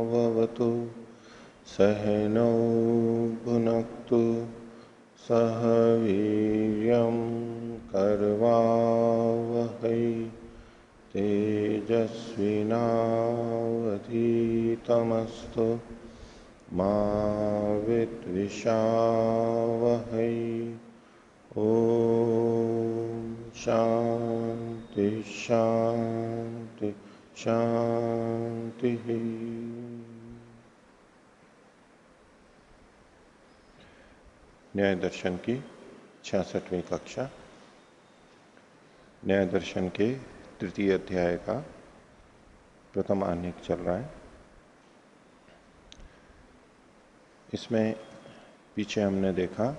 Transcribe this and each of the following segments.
सहनाववतु सहनौ भुनक्तु सह वीर्यं करवावहै तेजस्विनावधीतमस्तु मा विद्विषावहै। ओम शांति शांति शांति। न्याय दर्शन की 66वीं कक्षा न्याय दर्शन के तृतीय अध्याय का प्रथम आह्निक चल रहा है। इसमें पीछे हमने देखा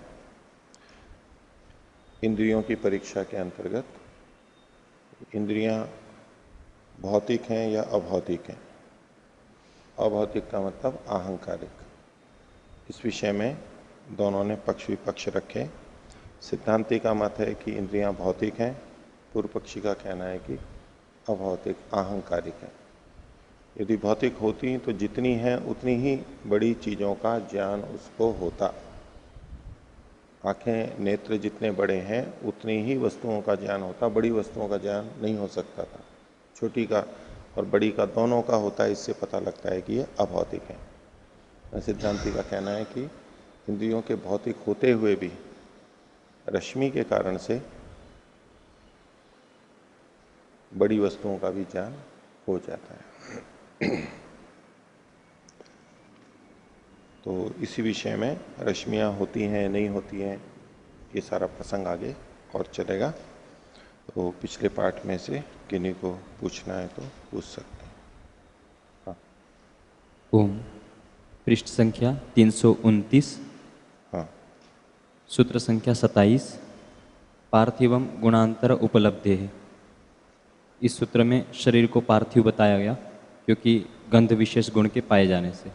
इंद्रियों की परीक्षा के अंतर्गत इंद्रियां भौतिक हैं या अभौतिक हैं। अभौतिक का मतलब अहंकारिक। इस विषय में दोनों ने पक्ष विपक्ष रखे। सिद्धांति का मत है कि इंद्रियां भौतिक हैं, पूर्व पक्षी का कहना है कि अभौतिक अहंकारिक है। यदि भौतिक होती तो जितनी है उतनी ही बड़ी चीजों का ज्ञान उसको होता। आंखें नेत्र जितने बड़े हैं उतनी ही वस्तुओं का ज्ञान होता, बड़ी वस्तुओं का ज्ञान नहीं हो सकता था। छोटी का और बड़ी का दोनों का होता है, इससे पता लगता है कि ये अभौतिक है। सिद्धांति का कहना है कि इंद्रियों के भौतिक होते हुए भी रश्मि के कारण से बड़ी वस्तुओं का भी ज्ञान हो जाता है। तो इसी विषय में रश्मियां होती हैं नहीं होती हैं, ये सारा प्रसंग आगे और चलेगा। तो पिछले पाठ में से किन्हीं को पूछना है तो पूछ सकते हैं। हाँ। ओम। पृष्ठ संख्या 329। हाँ। सूत्र संख्या 27। पार्थिवम गुणांतर उपलब्धे है। इस सूत्र में शरीर को पार्थिव बताया गया क्योंकि गंध विशेष गुण के पाए जाने से।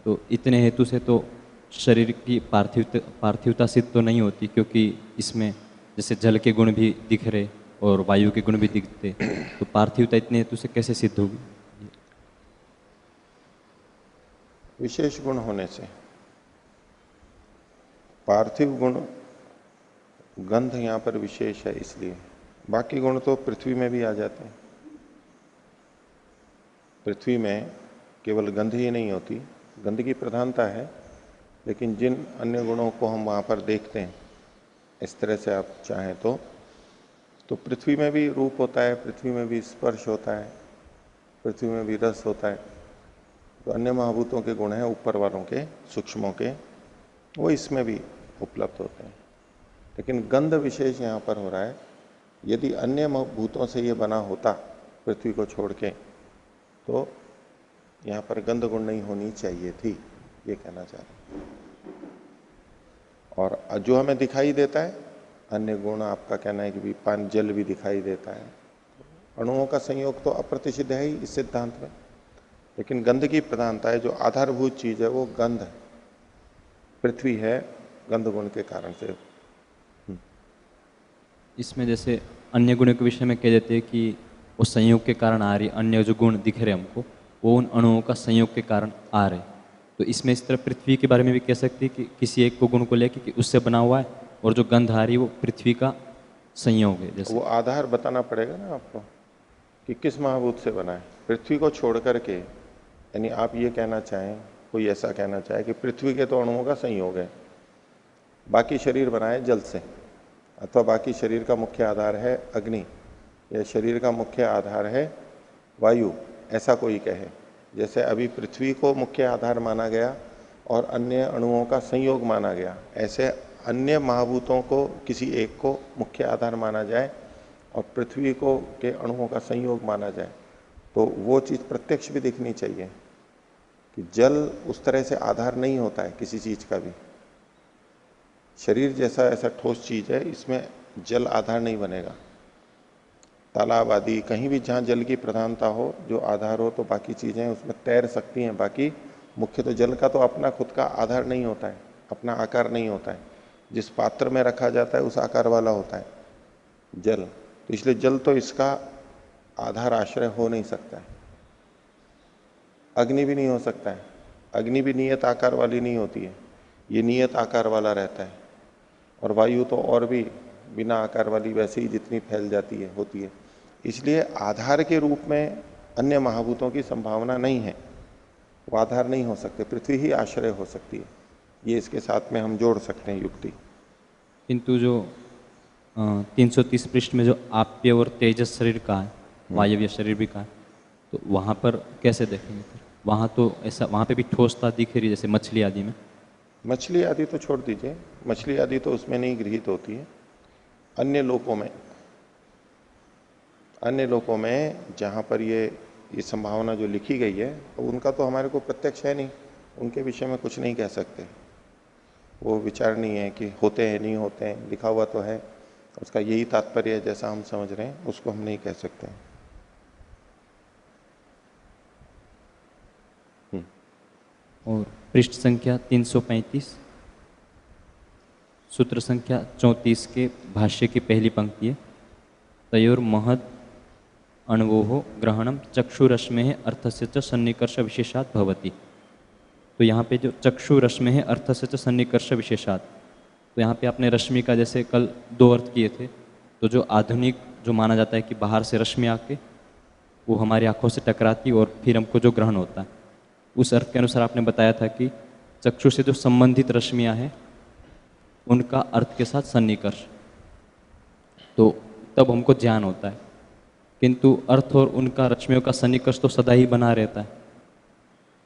तो इतने हेतु से तो शरीर की पार्थिवता सिद्ध तो नहीं होती, क्योंकि इसमें जैसे जल के गुण भी दिख रहे और वायु के गुण भी दिखते, तो पार्थिवता इतने हेतु से कैसे सिद्ध होगी? विशेष गुण होने से। पार्थिव गुण गंध यहां पर विशेष है, इसलिए बाकी गुण तो पृथ्वी में भी आ जाते हैं। पृथ्वी में केवल गंध ही नहीं होती, गंध की प्रधानता है, लेकिन जिन अन्य गुणों को हम वहां पर देखते हैं, इस तरह से आप चाहें तो पृथ्वी में भी रूप होता है, पृथ्वी में भी स्पर्श होता है, पृथ्वी में भी रस होता है। तो अन्य महाभूतों के गुण हैं ऊपर वालों के, सूक्ष्मों के, वो इसमें भी उपलब्ध होते हैं। लेकिन गंध विशेष यहाँ पर हो रहा है। यदि अन्य भूतों से ये बना होता पृथ्वी को छोड़ के, तो यहाँ पर गंध गुण नहीं होनी चाहिए थी, ये कहना चाह रहे हैं। और जो हमें दिखाई देता है अन्य गुण, आपका कहना है कि भी पानी जल भी दिखाई देता है। अणुओं का संयोग तो अप्रतिषिद्ध है ही इस सिद्धांत में, लेकिन गंध की प्रधानता है। जो आधारभूत चीज है वो गंध पृथ्वी है, गंध गुण के कारण से। इसमें जैसे अन्य गुणों के विषय में कह देते हैं कि वो संयोग के कारण आ रही, अन्य जो गुण दिख रहे हमको वो उन अणुओं का संयोग के कारण आ रहे। तो इसमें इस तरह पृथ्वी के बारे में भी कह सकते हैं कि किसी एक को गुण को लेकर कि उससे बना हुआ है, और जो गंध आ रही है वो पृथ्वी का संयोग है। जैसे वो आधार बताना पड़ेगा ना आपको कि किस महाभूत से बना है। पृथ्वी को छोड़ करके, यानी आप ये कहना चाहें, कोई ऐसा कहना चाहे कि पृथ्वी के तो अणुओं का संयोग है, बाकी शरीर बना है जल से, अथवा बाकी शरीर का मुख्य आधार है अग्नि, या शरीर का मुख्य आधार है वायु, ऐसा कोई कहे। जैसे अभी पृथ्वी को मुख्य आधार माना गया और अन्य अणुओं का संयोग माना गया, ऐसे अन्य महाभूतों को किसी एक को मुख्य आधार माना जाए और पृथ्वी को के अणुओं का संयोग माना जाए, तो वो चीज प्रत्यक्ष भी दिखनी चाहिए कि जल उस तरह से आधार नहीं होता है किसी चीज का भी। शरीर जैसा ऐसा ठोस चीज है, इसमें जल आधार नहीं बनेगा। तालाब आदि कहीं भी जहां जल की प्रधानता हो, जो आधार हो, तो बाकी चीजें उसमें तैर सकती हैं। बाकी मुख्य तो जल का तो अपना खुद का आधार नहीं होता है, अपना आकार नहीं होता है। जिस पात्र में रखा जाता है उस आकार वाला होता है जल। तो इसलिए जल तो इसका आधार आश्रय हो नहीं सकता है। अग्नि भी नहीं हो सकता है, अग्नि भी नियत आकार वाली नहीं होती है, ये नियत आकार वाला रहता है। और वायु तो और भी बिना आकार वाली वैसे ही जितनी फैल जाती है होती है। इसलिए आधार के रूप में अन्य महाभूतों की संभावना नहीं है, वो आधार नहीं हो सकते, पृथ्वी ही आश्रय हो सकती है। ये इसके साथ में हम जोड़ सकते हैं युक्ति। किंतु जो 330 पृष्ठ में जो आप्य और तेजस शरीर का है, वायव्य शरीर भी का है, तो वहाँ पर कैसे देखेंगे फिर? वहाँ तो ऐसा, वहाँ पे भी ठोसता दिख रही जैसे मछली आदि में। मछली आदि तो छोड़ दीजिए, मछली आदि तो उसमें नहीं गृहीत होती है। अन्य लोकों में, अन्य लोकों में जहाँ पर ये संभावना जो लिखी गई है, उनका तो हमारे को प्रत्यक्ष है नहीं, उनके विषय में कुछ नहीं कह सकते। वो विचार नहीं है कि होते हैं नहीं होते हैं, लिखा हुआ तो है, उसका यही तात्पर्य है जैसा हम समझ रहे हैं, उसको हम नहीं कह सकते। और पृष्ठ संख्या 335, सूत्र संख्या 34 के भाष्य की पहली पंक्ति है, तयोर महद अणवोह ग्रहणम चक्षुरश्मे अर्थस्य च सन्निकर्ष विशेषात भवति। तो यहाँ पे जो चक्षुरश्मे अर्थस्य च सन्निकर्ष विशेषात, तो यहाँ पे आपने रश्मि का जैसे कल 2 अर्थ किए थे, तो जो आधुनिक जो माना जाता है कि बाहर से रश्मि आके वो हमारी आंखों से टकराती और फिर हमको जो ग्रहण होता है, उस अर्थ के अनुसार आपने बताया था कि चक्षु से जो संबंधित रश्मियाँ हैं उनका अर्थ के साथ सन्निकर्ष, तो तब हमको ज्ञान होता है। किंतु अर्थ और उनका रश्मियों का सन्निकर्ष तो सदा ही बना रहता है।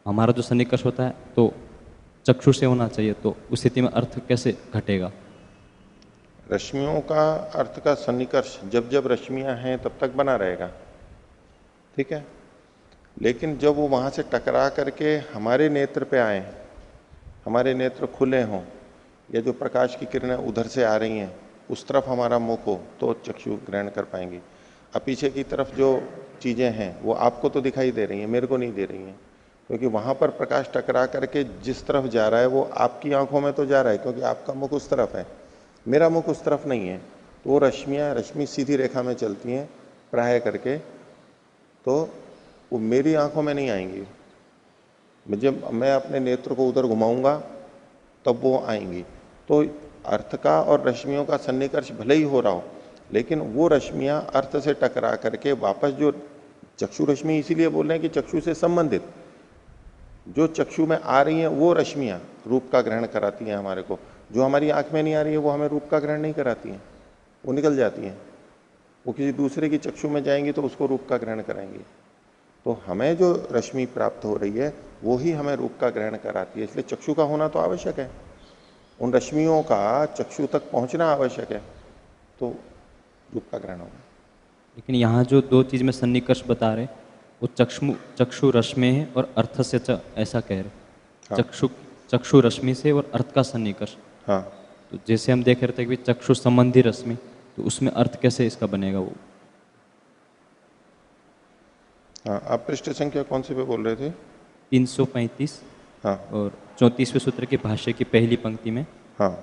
हमारा जो सन्निकर्ष होता है तो चक्षु से होना चाहिए, तो उस स्थिति में अर्थ कैसे घटेगा? रश्मियों का अर्थ का सन्निकर्ष जब जब रश्मियां हैं तब तक बना रहेगा, ठीक है। लेकिन जब वो वहां से टकरा करके हमारे नेत्र पे आए, हमारे नेत्र खुले हों, या जो प्रकाश की किरणें उधर से आ रही हैं उस तरफ हमारा मुख हो, तो चक्षु ग्रहण कर पाएंगे। अब पीछे की तरफ जो चीजें हैं वो आपको तो दिखाई दे रही हैं, मेरे को नहीं दे रही हैं, क्योंकि वहां पर प्रकाश टकरा करके जिस तरफ जा रहा है वो आपकी आंखों में तो जा रहा है, क्योंकि आपका मुख उस तरफ है, मेरा मुख उस तरफ नहीं है। तो वो रश्मि सीधी रेखा में चलती हैं प्राय करके, तो वो मेरी आंखों में नहीं आएंगी। जब मैं अपने नेत्र को उधर घुमाऊंगा तब वो आएंगी। तो अर्थ का और रश्मियों का सन्निकर्ष भले ही हो रहा हो, लेकिन वो रश्मियां अर्थ से टकरा करके वापस जो चक्षु रश्मि, इसीलिए बोल रहे हैं कि चक्षु से संबंधित जो चक्षु में आ रही हैं वो रश्मियां रूप का ग्रहण कराती हैं हमारे को। जो हमारी आंख में नहीं आ रही है वो हमें रूप का ग्रहण नहीं कराती हैं, वो निकल जाती हैं, वो किसी दूसरे की चक्षु में जाएंगी तो उसको रूप का ग्रहण कराएंगी। तो हमें जो रश्मि प्राप्त हो रही है वो ही हमें रूप का ग्रहण कराती है, इसलिए चक्षु का होना तो आवश्यक है, उन रश्मियों का चक्षु तक पहुंचना आवश्यक है, तो रूप का ग्रहण होगा। लेकिन यहाँ जो 2 चीज़ में सन्निकर्ष बता रहे वो चक्षु रश्मि है और अर्थ से ऐसा कह रहे। हाँ। चक्षु रश्मि से और अर्थ का सन्निकर्ष। हाँ, तो जैसे हम देख रहे थे कि चक्षु संबंधी रश्मि, तो उसमें अर्थ कैसे इसका बनेगा वो? हाँ, आप पृष्ठ संख्या कौन से पे बोल रहे थे? 335 हाँ। और 34वें सूत्र के भाष्य की पहली पंक्ति में हाँ,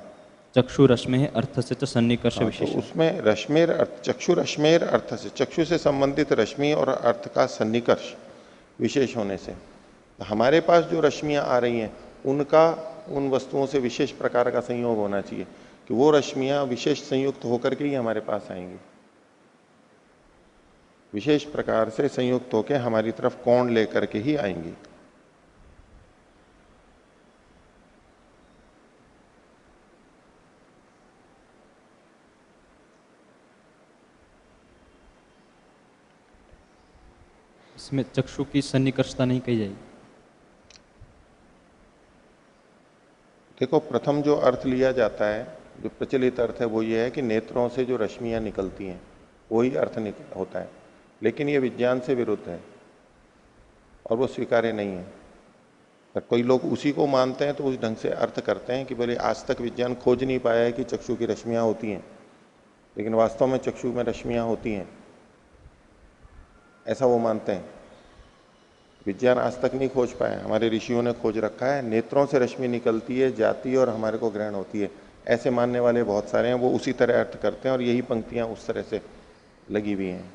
चक्षु रश्मि है अर्थ से सन्निकर्ष हाँ, विशेष। तो उसमें रश्मेर अर्थ, चक्षु रश्मेर अर्थ से, चक्षु से संबंधित रश्मि और अर्थ का सन्निकर्ष विशेष होने से, हमारे पास जो रश्मियां आ रही हैं उनका उन वस्तुओं से विशेष प्रकार का संयोग होना चाहिए, कि वो रश्मियां विशेष संयुक्त होकर के ही हमारे पास आएंगी, विशेष प्रकार से संयुक्त होकर हमारी तरफ कोण लेकर के ही आएंगी। इसमें चक्षु की सन्निकर्षता नहीं कही जाएगी। देखो, प्रथम जो अर्थ लिया जाता है, जो प्रचलित अर्थ है वो ये है कि नेत्रों से जो रश्मियां निकलती हैं वही अर्थ होता है, लेकिन ये विज्ञान से विरुद्ध है और वो स्वीकार्य नहीं है। पर कोई लोग उसी को मानते हैं तो उस ढंग से अर्थ करते हैं कि बोले आज तक विज्ञान खोज नहीं पाया है कि चक्षु की रश्मियां होती हैं, लेकिन वास्तव में चक्षु में रश्मियां होती हैं, ऐसा वो मानते हैं। विज्ञान आज तक नहीं खोज पाया, हमारे ऋषियों ने खोज रखा है, नेत्रों से रश्मि निकलती है, जाती है और हमारे को ग्रहण होती है, ऐसे मानने वाले बहुत सारे हैं। वो उसी तरह अर्थ करते हैं और यही पंक्तियां उस तरह से लगी हुई हैं।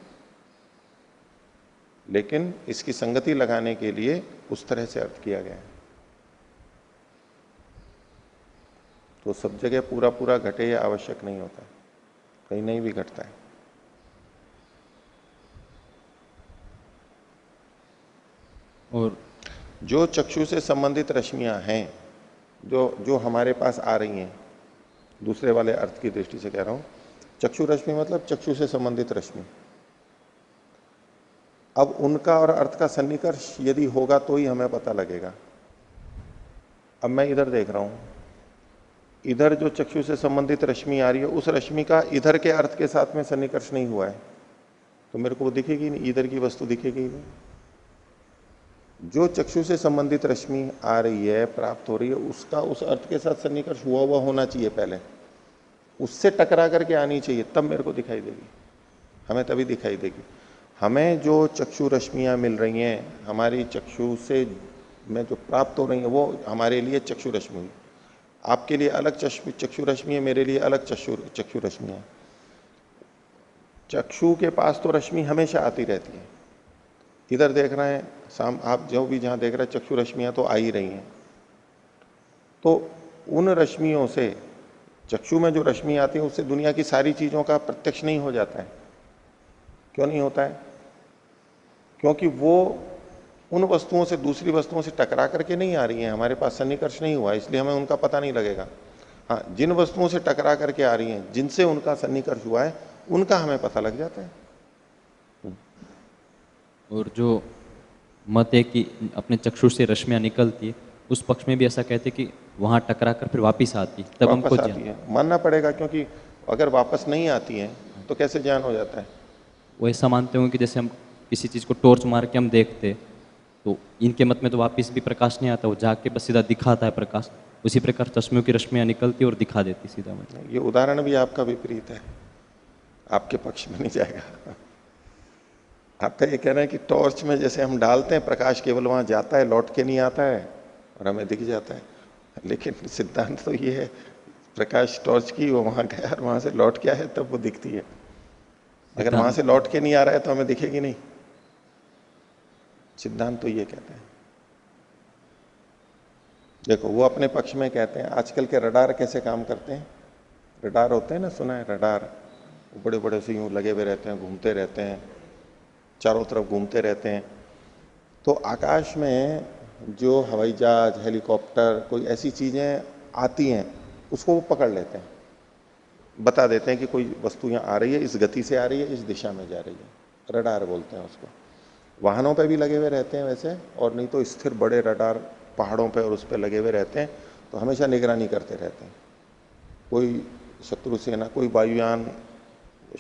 लेकिन इसकी संगति लगाने के लिए उस तरह से अर्थ किया गया है। तो सब जगह पूरा पूरा घटे ये आवश्यक नहीं होता, कहीं नहीं भी घटता है। और जो चक्षु से संबंधित रश्मियां हैं, जो जो हमारे पास आ रही हैं, दूसरे वाले अर्थ की दृष्टि से कह रहा हूं, चक्षु रश्मि मतलब चक्षु से संबंधित रश्मि। अब उनका और अर्थ का सन्निकर्ष यदि होगा तो ही हमें पता लगेगा। अब मैं इधर देख रहा हूं, इधर जो चक्षु से संबंधित रश्मि आ रही है, उस रश्मि का इधर के अर्थ के साथ में सन्निकर्ष नहीं हुआ है, तो मेरे को वो दिखेगी नहीं, इधर की वस्तु दिखेगी नहीं। जो चक्षु से संबंधित रश्मि आ रही है, प्राप्त हो रही है, उसका उस अर्थ के साथ सन्निकर्ष हुआ हुआ होना चाहिए पहले, उससे टकरा करके आनी चाहिए, तब मेरे को दिखाई देगी, हमें तभी दिखाई देगी। हमें जो चक्षु रश्मियां मिल रही हैं, हमारी चक्षु से में जो प्राप्त हो रही है, वो हमारे लिए चक्षु रश्मि हुई। आपके लिए अलग चक्षु रश्मि है, मेरे लिए अलग चक्षु रश्मि है। चक्षु के पास तो रश्मि हमेशा आती रहती है। इधर देख रहे हैं, आप जो भी जहां देख रहे हैं, चक्षु रश्मियां तो आ ही रही हैं। तो उन रश्मियों से, चक्षु में जो रश्मि आती है, उससे दुनिया की सारी चीजों का प्रत्यक्ष नहीं हो जाता है। क्यों नहीं होता है? क्योंकि वो उन वस्तुओं से, दूसरी वस्तुओं से टकरा करके नहीं आ रही हैं, हमारे पास सन्निकर्ष नहीं हुआ, इसलिए हमें उनका पता नहीं लगेगा। हाँ, जिन वस्तुओं से टकरा करके आ रही हैं, जिनसे उनका सन्निकर्ष हुआ है, उनका हमें पता लग जाता है। और जो मत है कि अपने चक्षु से रश्मियाँ निकलती है, उस पक्ष में भी ऐसा कहते हैं कि वहाँ टकरा कर फिर वापिस आती है, तब हमको वापस आती है, मानना पड़ेगा, क्योंकि अगर वापस नहीं आती है तो कैसे ज्ञान हो जाता है? वो ऐसा मानते होंगे कि जैसे हम किसी चीज़ को टॉर्च मार के हम देखते, तो इनके मत में तो वापस भी प्रकाश नहीं आता, वो जाके बस सीधा दिखाता है प्रकाश। उसी प्रकार चश्मों की रश्मियाँ निकलती और दिखा देती सीधा। मतलब ये उदाहरण भी आपका विपरीत है, आपके पक्ष में नहीं जाएगा। आपका ये कह रहे हैं कि टॉर्च में जैसे हम डालते हैं, प्रकाश केवल वहां जाता है, लौट के नहीं आता है और हमें दिख जाता है। लेकिन सिद्धांत तो ये है, प्रकाश टॉर्च की, वो वहां गया और वहां से लौट के आया तब वो दिखती है। अगर वहां से लौट के नहीं आ रहा है तो हमें दिखेगी नहीं। सिद्धांत तो ये कहते हैं। देखो, वो अपने पक्ष में कहते हैं आजकल के रडार कैसे काम करते हैं। रडार होते हैं ना, सुना है रडार, बड़े बड़े से यूं लगे हुए रहते हैं, घूमते रहते हैं, चारों तरफ घूमते रहते हैं। तो आकाश में जो हवाई जहाज, हेलीकॉप्टर, कोई ऐसी चीजें आती हैं, उसको वो पकड़ लेते हैं, बता देते हैं कि कोई वस्तु यहाँ आ रही है, इस गति से आ रही है, इस दिशा में जा रही है। रडार बोलते हैं उसको। वाहनों पे भी लगे हुए रहते हैं वैसे, और नहीं तो स्थिर बड़े रडार पहाड़ों पे और उस पर लगे हुए रहते हैं, तो हमेशा निगरानी करते रहते हैं। कोई शत्रु सेना, कोई वायुयान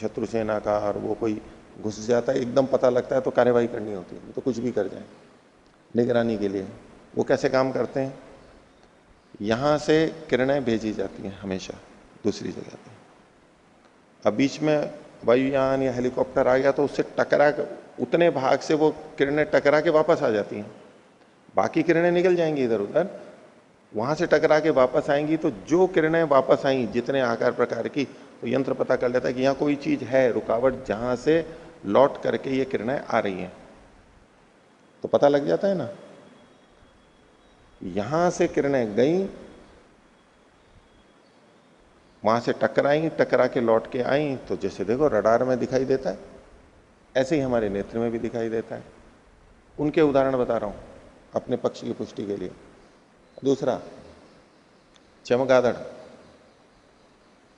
शत्रु सेना का, और वो कोई घुस जाता है, एकदम पता लगता है तो कार्यवाही करनी होती है, तो कुछ भी कर जाए निगरानी के लिए। वो कैसे काम करते हैं? यहां से किरणें भेजी जाती हैं हमेशा दूसरी जगह पे। अब बीच में वायुयान या हेलीकॉप्टर आ गया तो उससे टकरा, उतने भाग से वो किरणें टकरा के वापस आ जाती हैं, बाकी किरणें निकल जाएंगी इधर उधर, वहां से टकरा के वापस आएंगी। तो जो किरणें वापस आई जितने आकार प्रकार की, तो यंत्र पता कर लेता है कि यहाँ कोई चीज है, रुकावट, जहां से लौट करके ये किरणें आ रही हैं, तो पता लग जाता है ना। यहां से किरणें गई, वहां से टकराई, टकरा के लौट के आई, तो जैसे देखो रडार में दिखाई देता है, ऐसे ही हमारे नेत्र में भी दिखाई देता है। उनके उदाहरण बता रहा हूं अपने पक्ष की पुष्टि के लिए। दूसरा, चमगादड़।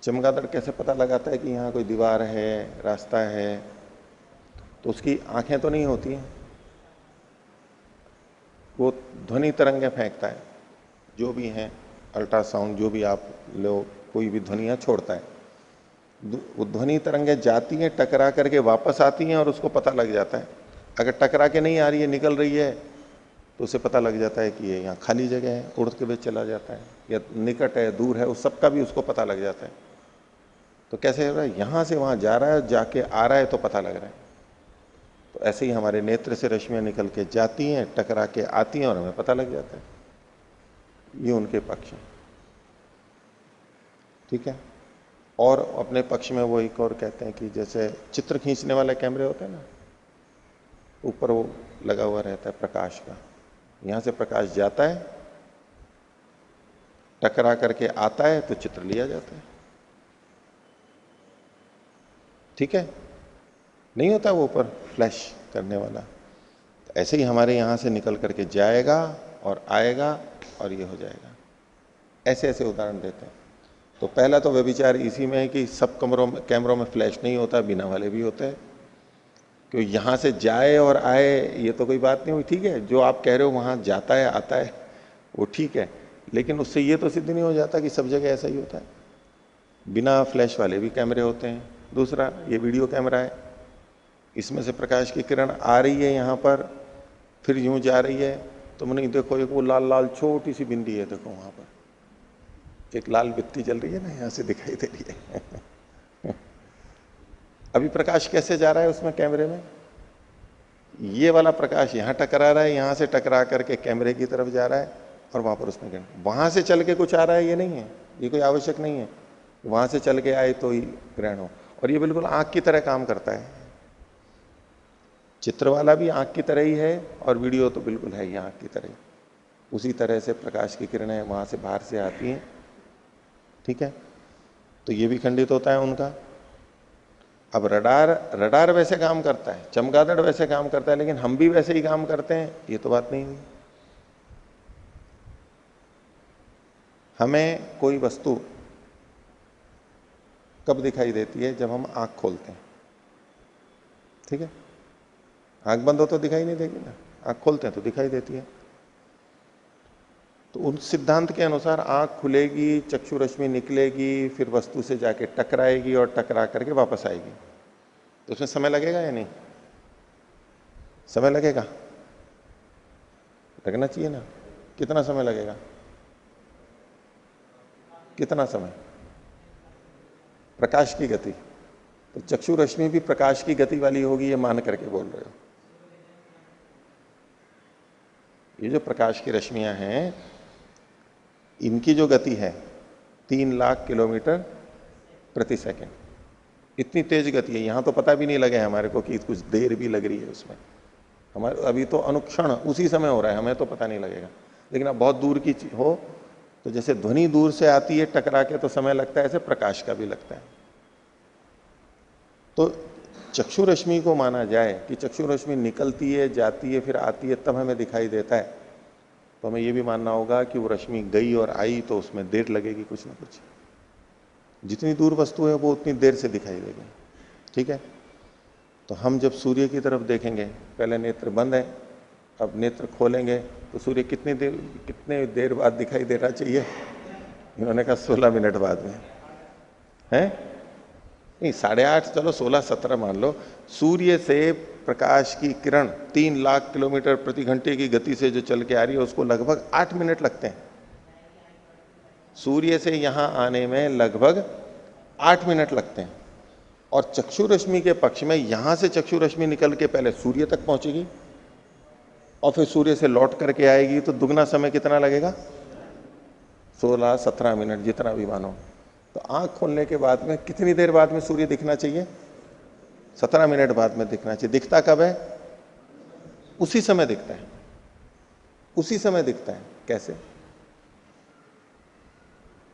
चमगादड़ कैसे पता लगाता है कि यहाँ कोई दीवार है, रास्ता है? तो उसकी आंखें तो नहीं होती हैं, वो ध्वनि तरंगें फेंकता है, जो भी हैं, अल्ट्रासाउंड, जो भी आप लो, कोई भी ध्वनियां छोड़ता है। वो ध्वनि तरंगें जाती हैं, टकरा करके वापस आती हैं, और उसको पता लग जाता है। अगर टकरा के नहीं आ रही है, निकल रही है, तो उसे पता लग जाता है कि ये यहाँ खाली जगह है, उड़ के भी चला जाता है, या निकट है, दूर है, उस सबका भी उसको पता लग जाता है। तो कैसे हो रहा है? यहां से वहां जा रहा है, जाके आ रहा है, तो पता लग रहा है। तो ऐसे ही हमारे नेत्र से रश्मियां निकल के जाती हैं, टकरा के आती हैं, और हमें पता लग जाता है। ये उनके पक्ष है, ठीक है। और अपने पक्ष में वो एक और कहते हैं कि जैसे चित्र खींचने वाले कैमरे होते हैं ना, ऊपर वो लगा हुआ रहता है प्रकाश का, यहां से प्रकाश जाता है, टकरा करके आता है तो चित्र लिया जाता है। ठीक है, नहीं होता वो ऊपर फ्लैश करने वाला। तो ऐसे ही हमारे यहां से निकल करके जाएगा और आएगा और ये हो जाएगा। ऐसे ऐसे उदाहरण देते हैं। तो पहला तो व्यभिचार इसी में है कि सब कैमरों में फ्लैश नहीं होता, बिना वाले भी होते हैं। क्यों यहां से जाए और आए ये तो कोई बात नहीं हुई, ठीक है, जो आप कह रहे हो वहां जाता है आता है वो ठीक है, लेकिन उससे ये तो सिद्ध नहीं हो जाता कि सब जगह ऐसा ही होता है। बिना फ्लैश वाले भी कैमरे होते हैं। दूसरा, ये वीडियो कैमरा है, इसमें से प्रकाश की किरण आ रही है यहां पर, फिर यूं जा रही है, तो मैंने देखो एक वो लाल लाल छोटी सी बिंदी है, देखो वहां पर एक लाल बत्ती जल रही है ना, यहां से दिखाई दे रही है। अभी प्रकाश कैसे जा रहा है उसमें कैमरे में, ये वाला प्रकाश यहां टकरा रहा है, यहां से टकरा करके कैमरे की तरफ जा रहा है और वहां पर उसमें ग्रहण, वहां से चल के कुछ आ रहा है ये नहीं है, ये कोई आवश्यक नहीं है वहां से चल के आए तो ही ग्रहण हो। और ये बिल्कुल आंख की तरह काम करता है, चित्र वाला भी आंख की तरह ही है और वीडियो तो बिल्कुल है ही आंख की तरह ही। उसी तरह से प्रकाश की किरणें वहां से बाहर से आती हैं। ठीक है, तो ये भी खंडित होता है उनका। अब रडार वैसे काम करता है, चमगादड़ वैसे काम करता है, लेकिन हम भी वैसे ही काम करते हैं, ये तो बात नहीं हुई। हमें कोई वस्तु कब दिखाई देती है, जब हम आंख खोलते हैं। ठीक है, आंख बंद हो तो दिखाई नहीं देगी ना, आंख खोलते हैं तो दिखाई देती है। तो उन सिद्धांत के अनुसार आंख खुलेगी, चक्षु रश्मि निकलेगी, फिर वस्तु से जाके टकराएगी और टकरा करके वापस आएगी। तो उसमें समय लगेगा या नहीं, समय लगेगा, लगना चाहिए ना। कितना समय लगेगा, कितना समय, प्रकाश की गति, तो चक्षु रश्मि भी प्रकाश की गति वाली होगी, ये मान करके बोल रहे हो। ये जो प्रकाश की रश्मियां हैं, इनकी जो गति है 3 लाख किलोमीटर प्रति सेकंड, इतनी तेज गति है। यहां तो पता भी नहीं लगे हमारे को कि कुछ देर भी लग रही है उसमें, हमारे अभी तो अनुक्षण उसी समय हो रहा है, हमें तो पता नहीं लगेगा। लेकिन अब बहुत दूर की हो तो जैसे ध्वनि दूर से आती है टकरा के तो समय लगता है, ऐसे प्रकाश का भी लगता है। तो चक्षु रश्मि को माना जाए कि चक्षु रश्मि निकलती है, जाती है, फिर आती है, तब हमें दिखाई देता है, तो हमें यह भी मानना होगा कि वो रश्मि गई और आई तो उसमें देर लगेगी कुछ ना कुछ। जितनी दूर वस्तु है वो उतनी देर से दिखाई देगी। ठीक है, तो हम जब सूर्य की तरफ देखेंगे, पहले नेत्र बंद है, अब नेत्र खोलेंगे तो सूर्य कितने देर बाद दिखाई देना चाहिए? इन्होंने कहा 16 मिनट बाद में है, नहीं 8:30, चलो 16-17 मान लो। सूर्य से प्रकाश की किरण 3 लाख किलोमीटर प्रति घंटे की गति से जो चल के आ रही है, उसको लगभग 8 मिनट लगते हैं। सूर्य से यहां आने में लगभग 8 मिनट लगते हैं। और चक्षु रश्मि के पक्ष में यहां से चक्षु रश्मि निकल के पहले सूर्य तक पहुंचेगी और फिर सूर्य से लौट करके आएगी, तो दुगना समय कितना लगेगा? 16-17 मिनट, जितना भी मानो। तो आंख खोलने के बाद में कितनी देर बाद में सूर्य दिखना चाहिए? 17 मिनट बाद में दिखना चाहिए। दिखता कब है? उसी समय दिखता है, उसी समय दिखता है। कैसे?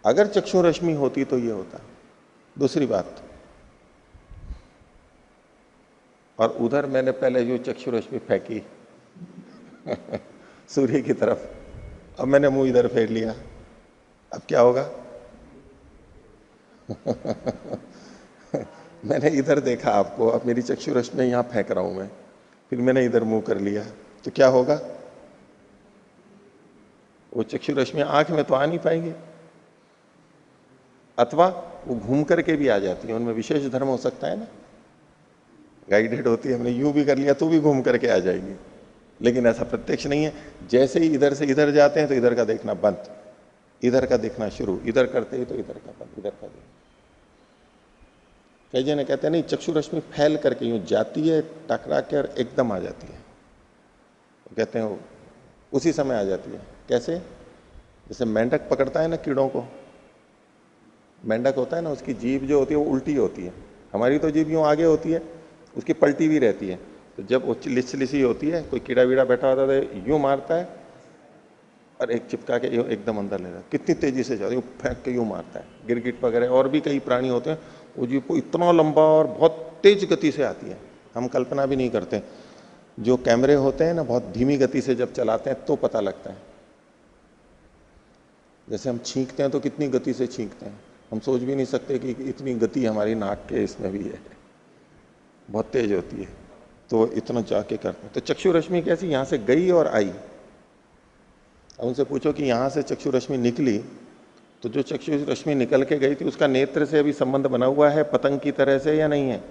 अगर चक्षु रश्मि होती तो ये होता। दूसरी बात, और उधर मैंने पहले जो चक्षु रश्मि फेंकी सूर्य की तरफ, अब मैंने मुंह इधर फेर लिया, अब क्या होगा? मैंने इधर देखा आपको, अब मेरी चक्षु रश्मि यहां फेंक रहा हूं मैं, फिर मैंने इधर मुंह कर लिया, तो क्या होगा? वो चक्षु रश्मि आंख में तो आ नहीं पाएंगी, अथवा वो घूम करके भी आ जाती है। उनमें विशेष धर्म हो सकता है ना, गाइडेड होती है, हमने यूं भी कर लिया तो भी घूम करके आ जाएगी। लेकिन ऐसा प्रत्यक्ष नहीं है। जैसे ही इधर से इधर जाते हैं तो इधर का देखना बंद, इधर का देखना शुरू, इधर करते ही तो इधर का बंद, इधर का देखना। कई जने कहते हैं नहीं, चक्षु रश्मि फैल करके यूं जाती है, टकरा कर एकदम आ जाती है। तो कहते हैं वो उसी समय आ जाती है। कैसे? जैसे मेंढक पकड़ता है ना कीड़ों को, मेंढक होता है ना, उसकी जीभ जो होती है वो उल्टी होती है, हमारी तो जीभ यूं आगे होती है, उसकी पलटी भी रहती है। तो जब वो लिसी होती है, कोई कीड़ा वीड़ा बैठा होता है तो यूं मारता है और एक चिपका के यूं एकदम अंदर ले जाता है, कितनी तेजी से जाता है, फेंक के यूं मारता है। गिरगिट वगैरह और भी कई प्राणी होते हैं, वो जीव को इतना लंबा और बहुत तेज गति से आती है, हम कल्पना भी नहीं करते। जो कैमरे होते हैं ना, बहुत धीमी गति से जब चलाते हैं तो पता लगता है। जैसे हम छींकते हैं तो कितनी गति से छींकते हैं, हम सोच भी नहीं सकते कि इतनी गति हमारी नाक के इसमें भी है, बहुत तेज होती है। तो इतना जाके करते हैं। तो चक्षु रश्मि कैसी, यहां से गई और आई। अब उनसे पूछो कि यहां से चक्षु रश्मि निकली, तो जो चक्षु रश्मि निकल के गई थी उसका नेत्र से अभी संबंध बना हुआ है पतंग की तरह से या नहीं है?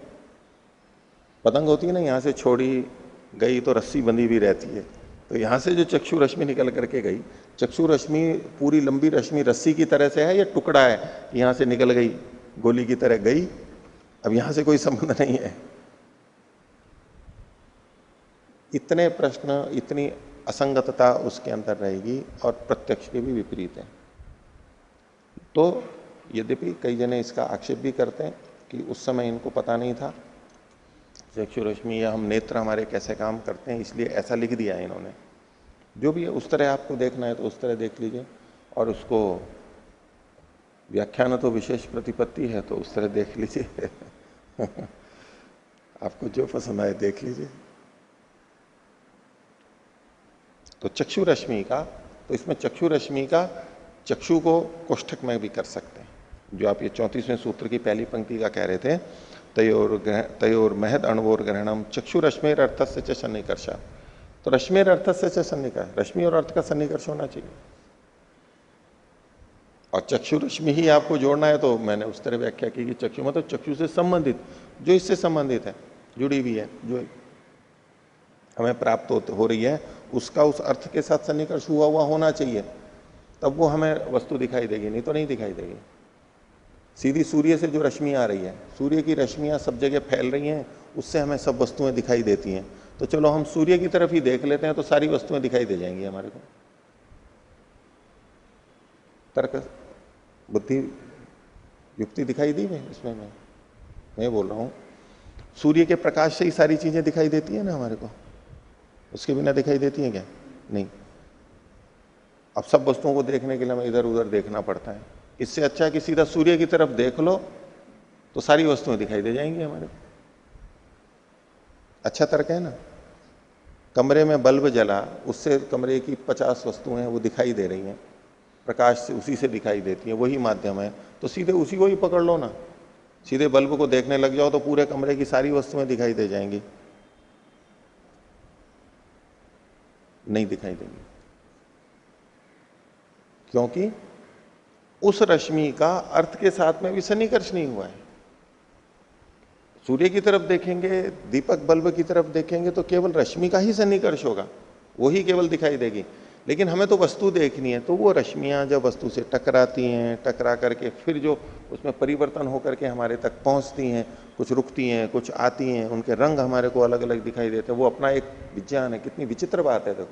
पतंग होती है ना, यहां से छोड़ी गई तो रस्सी बंधी भी रहती है। तो यहां से जो चक्षु रश्मि निकल करके गई, चक्षु रश्मि पूरी लंबी रश्मि रस्सी की तरह से है या टुकड़ा है, यहां से निकल गई गोली की तरह गई, अब यहां से कोई संबंध नहीं है। इतने प्रश्न, इतनी असंगतता उसके अंदर रहेगी और प्रत्यक्ष के भी विपरीत है। तो यद्यपि कई जने इसका आक्षेप भी करते हैं कि उस समय इनको पता नहीं था चक्षु रश्मि या हम नेत्र हमारे कैसे काम करते हैं, इसलिए ऐसा लिख दिया है इन्होंने। जो भी है उस तरह आपको देखना है तो उस तरह देख लीजिए, और उसको व्याख्यान तो विशेष प्रतिपत्ति है तो उस तरह देख लीजिए। आपको जो पसंद आए देख लीजिए। तो चक्षु रश्मि का, तो इसमें चक्षु रश्मि का चक्षु को कोष्ठक में भी कर सकते हैं। जो आप ये 34वें सूत्र की पहली पंक्ति का कह रहे थे, तयोर महद अणवोर ग्रहणम चक्षु रश्मिर अर्थस्य च सन्निकर्षा। तो रश्मिर अर्थस्य च सन्निकर्ष, रश्मि और अर्थ का सन्निकर्ष होना चाहिए। और चक्षु रश्मि ही आपको जोड़ना है तो मैंने उस तरह व्याख्या की कि चक्षु मतलब चक्षु से संबंधित, जो इससे संबंधित है, जुड़ी हुई है, जो हमें प्राप्त हो रही है, उसका उस अर्थ के साथ सन्निकर्ष हुआ हुआ होना चाहिए, तब वो हमें वस्तु दिखाई देगी, नहीं तो नहीं दिखाई देगी। सीधी सूर्य से जो रश्मि आ रही है, सूर्य की रश्मियां सब जगह फैल रही हैं, उससे हमें सब वस्तुएं दिखाई देती हैं। तो चलो हम सूर्य की तरफ ही देख लेते हैं तो सारी वस्तुएं दिखाई दे जाएंगी हमारे को। तर्क बुद्धि युक्ति दिखाई दी मैं इसमें, मैं बोल रहा हूं सूर्य के प्रकाश से ही सारी चीजें दिखाई देती है ना हमारे को, उसके बिना दिखाई देती है क्या? नहीं। अब सब वस्तुओं को देखने के लिए हमें इधर उधर देखना पड़ता है। इससे अच्छा है कि सीधा सूर्य की तरफ देख लो तो सारी वस्तुएं दिखाई दे जाएंगी हमारे को। अच्छा तर्क है ना। कमरे में बल्ब जला, उससे कमरे की 50 वस्तुएं वो दिखाई दे रही हैं, प्रकाश से उसी से दिखाई देती हैं, वही माध्यम है, तो सीधे उसी को ही पकड़ लो ना। सीधे बल्ब को देखने लग जाओ तो पूरे कमरे की सारी वस्तुएं दिखाई दे जाएंगी? नहीं दिखाई देंगी, क्योंकि उस रश्मि का अर्थ के साथ में भी सन्निकर्ष नहीं हुआ है। सूर्य की तरफ देखेंगे, दीपक बल्ब की तरफ देखेंगे तो केवल रश्मि का ही सन्निकर्ष होगा, वही केवल दिखाई देगी। लेकिन हमें तो वस्तु देखनी है, तो वो रश्मियां जब वस्तु से टकराती हैं, टकरा करके फिर जो उसमें परिवर्तन होकर के हमारे तक पहुंचती हैं, कुछ रुकती हैं, कुछ आती हैं, उनके रंग हमारे को अलग अलग दिखाई देते हैं, वो अपना एक विज्ञान है। कितनी विचित्र बात है। देखो,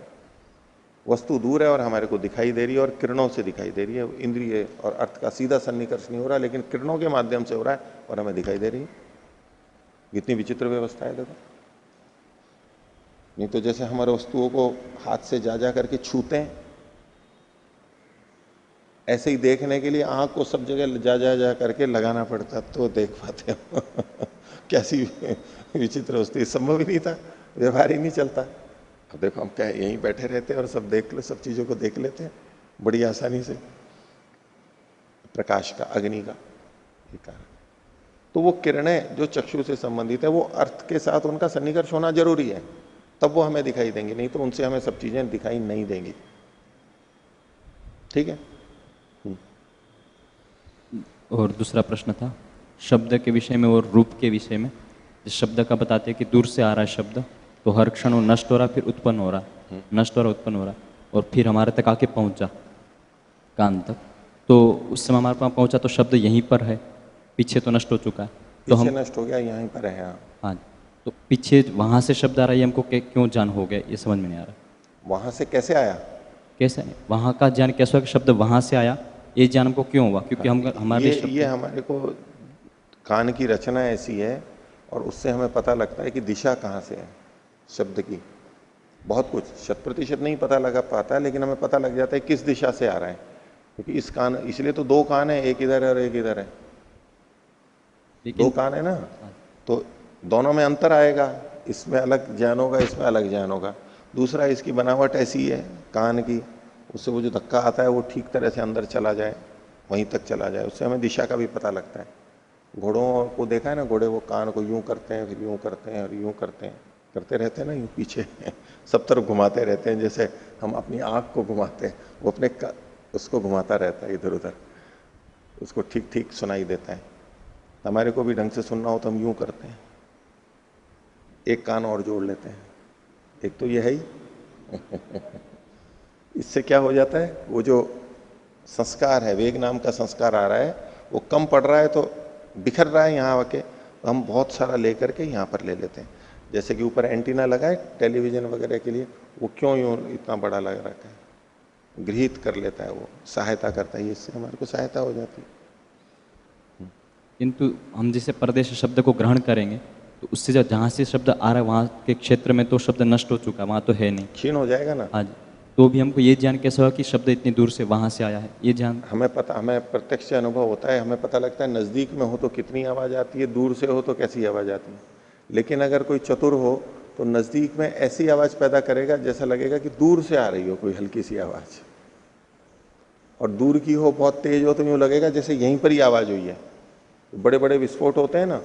वस्तु दूर है और हमारे को दिखाई दे रही है, और किरणों से दिखाई दे रही है। इंद्रिय और अर्थ का सीधा सन्निकर्ष नहीं हो रहा, लेकिन किरणों के माध्यम से हो रहा है और हमें दिखाई दे रही है। कितनी विचित्र व्यवस्था है। देखो, नहीं तो जैसे हमारे वस्तुओं को हाथ से जा करके छूते हैं, ऐसे ही देखने के लिए आंख को सब जगह जा करके लगाना पड़ता, तो देख पाते हो। कैसी विचित्र वस्तु, संभव ही नहीं था, व्यवहार ही नहीं चलता। अब देखो, हम क्या यहीं बैठे रहते हैं और सब देख ले, सब चीजों को देख लेते हैं बड़ी आसानी से। प्रकाश का, अग्नि का कारण। तो वो किरणें जो चक्षु से संबंधित है, वो अर्थ के साथ उनका सन्निकर्ष होना जरूरी है, तब वो हमें दिखाई देंगे, नहीं तो उनसे हमें सब चीजें दिखाई नहीं देंगी। ठीक है। और दूसरा प्रश्न था शब्द के विषय में और रूप के विषय में। जिस शब्द का बताते हैं कि दूर से आ रहा है शब्द, तो हर क्षण वो नष्ट हो रहा, फिर उत्पन्न हो रहा, नष्ट हो रहा, उत्पन्न हो रहा, और फिर हमारे तक आके पहुंचा कान तक। तो उस समय हमारे पास पहुंचा तो शब्द यहीं पर है, पीछे तो नष्ट हो चुका है, तो हम नष्ट हो गया, यहीं पर है। हाँ, तो पीछे वहां से शब्द आ रहा है, हमको क्यों ज्ञान हो गया, ये समझ में नहीं आ रहा। वहां से कैसे आया? कैसे वहां का ज्ञान कैसे हुआ कि शब्द वहां से आया, ये ज्ञान हमको क्यों हुआ? क्योंकि हम हमारे ये हमारे को कान की रचना ऐसी है, और उससे हमें पता लगता है कि दिशा कहाँ से है। शब्द की, बहुत कुछ 100% नहीं पता लगा पाता है, लेकिन हमें पता लग जाता है किस दिशा से आ रहा है, क्योंकि इस कान, इसलिए तो दो कान है, एक इधर है और एक इधर है, दो लेकिन कान है ना, हाँ, तो दोनों में अंतर आएगा, इसमें अलग ज्ञान होगा, इसमें अलग ज्ञान होगा। दूसरा, इसकी बनावट ऐसी है कान की, उससे वो जो धक्का आता है वो ठीक तरह से अंदर चला जाए, वहीं तक चला जाए, उससे हमें दिशा का भी पता लगता है। घोड़ों को देखा है ना, घोड़े वो कान को यूं करते हैं, फिर यूं करते हैं और यूं करते हैं, करते रहते हैं ना, यूं पीछे सब तरफ घुमाते रहते हैं, जैसे हम अपनी आंख को घुमाते हैं, वो अपने उसको घुमाता रहता है इधर उधर, उसको ठीक ठीक सुनाई देता है। हमारे को भी ढंग से सुनना हो तो हम यूं करते हैं, एक कान और जोड़ लेते हैं, एक तो ये है ही इससे क्या हो जाता है, वो जो संस्कार है, वेग नाम का संस्कार आ रहा है, वो कम पड़ रहा है तो बिखर रहा है यहाँ आके, तो हम बहुत सारा लेकर के यहाँ पर ले लेते हैं। जैसे कि ऊपर एंटीना लगा है टेलीविजन वगैरह के लिए, वो क्यों यूं इतना बड़ा लग रखा है, गृहीत कर लेता है, वो सहायता करता है, इससे हमारे को सहायता हो जाती है। किंतु हम जैसे प्रदेश शब्द को ग्रहण करेंगे तो उससे जब जहाँ से शब्द आ रहा है वहाँ के क्षेत्र में तो शब्द नष्ट हो चुका, वहाँ तो है नहीं। क्षीण हो जाएगा ना। हाँ जी, तो भी हमको ये ज्ञान कैसे होगा कि शब्द इतनी दूर से वहाँ से आया है, ये ज्ञान? हमें पता, हमें प्रत्यक्ष से अनुभव होता है, हमें पता लगता है नजदीक में हो तो कितनी आवाज आती है, दूर से हो तो कैसी आवाज आती है। लेकिन अगर कोई चतुर हो तो नजदीक में ऐसी आवाज पैदा करेगा जैसा लगेगा कि दूर से आ रही हो कोई हल्की सी आवाज, और दूर की हो बहुत तेज हो तो यूं लगेगा जैसे यहीं पर ही आवाज हुई है। बड़े बड़े विस्फोट होते हैं ना,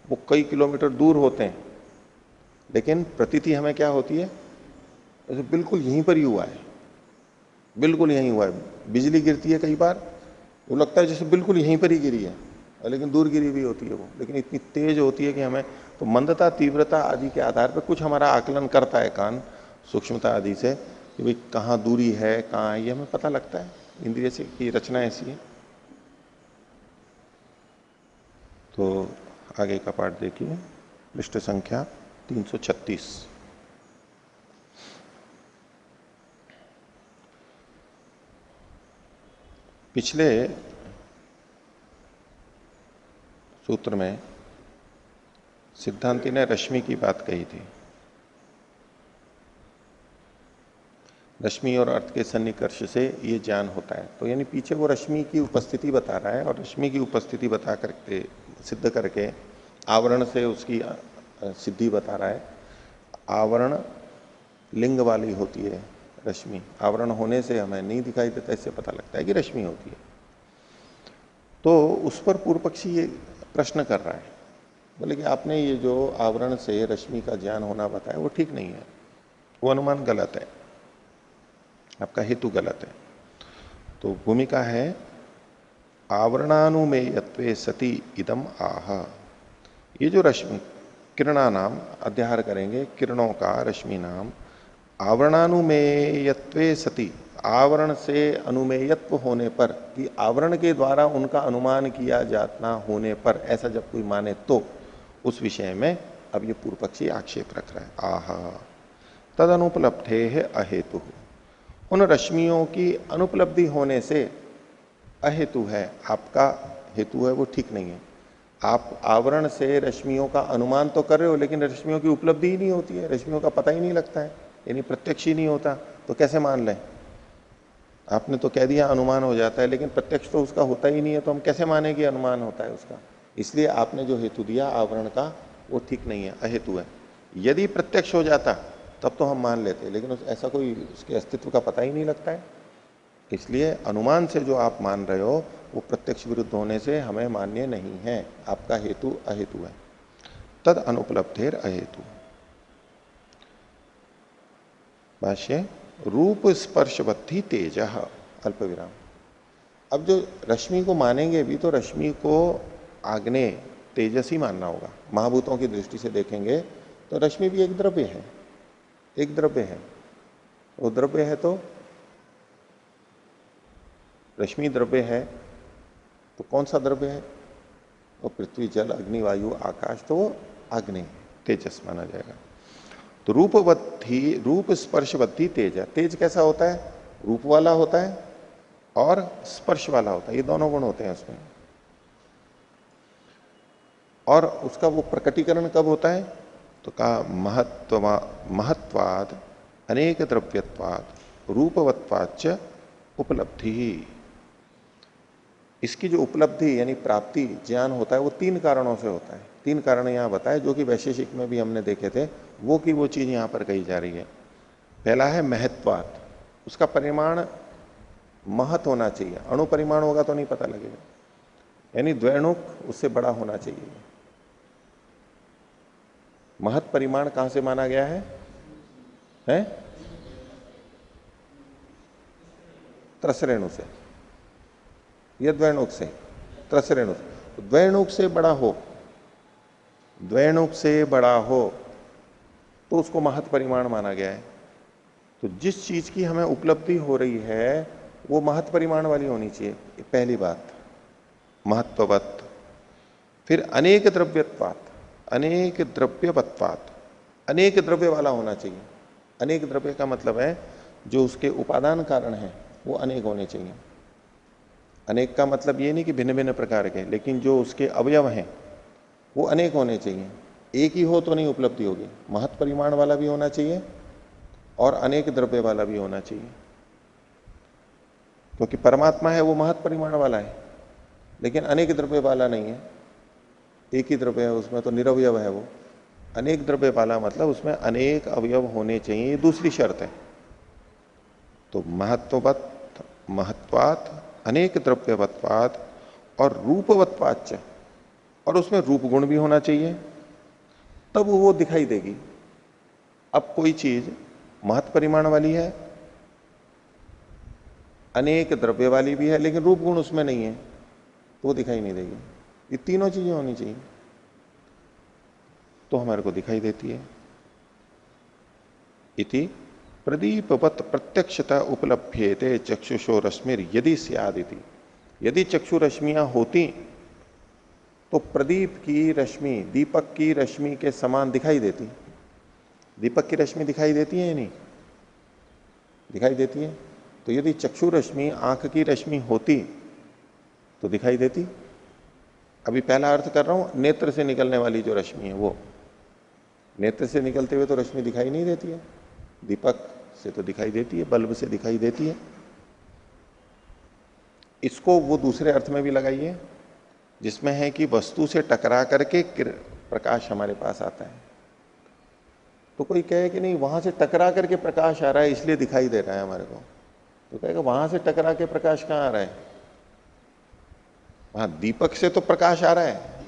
वो कई किलोमीटर दूर होते हैं, लेकिन प्रतीति हमें क्या होती है, जैसे बिल्कुल यहीं पर ही हुआ है, बिल्कुल यहीं हुआ है। बिजली गिरती है कई बार, वो लगता है जैसे बिल्कुल यहीं पर ही गिरी है, लेकिन दूर गिरी हुई होती है वो, लेकिन इतनी तेज होती है कि हमें तो मंदता तीव्रता आदि के आधार पर कुछ हमारा आकलन करता है कान, सूक्ष्मता आदि से, कि भाई कहाँ दूरी है, कहाँ है, ये हमें पता लगता है इंद्रिय से, की रचना ऐसी है। तो आगे का पाठ देखिए, पृष्ठ संख्या 336। पिछले सूत्र में सिद्धांति ने रश्मि की बात कही थी, रश्मि और अर्थ के सन्निकर्ष से ये ज्ञान होता है। तो यानी पीछे वो रश्मि की उपस्थिति बता रहा है, और रश्मि की उपस्थिति बता करके सिद्ध करके आवरण से उसकी सिद्धि बता रहा है। आवरण लिंग वाली होती है रश्मि, आवरण होने से हमें नहीं दिखाई देता, इससे पता लगता है कि रश्मि होती है। तो उस पर पूर्व पक्षी ये प्रश्न कर रहा है, बोले कि आपने ये जो आवरण से रश्मि का ज्ञान होना बताया वो ठीक नहीं है, वो अनुमान गलत है, आपका हेतु गलत है। तो भूमिका है, आवरणानुमेयत्वे सति इदम आह। ये जो रश्मि किरणा नाम अध्याहार करेंगे, किरणों का रश्मि नाम, आवरणानुमेयत्वे सति, आवरण से अनुमेयत्व होने पर, कि आवरण के द्वारा उनका अनुमान किया जाना होने पर, ऐसा जब कोई माने तो उस विषय में अब ये पूर्व पक्षी आक्षेप रख रहा है। आह तद अनुपलब्धे है अहेतु, उन रश्मियों की अनुपलब्धि होने से अहेतु है, आपका हेतु है वो ठीक नहीं है। आप आवरण से रश्मियों का अनुमान तो कर रहे हो, लेकिन रश्मियों की उपलब्धि ही नहीं होती है, रश्मियों का पता ही नहीं लगता है, यानी प्रत्यक्ष ही नहीं होता, तो कैसे मान लें? आपने तो कह दिया अनुमान हो जाता है, लेकिन प्रत्यक्ष तो उसका होता ही नहीं है, तो हम कैसे माने कि अनुमान होता है उसका? इसलिए आपने जो हेतु दिया आवरण का वो ठीक नहीं है, अहेतु है। यदि प्रत्यक्ष हो जाता तब तो हम मान लेते, लेकिन ऐसा कोई उसके अस्तित्व का पता ही नहीं लगता है, इसलिए अनुमान से जो आप मान रहे हो वो प्रत्यक्ष विरुद्ध होने से हमें मान्य नहीं है, आपका हेतु अहेतु है। तद अनुपलब्धेर अहेतु। भाष्य, रूप स्पर्शवत्ति तेज अल्प विराम। अब जो रश्मि को मानेंगे भी तो रश्मि को आग्नेय तेजसी मानना होगा। महाभूतों की दृष्टि से देखेंगे तो रश्मि भी एक द्रव्य है, एक द्रव्य है। वो द्रव्य है तो रश्मि द्रव्य है, तो कौन सा द्रव्य है? वो पृथ्वी जल अग्नि वायु आकाश, तो वो अग्नि तेजस माना जाएगा। तो रूप स्पर्शवत्ति तेज है। तेज कैसा होता है? रूप वाला होता है और स्पर्श वाला होता है, ये दोनों गुण होते हैं उसमें। और उसका वो प्रकटीकरण कब होता है? तो कहा महत्वाद अनेक द्रव्यत्वाद रूपवत्वाच उपलब्धि। इसकी जो उपलब्धि यानी प्राप्ति ज्ञान होता है वो तीन कारणों से होता है। तीन कारण यहां बताए जो कि वैशेषिक में भी हमने देखे थे, वो की वो चीज यहां पर कही जा रही है। पहला है महत्वात, उसका परिमाण महत होना चाहिए, अणु परिमाण होगा तो नहीं पता लगेगा, यानी द्वैणुक उससे बड़ा होना चाहिए। महत परिमाण कहां से माना गया है? त्रसरेणु से या द्वैणुक से? त्रसरेणु से। द्वैणुक से बड़ा हो, द्वैणुक से बड़ा हो तो उसको महत परिमाण माना गया है। तो जिस चीज की हमें उपलब्धि हो रही है वो महत परिमाण वाली होनी चाहिए, ये पहली बात, महत्ववत। फिर अनेक द्रव्यत्वात, अनेक द्रव्यवत्वात, अनेक द्रव्य वाला होना चाहिए। अनेक द्रव्य का मतलब है जो उसके उपादान कारण है वो अनेक होने चाहिए। अनेक का मतलब ये नहीं कि भिन्न भिन्न प्रकार के, लेकिन जो उसके अवयव हैं वो अनेक होने चाहिए। एक ही हो तो नहीं उपलब्धि होगी, महत परिमाण वाला भी होना चाहिए और अनेक द्रव्य वाला भी होना चाहिए। क्योंकि परमात्मा है वो महत परिमाण वाला है लेकिन अनेक द्रव्य वाला नहीं है, एक ही द्रव्य है उसमें, तो निरवयव है वो। अनेक द्रव्य वाला मतलब उसमें अनेक अवयव होने चाहिए, ये दूसरी शर्त है। तो महत्ववत, महत्वात, अनेक द्रव्यवत्वात और रूपवत्वाच, और उसमें रूप गुण भी होना चाहिए, तब वो दिखाई देगी। अब कोई चीज महत परिमाण वाली है, अनेक द्रव्य वाली भी है, लेकिन रूप गुण उसमें नहीं है तो वो दिखाई नहीं देगी। ये तीनों चीजें होनी चाहिए तो हमारे को दिखाई देती है। इति प्रदीपवत प्रत्यक्षता उपलभ्येते चक्षुषो रश्मिर यदि स्यादिति। यदि चक्षु रश्मियां होती तो प्रदीप की रश्मि दीपक की रश्मि के समान दिखाई देती। दीपक की रश्मि दिखाई देती है या नहीं? दिखाई देती है। तो यदि चक्षु रश्मि आंख की रश्मि होती तो दिखाई देती। अभी पहला अर्थ कर रहा हूं, नेत्र से निकलने वाली जो रश्मि है वो, नेत्र से निकलते हुए तो रश्मि दिखाई नहीं देती है, दीपक से तो दिखाई देती है, बल्ब से दिखाई देती है। इसको वो दूसरे अर्थ में भी लगाइए जिसमें है कि वस्तु से टकरा करके प्रकाश हमारे पास आता है। तो कोई कहे कि नहीं वहां से टकरा करके प्रकाश आ रहा है इसलिए दिखाई दे रहा है हमारे को, तो कहेगा वहां से टकरा के प्रकाश कहां आ रहा है? वहां दीपक से तो प्रकाश आ रहा है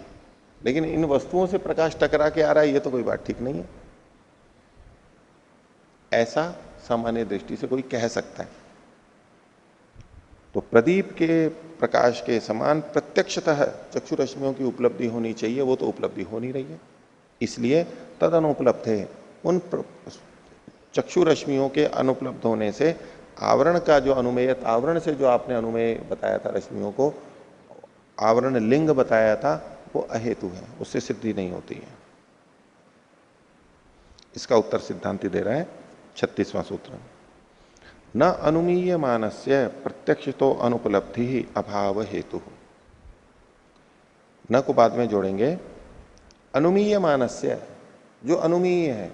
लेकिन इन वस्तुओं से प्रकाश टकरा के आ रहा है, ये तो कोई बात ठीक नहीं है। ऐसा सामान्य दृष्टि से कोई कह सकता है। तो प्रदीप के प्रकाश के समान प्रत्यक्षतः चक्षु रश्मियों की उपलब्धि होनी चाहिए, वो तो उपलब्धि हो नहीं रही है, इसलिए तद अनुपलब्ध है। उन चक्षु रश्मियों के अनुपलब्ध होने से आवरण का जो अनुमेय, आवरण से जो आपने अनुमेय बताया था रश्मियों को, आवरण लिंग बताया था, वो अहेतु है, उससे सिद्धि नहीं होती है। इसका उत्तर सिद्धांति दे रहा है 36वां सूत्र। न अनुमीय मानस्य प्रत्यक्ष तो अनुपलब्धि ही अभाव हेतु। न को बाद में जोड़ेंगे। अनुमीय मानस्य, जो अनुमीय है,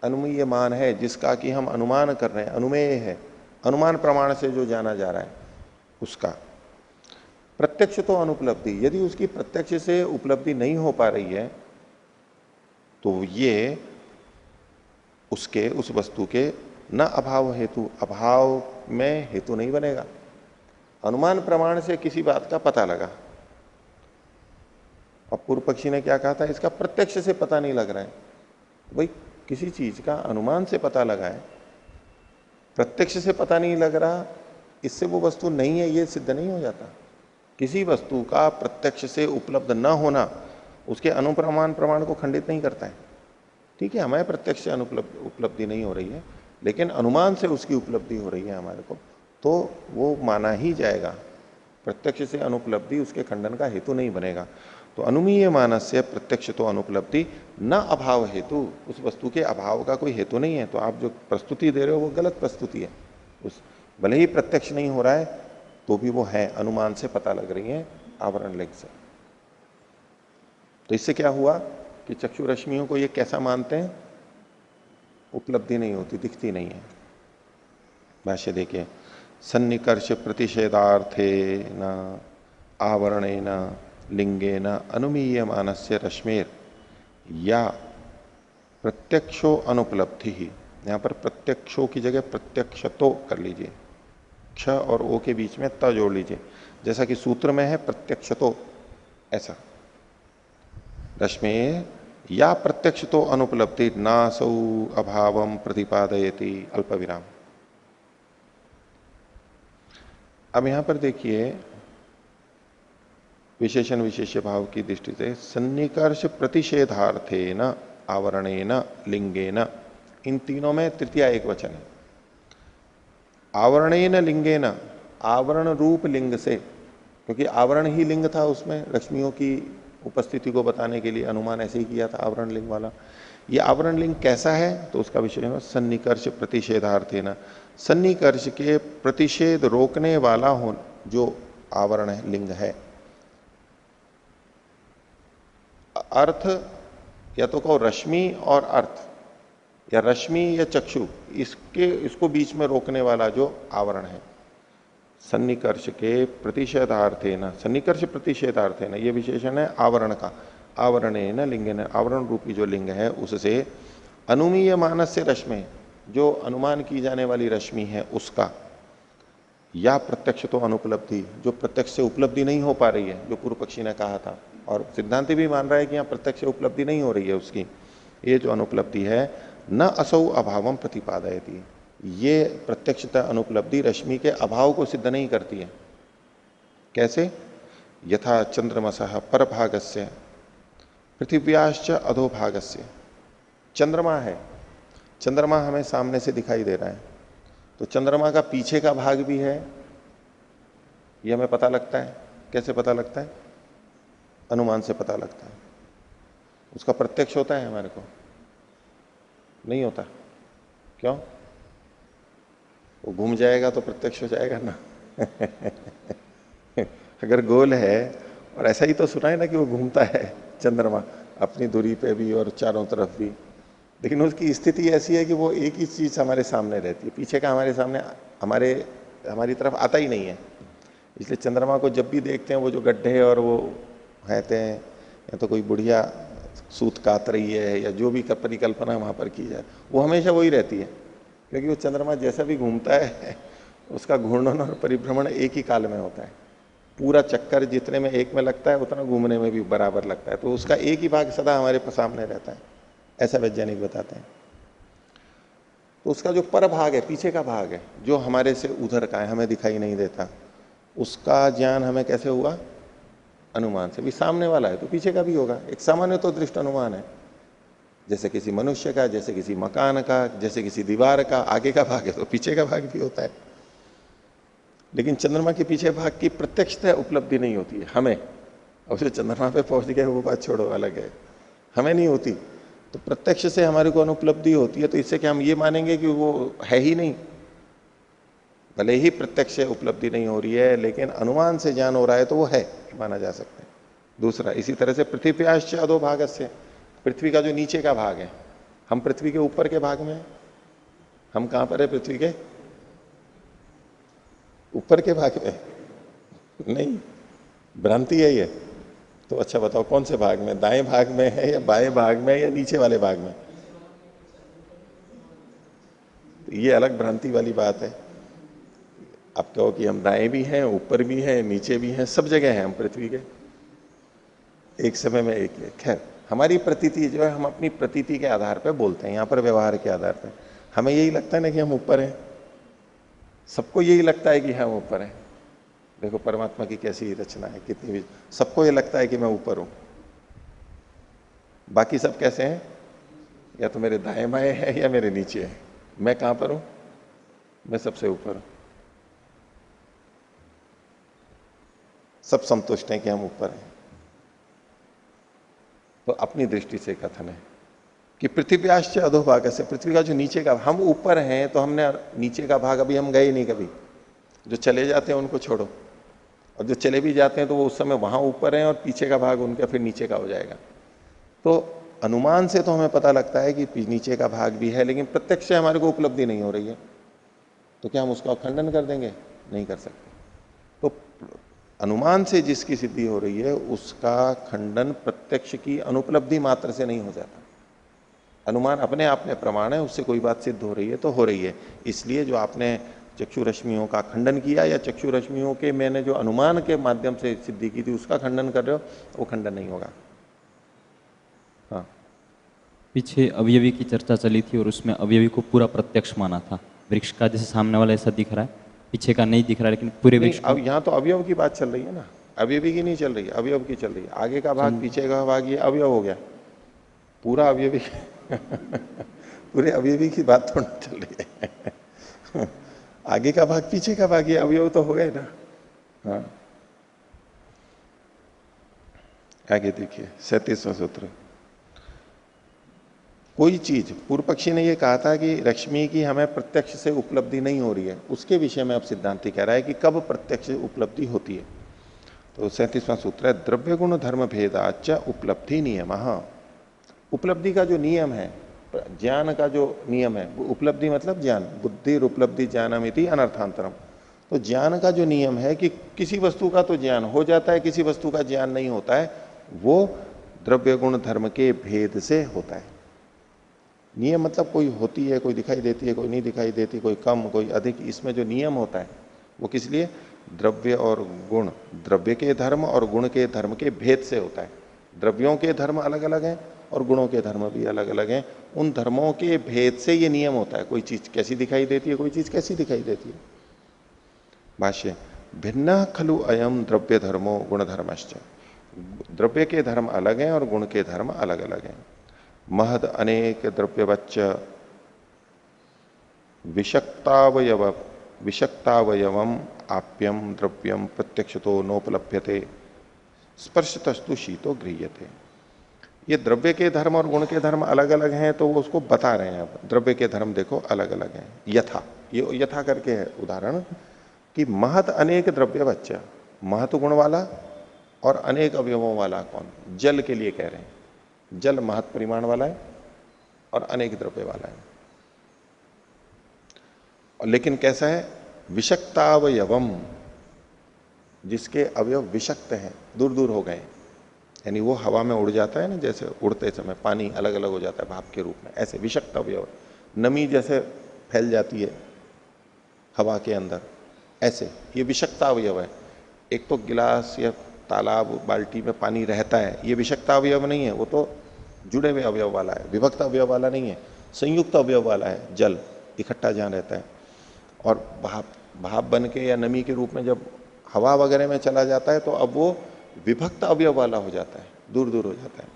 अनुमीय मान है जिसका कि हम अनुमान कर रहे हैं, अनुमेय है, अनुमान प्रमाण से जो जाना जा रहा है उसका प्रत्यक्ष तो अनुपलब्धि, यदि उसकी प्रत्यक्ष से उपलब्धि नहीं हो पा रही है तो ये उसके, उस वस्तु के न अभाव हेतु, अभाव में हेतु नहीं बनेगा। अनुमान प्रमाण से किसी बात का पता लगा, और पूर्व पक्षी ने क्या कहा था, इसका प्रत्यक्ष से पता नहीं लग रहा है। तो भाई किसी चीज का अनुमान से पता लगा है, प्रत्यक्ष से पता नहीं लग रहा, इससे वो वस्तु नहीं है ये सिद्ध नहीं हो जाता। किसी वस्तु का प्रत्यक्ष से उपलब्ध न होना उसके अनुप्रमाण प्रमाण को खंडित नहीं करता है। ठीक है, हमें प्रत्यक्ष से उपलब्धि नहीं हो रही है लेकिन अनुमान से उसकी उपलब्धि हो रही है हमारे को, तो वो माना ही जाएगा। प्रत्यक्ष से अनुपलब्धि उसके खंडन का हेतु नहीं बनेगा। तो अनुमीय मानस से प्रत्यक्ष तो अनुपलब्धि न अभाव हेतु, उस वस्तु के अभाव का कोई हेतु नहीं है। तो आप जो प्रस्तुति दे रहे हो वो गलत प्रस्तुति है। उस भले ही प्रत्यक्ष नहीं हो रहा है तो भी वो है, अनुमान से पता लग रही है आवरण लिंग से। तो इससे क्या हुआ कि चक्षु रश्मियों को ये कैसा मानते हैं, उपलब्धि नहीं होती, दिखती नहीं है। भाष्य देखिए, सन्निकर्ष प्रतिषेधार्थे न आवरणे न लिंगे न अनुमीयमानस्य रश्मेर या प्रत्यक्षो अनुपलब्धि ही। यहां पर प्रत्यक्षो की जगह प्रत्यक्ष तो कर लीजिए, क्ष और ओ के बीच में त जोड़ लीजिए, जैसा कि सूत्र में है प्रत्यक्ष तो, ऐसा रश्मे या प्रत्यक्ष तो अनुपलब्धि नासौ अभावम प्रतिपादयति अल्प विराम। अब यहां पर देखिए विशेषण विशेष्य भाव की दृष्टि से सन्निकर्ष प्रतिषेधार्थे न आवरणे न लिंगे न, इन तीनों में तृतीया एक वचन है। आवरणे न लिंगे न, आवरण रूप लिंग से, क्योंकि आवरण ही लिंग था, उसमें रश्मियों की उपस्थिति को बताने के लिए अनुमान ऐसे ही किया था आवरण लिंग वाला। ये आवरण लिंग कैसा है, तो उसका विषय है सन्निकर्ष प्रतिषेधार्थे न, सन्निकर्ष के प्रतिषेध रोकने वाला हो जो आवरण है, लिंग है। अर्थ या तो कहो रश्मि और अर्थ, या रश्मि या चक्षु, इसको बीच में रोकने वाला जो आवरण है। सन्निकर्ष के प्रतिषेधार्थे न, सन्निकर्ष प्रतिषेधार्थे न, ये विशेषण है आवरण का। आवरणे न लिंगे न, आवरण रूपी जो लिंग है उससे अनुमीय मानस से रश्मि, जो अनुमान की जाने वाली रश्मि है उसका, या प्रत्यक्ष तो अनुपलब्धि, जो प्रत्यक्ष से उपलब्धि नहीं हो पा रही है, जो पूर्व पक्षी ने कहा था, और सिद्धांति भी मान रहा है कि यहाँ प्रत्यक्ष से उपलब्धि नहीं हो रही है उसकी, ये जो अनुपलब्धि है न असौ अभावम प्रतिपादयति, ये प्रत्यक्षता अनुपलब्धि रश्मि के अभाव को सिद्ध नहीं करती है। कैसे? यथा चंद्रमसः परभागस्य पृथिव्याश्च अधोभागस्य, चंद्रमा है, चंद्रमा हमें सामने से दिखाई दे रहा है, तो चंद्रमा का पीछे का भाग भी है, ये हमें पता लगता है। कैसे पता लगता है? अनुमान से पता लगता है। उसका प्रत्यक्ष होता है हमारे को? नहीं होता। क्यों? वो घूम जाएगा तो प्रत्यक्ष हो जाएगा ना। अगर गोल है, और ऐसा ही तो सुना है ना कि वो घूमता है चंद्रमा अपनी दूरी पे भी और चारों तरफ भी, लेकिन उसकी स्थिति ऐसी है कि वो एक ही चीज हमारे सामने रहती है, पीछे का हमारे सामने हमारी तरफ आता ही नहीं है। इसलिए चंद्रमा को जब भी देखते हैं, वो जो गड्ढे और वो रहते हैं, या तो कोई बुढ़िया सूत कात रही है, या जो भी परिकल्पना वहां पर की जाए, वो हमेशा वही रहती है, क्योंकि वो चंद्रमा जैसा भी घूमता है उसका घूर्णन और परिभ्रमण एक ही काल में होता है। पूरा चक्कर जितने में एक में लगता है उतना घूमने में भी बराबर लगता है, तो उसका एक ही भाग सदा हमारे सामने रहता है, ऐसा वैज्ञानिक बताते हैं। तो उसका जो पर भाग है, पीछे का भाग है, जो हमारे से उधर का है, हमें दिखाई नहीं देता, उसका ज्ञान हमें कैसे हुआ? अनुमान से। भी सामने वाला है तो पीछे का भी होगा, एक सामान्य तो दृष्ट अनुमान है, जैसे किसी मनुष्य का, जैसे किसी मकान का, जैसे किसी दीवार का, आगे का भाग है तो पीछे का भाग भी होता है। लेकिन चंद्रमा के पीछे भाग की प्रत्यक्षता उपलब्धि नहीं होती है हमें, और जो चंद्रमा पे पहुंच गए वो बात छोड़ो, अलग है, हमें नहीं होती। तो प्रत्यक्ष से हमारे को अनुपलब्धि होती है, तो इससे क्या हम ये मानेंगे कि वो है ही नहीं? भले ही प्रत्यक्ष से उपलब्धि नहीं हो रही है, लेकिन अनुमान से ज्ञान हो रहा है तो वो है, माना जा सकता है। दूसरा, इसी तरह से पृथ्व्याश्च अधोभागस्य, पृथ्वी का जो नीचे का भाग है, हम पृथ्वी के ऊपर के भाग में, हम कहां पर है? पृथ्वी के ऊपर के भाग में नहीं, भ्रांति है ये। तो अच्छा बताओ कौन से भाग में? दाएं भाग में है या बाएं भाग में या नीचे वाले भाग में? तो ये अलग भ्रांति वाली बात है। आप कहो कि हम दाएं भी हैं, ऊपर भी हैं, नीचे भी हैं, सब जगह हैं हम पृथ्वी के, एक समय में एक है। खैर, हमारी प्रतीति जो है, हम अपनी प्रतीति के आधार पर बोलते हैं, यहाँ पर व्यवहार के आधार पर हमें यही लगता है ना कि हम ऊपर हैं, सबको यही लगता है कि हम ऊपर हैं। देखो परमात्मा की कैसी रचना है, कितनी भी, सबको ये लगता है कि मैं ऊपर हूं। बाकी सब कैसे हैं? या तो मेरे दाएं बाएं है या मेरे नीचे है। मैं कहां पर हूं? मैं सबसे ऊपर हूं। सब संतुष्ट हैं कि हम ऊपर हैं। तो अपनी दृष्टि से कथन है कि पृथ्व्याश्च अधोभाग से, पृथ्वी का जो नीचे का, हम ऊपर हैं तो हमने नीचे का भाग अभी हम गए नहीं कभी। जो चले जाते हैं उनको छोड़ो, और जो चले भी जाते हैं तो वो उस समय वहां ऊपर हैं और पीछे का भाग उनका फिर नीचे का हो जाएगा। तो अनुमान से तो हमें पता लगता है कि नीचे का भाग भी है, लेकिन प्रत्यक्ष से हमारे को उपलब्धि नहीं हो रही है, तो क्या हम उसका खंडन कर देंगे? नहीं कर सकते। तो अनुमान से जिसकी सिद्धि हो रही है उसका खंडन प्रत्यक्ष की अनुपलब्धि मात्र से नहीं हो जाता। अनुमान अपने आप में प्रमाण है, उससे कोई बात सिद्ध हो रही है तो हो रही है। इसलिए जो आपने चक्षु रश्मियों का खंडन किया या चक्षु रश्मियों के मैंने जो अनुमान के माध्यम से सिद्धि की थी उसका खंडन कर रहे हो, वो खंडन नहीं होगा। हाँ, पीछे अवयवी की चर्चा चली थी और उसमें अवयवी को पूरा प्रत्यक्ष माना था। वृक्ष का जैसे सामने वाला ऐसा दिख रहा है, पीछे का नहीं दिख रहा है, लेकिन पूरे नहीं, वृक्ष अब यहाँ तो अवयव की बात चल रही है ना, अवयवी की नहीं चल रही, अवयव की चल रही है। आगे का भाग पीछे का भाग ये अवयव हो गया, पूरा अवयवी पूरे अवयवी की बात तो नहीं चल रही है आगे का भाग पीछे का भाग ये अवयव तो हो गए ना। हाँ, आगे देखिए 37वां सूत्र। कोई चीज, पूर्व पक्षी ने यह कहा था कि रश्मि की हमें प्रत्यक्ष से उपलब्धि नहीं हो रही है, उसके विषय में अब सिद्धांति कह रहा है कि कब प्रत्यक्ष उपलब्धि होती है। तो 37वां सूत्र है, द्रव्य गुण धर्म भेदाच उपलब्धि नियम। उपलब्धि का जो नियम है, ज्ञान का जो नियम है, वो उपलब्धि मतलब ज्ञान, बुद्धि उपलब्धि ज्ञानमिति अनर्थांतरम। तो ज्ञान का जो नियम है कि किसी वस्तु का तो ज्ञान हो जाता है, किसी वस्तु का ज्ञान नहीं होता है, वो द्रव्य गुण धर्म के भेद से होता है। नियम मतलब कोई होती है, कोई दिखाई देती है, कोई नहीं दिखाई देती, कोई कम कोई अधिक, इसमें जो नियम होता है वो किस लिए? द्रव्य और गुण, द्रव्य के धर्म और गुण के धर्म के भेद से होता है। द्रव्यों के धर्म अलग अलग हैं और गुणों के धर्म भी अलग अलग हैं, उन धर्मों के भेद से ये नियम होता है। कोई चीज कैसी दिखाई देती है, कोई चीज कैसी दिखाई देती है। भाष्य, भिन्न खलु अयम द्रव्य धर्मो गुण धर्मश्च। द्रव्य के धर्म अलग हैं और गुण के धर्म अलग अलग हैं। महद अनेक द्रव्यवच्च विषक्तावयवम आप्यम द्रव्यम प्रत्यक्षतो नोपलभ्यते स्पर्शतस्तु शीतो गृह्यते। ये द्रव्य के धर्म और गुण के धर्म अलग अलग हैं, तो वो उसको बता रहे हैं। अब द्रव्य के धर्म देखो अलग अलग हैं। यथा, ये यथा करके है उदाहरण कि महत अनेक द्रव्यवच्च, महत गुण वाला और अनेक अवयवों वाला कौन? जल के लिए कह रहे हैं। जल महत परिमाण वाला है और अनेक द्रव्य वाला है। और लेकिन कैसा है? विषक्तावयवम, जिसके अवयव विषक्त हैं, दूर दूर हो गए, यानी वो हवा में उड़ जाता है ना, जैसे उड़ते समय पानी अलग अलग हो जाता है भाप के रूप में, ऐसे विषक्त अवयव। नमी जैसे फैल जाती है हवा के अंदर, ऐसे ये विषक्ता अवयव है। एक तो गिलास या तालाब बाल्टी में पानी रहता है, ये विषक्ता अवयव नहीं है, वो तो जुड़े हुए अवयव वाला है, विभक्त अवयव वाला नहीं है, संयुक्त अवयव वाला है। जल इकट्ठा जहां रहता है और भाप बन के या नमी के रूप में जब हवा वगैरह में चला जाता है, तो अब वो विभक्त अवयव वाला हो जाता है, दूर दूर हो जाता है।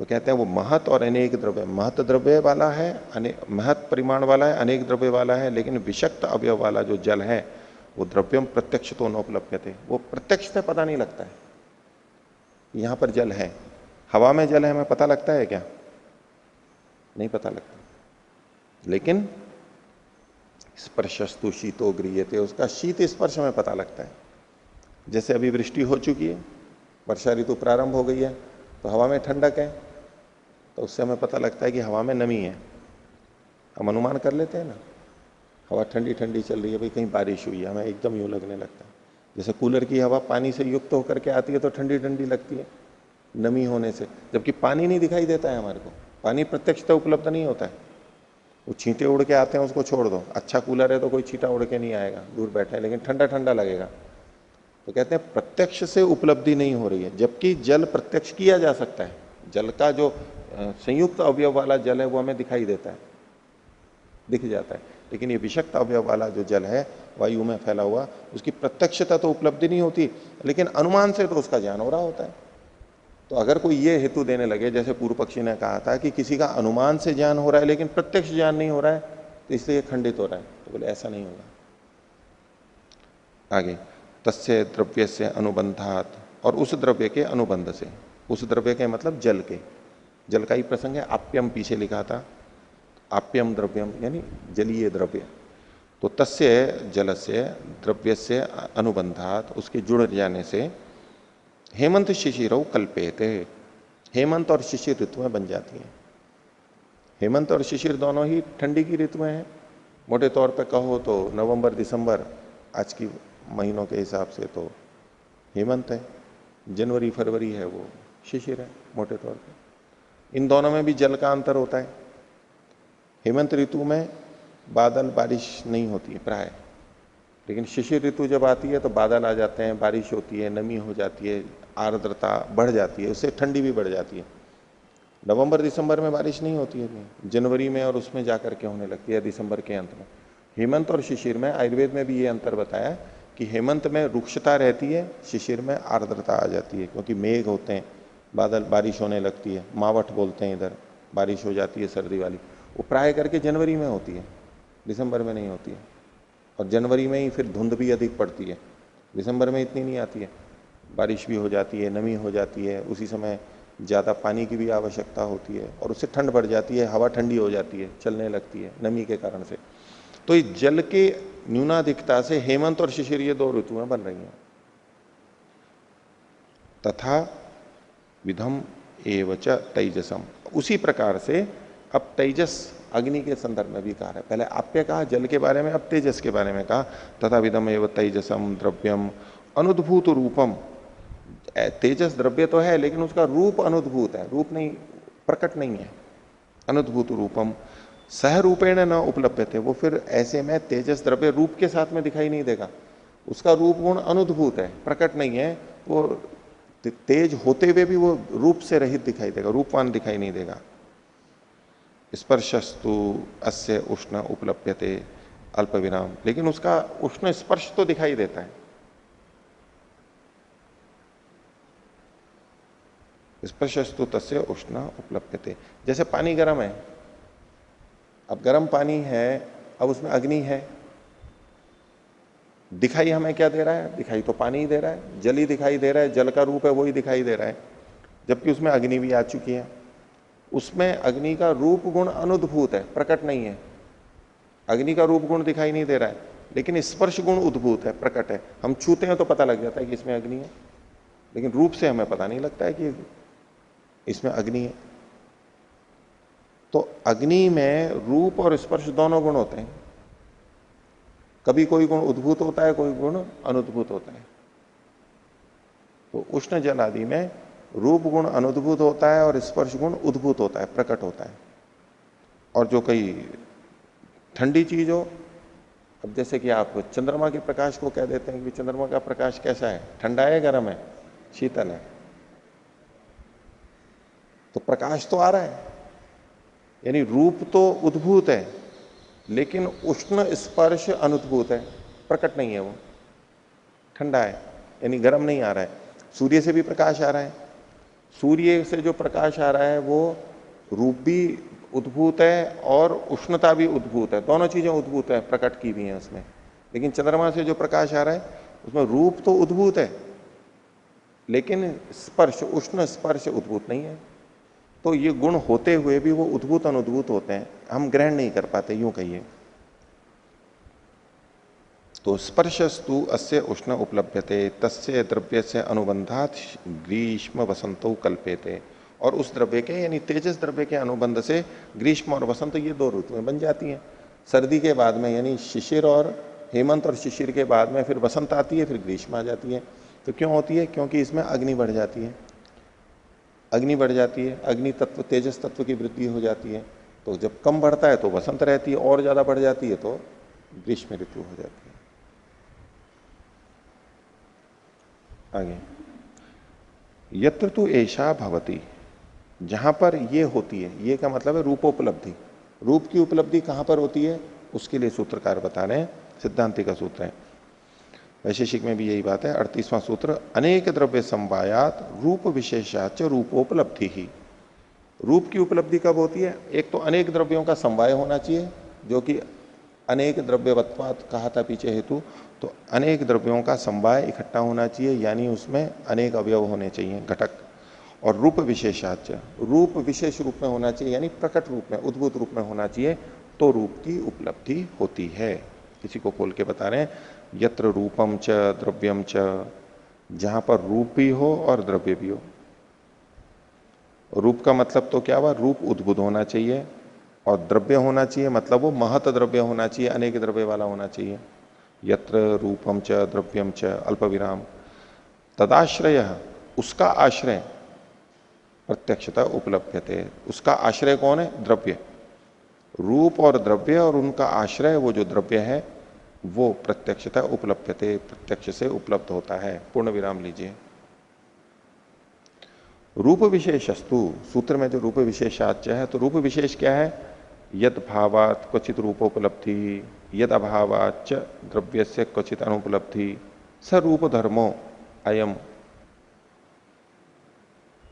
तो कहते हैं वो महत और अनेक द्रव्य, महत द्रव्य वाला है, महत परिमाण वाला है, अनेक द्रव्य वाला है, लेकिन विषक्त अवयव वाला जो जल है वो द्रव्यम प्रत्यक्ष तो नोपलभ्यते, वो प्रत्यक्ष से पता नहीं लगता है। यहां पर जल है, हवा में जल है, हमें पता लगता है क्या? नहीं पता लगता। लेकिन स्पर्शस्तु शीतो गृह्यते, उसका शीत स्पर्श में पता लगता है। जैसे अभी वृष्टि हो चुकी है, वर्षा ऋतु प्रारंभ हो गई है, तो हवा में ठंडक है, तो उससे हमें पता लगता है कि हवा में नमी है। हम अनुमान कर लेते हैं ना, हवा ठंडी ठंडी चल रही है, भाई कहीं बारिश हुई है, हमें एकदम यूं लगने लगता है। जैसे कूलर की हवा पानी से युक्त होकर के आती है तो ठंडी ठंडी लगती है नमी होने से, जबकि पानी नहीं दिखाई देता है हमारे को, पानी प्रत्यक्षता उपलब्ध नहीं होता है। वो छींटे उड़ के आते हैं, उसको छोड़ दो, अच्छा कूलर है तो कोई छींटा उड़ के नहीं आएगा, दूर बैठे, लेकिन ठंडा ठंडा लगेगा। तो कहते हैं प्रत्यक्ष से उपलब्धि नहीं हो रही है, जबकि जल प्रत्यक्ष किया जा सकता है। जल का जो संयुक्त अवयव वाला जल है वो हमें दिखाई देता है, दिख जाता है, लेकिन ये विषक्त अवयव वाला जो जल है वायु में फैला हुआ, उसकी प्रत्यक्षता तो उपलब्धि नहीं होती, लेकिन अनुमान से तो उसका ज्ञान हो रहा होता है। तो अगर कोई ये हेतु देने लगे, जैसे पूर्व पक्षी ने कहा था कि किसी का अनुमान से ज्ञान हो रहा है लेकिन प्रत्यक्ष ज्ञान नहीं हो रहा है, तो इसलिए खंडित हो रहा है, तो बोले ऐसा नहीं होगा। आगे, तस्य द्रव्य से अनुबंधात, और उस द्रव्य के अनुबंध से, उस द्रव्य के मतलब जल के, जल का ही प्रसंग है। आप्यम पीछे लिखा था, आप्यम द्रव्यम यानी जलीय द्रव्य। तो तस्य जल से द्रव्य से अनुबंधात, उसके जुड़ जाने से हेमंत शिशिरौ कल्पेते, हेमंत और शिशिर ऋतुएं बन जाती हैं। हेमंत और शिशिर दोनों ही ठंडी की ऋतुएं हैं। मोटे तौर पे कहो तो नवंबर दिसंबर आज की महीनों के हिसाब से तो हेमंत है, जनवरी फरवरी है वो शिशिर है मोटे तौर पे। इन दोनों में भी जल का अंतर होता है। हेमंत ऋतु में बादल बारिश नहीं होती है प्राय, लेकिन शिशिर ऋतु जब आती है तो बादल आ जाते हैं, बारिश होती है, नमी हो जाती है, आर्द्रता बढ़ जाती है, उससे ठंडी भी बढ़ जाती है। नवंबर दिसंबर में बारिश नहीं होती है, जनवरी में और उसमें जाकर के होने लगती है दिसंबर के अंत में। हेमंत और शिशिर में आयुर्वेद में भी ये अंतर बताया कि हेमंत में रुक्षता रहती है, शिशिर में आर्द्रता आ जाती है, क्योंकि मेघ होते हैं, बादल, बारिश होने लगती है, मावठ बोलते हैं इधर, बारिश हो जाती है सर्दी वाली। वो प्राय करके जनवरी में होती है, दिसंबर में नहीं होती है। और जनवरी में ही फिर धुंध भी अधिक पड़ती है, दिसंबर में इतनी नहीं आती है। बारिश भी हो जाती है, नमी हो जाती है, उसी समय ज़्यादा पानी की भी आवश्यकता होती है और उससे ठंड बढ़ जाती है, हवा ठंडी हो जाती है, चलने लगती है नमी के कारण से। तो इस जल के न्यूनाधिकता से हेमंत और शिशिर ये दो ऋतुएं बन रही हैं। तथा विधम एवच तेजसम, उसी प्रकार से अब तेजस अग्नि के संदर्भ में भी कहा है। पहले आप्य कहा जल के बारे में, अब तेजस के बारे में कहा। तथा विधम एव तेजसम द्रव्यम अनुद्भूत रूपम, तेजस द्रव्य तो है लेकिन उसका रूप अनुद्भूत है, रूप नहीं, प्रकट नहीं है। अनुद्भूत रूपम सह रूपेण न उपलब्ध, वो फिर ऐसे में तेजस द्रव्य रूप के साथ में दिखाई नहीं देगा, उसका रूप गुण अनुद्भूत है, प्रकट नहीं है। वो तेज होते हुए भी वो रूप से रहित दिखाई देगा, रूपवान दिखाई नहीं देगा। स्पर्शस्तु अस्य उष्ण उपलभ्यते अल्प विराम, लेकिन उसका उष्ण स्पर्श तो दिखाई देता है। स्पर्शस्तु तस्य उष्ण उपलभ्यते, जैसे पानी गर्म है, अब गर्म पानी है, अब उसमें अग्नि है, दिखाई हमें क्या दे रहा है? दिखाई तो पानी ही दे रहा है, जल ही दिखाई दे रहा है, जल का रूप है वो ही दिखाई दे रहा है, जबकि उसमें अग्नि भी आ चुकी है। उसमें अग्नि का रूप गुण अनुद्भूत है, प्रकट नहीं है। अग्नि का रूप गुण दिखाई नहीं दे रहा है, लेकिन स्पर्श गुण उद्भूत है, प्रकट है। हम छूते हैं तो पता लग जाता है कि इसमें अग्नि है, लेकिन रूप से हमें पता नहीं लगता है कि इसमें अग्नि है। तो अग्नि में रूप और स्पर्श दोनों गुण होते हैं, कभी कोई गुण उद्भूत होता है, कोई गुण अनुद्भूत होता है। तो उष्ण जल आदि में रूप गुण अनुद्भूत होता है और स्पर्श गुण उद्भूत होता है, प्रकट होता है। और जो कई ठंडी चीज हो, अब जैसे कि आप चंद्रमा के प्रकाश को कह देते हैं कि चंद्रमा का प्रकाश कैसा है, ठंडा है, गर्म है, शीतल है, तो प्रकाश तो आ रहा है, यानी रूप तो उद्भूत है, लेकिन उष्ण स्पर्श अनुद्भूत है, प्रकट नहीं है, वो ठंडा है, यानी गर्म नहीं आ रहा है। सूर्य से भी प्रकाश आ रहा है, सूर्य से जो प्रकाश आ रहा है वो रूप भी उद्भूत है और उष्णता भी उद्भूत है, दोनों चीजें उद्भूत है, प्रकट की भी हैं उसमें। लेकिन चंद्रमा से जो प्रकाश आ रहा है उसमें रूप तो उद्भूत है, लेकिन स्पर्श, उष्ण स्पर्श उद्भूत नहीं है। तो ये गुण होते हुए भी वो उद्भूत अनुद्भूत होते हैं, हम ग्रहण नहीं कर पाते, यूं कहिए। तो स्पर्शस्तु अस्य उष्ण उपलभ्यते तस्य द्रव्य से अनुबंधात ग्रीष्म वसंतो कल्पेते, और उस द्रव्य के यानी तेजस द्रव्य के अनुबंध से ग्रीष्म और वसंत ये दो ऋतुएं बन जाती हैं। सर्दी के बाद में यानी शिशिर और हेमंत और शिशिर के बाद में फिर वसंत आती है, फिर ग्रीष्म आ जाती है। तो क्यों होती है? क्योंकि इसमें अग्नि बढ़ जाती है, अग्नि बढ़ जाती है, अग्नि तत्व तेजस तत्व की वृद्धि हो जाती है। तो जब कम बढ़ता है तो वसंत रहती है, और ज्यादा बढ़ जाती है तो ग्रीष्म ऋतु हो जाती है। आगे, यत्र तु ऐशा भवती, जहां पर ये होती है, ये का मतलब है रूपोपलब्धि। रूप की उपलब्धि कहां पर होती है उसके लिए सूत्रकार बता रहे हैं, सिद्धांति का सूत्र है, वैशेषिक में भी यही बात है। 38वां सूत्र, अनेक द्रव्य समवायात रूप विशेषाच रूपोपलब्धि ही। रूप की उपलब्धि कब होती है? एक तो अनेक द्रव्यों का समवाय होना चाहिए, जो कि अनेक द्रव्यवत्वात कहा था पीछे हेतु, तो अनेक द्रव्यों का समवाय इकट्ठा होना चाहिए, यानी उसमें अनेक अवयव होने चाहिए, घटक। और रूप विशेषाच, रूप विशेष रूप में होना चाहिए, यानी प्रकट रूप में, उद्भूत रूप में होना चाहिए, तो रूप की उपलब्धि होती है। किसी को खोल के बता रहे हैं, यत्र रूपम च द्रव्यम च, जहां पर रूप भी हो और द्रव्य भी हो। रूप का मतलब तो क्या हुआ, रूप उद्भुत होना चाहिए और द्रव्य होना चाहिए, मतलब वो महत द्रव्य होना चाहिए, अनेक द्रव्य वाला होना चाहिए। यत्र रूपम च द्रव्यम च अल्प विराम तदाश्रय, उसका आश्रय प्रत्यक्षता उपलब्ध्यते। उसका आश्रय कौन है, द्रव्य। रूप और द्रव्य और उनका आश्रय वो जो द्रव्य है वो प्रत्यक्षता उपलब्ध्यते, प्रत्यक्ष से उपलब्ध होता है। पूर्ण विराम लीजिए। रूप विशेषस्तु, सूत्र में जो रूप विशेषाच्य है, तो रूप विशेष क्या है, यद भावात क्वचित रूपोपलब्धि, यद अभावाच द्रव्य से क्वचित अनुपलब्धि, स रूप धर्मो अयम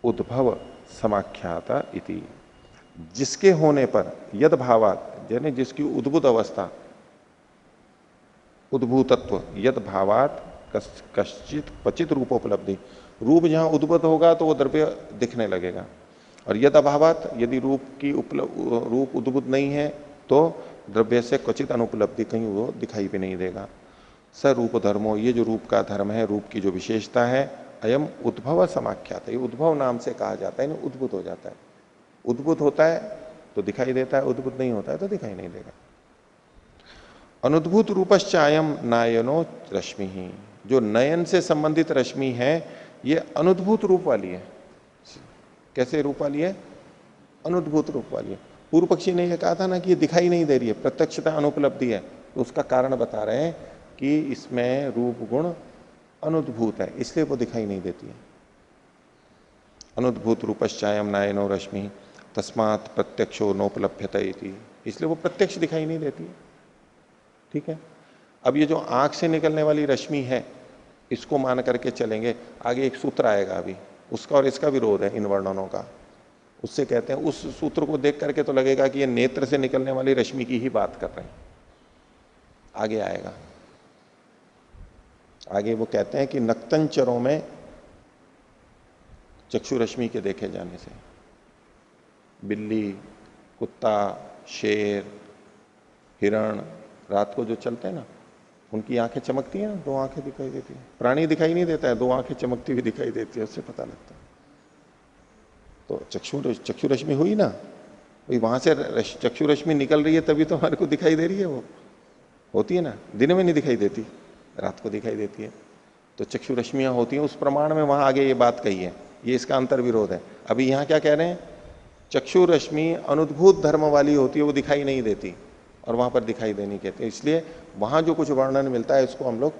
उद्भव समाख्याता इति। जिसके होने पर, यद भावात यानी जिसकी उद्भुत अवस्था, उद्भूतत्व, यद भावात कश्चित क्वचित रूपोपलब्धि, रूप जहां उद्भुत होगा तो वो द्रव्य दिखने लगेगा। और यद अभावात, यदि रूप उद्भुत नहीं है तो द्रव्य से क्वचित अनुपलब्धि, कहीं वो दिखाई भी नहीं देगा। स रूप धर्मो, ये जो रूप का धर्म है, रूप की जो विशेषता है, अयम उद्भव समाख्यात है, ये उद्भव नाम से कहा जाता है, यानी उद्भुत हो जाता है। उद्भुत होता है तो दिखाई देता है, उद्भुत नहीं होता है तो दिखाई नहीं देगा। अनुद्भूत रूपश्चायम नायनो रश्मि ही, जो नयन से संबंधित रश्मि है ये अनुद्भूत रूप वाली है। कैसे रूप वाली है, अनुद्भूत रूप वाली है। पूर्व पक्षी ने यह कहा था ना कि ये दिखाई नहीं दे रही है, प्रत्यक्षता अनुपलब्धि है, तो उसका कारण बता रहे हैं कि इसमें रूप गुण अनुद्भूत है, इसलिए वो दिखाई नहीं देती है। अनुद्भूत रूपश्चायम नायनो रश्मि तस्मात् प्रत्यक्षो नोपलभ्यते इति, इसलिए वो प्रत्यक्ष दिखाई नहीं देती है। ठीक है। अब ये जो आंख से निकलने वाली रश्मि है, इसको मान करके चलेंगे, आगे एक सूत्र आएगा अभी, उसका और इसका विरोध है इन वर्णनों का। उससे कहते हैं, उस सूत्र को देख करके तो लगेगा कि ये नेत्र से निकलने वाली रश्मि की ही बात कर रहे हैं। आगे आएगा, आगे वो कहते हैं कि नक्तंचरों में चक्षु रश्मि के देखे जाने से, बिल्ली, कुत्ता, शेर, हिरण रात को जो चलते हैं ना, उनकी आंखें चमकती हैं, दो आंखें दिखाई देती है। प्राणी दिखाई नहीं देता है, दो आंखें चमकती हुई दिखाई देती है, उससे पता लगता है। तो चक्षु रश्मि हुई ना, भाई वहां से चक्षु रश्मि निकल रही है तभी तो हमारे को दिखाई दे रही है। वो होती है ना, दिन में नहीं दिखाई देती, रात को दिखाई देती है। तो चक्षु रश्मियां होती हैं, उस प्रमाण में वहां आगे ये बात कही है, ये इसका अंतर विरोध है। अभी यहां क्या कह रहे हैं, चक्षु रश्मि अनुद्भूत धर्म वाली होती है, वो दिखाई नहीं देती, और वहां पर दिखाई देनी कहते हैं। इसलिए वहां जो कुछ वर्णन मिलता है इसको हम लोग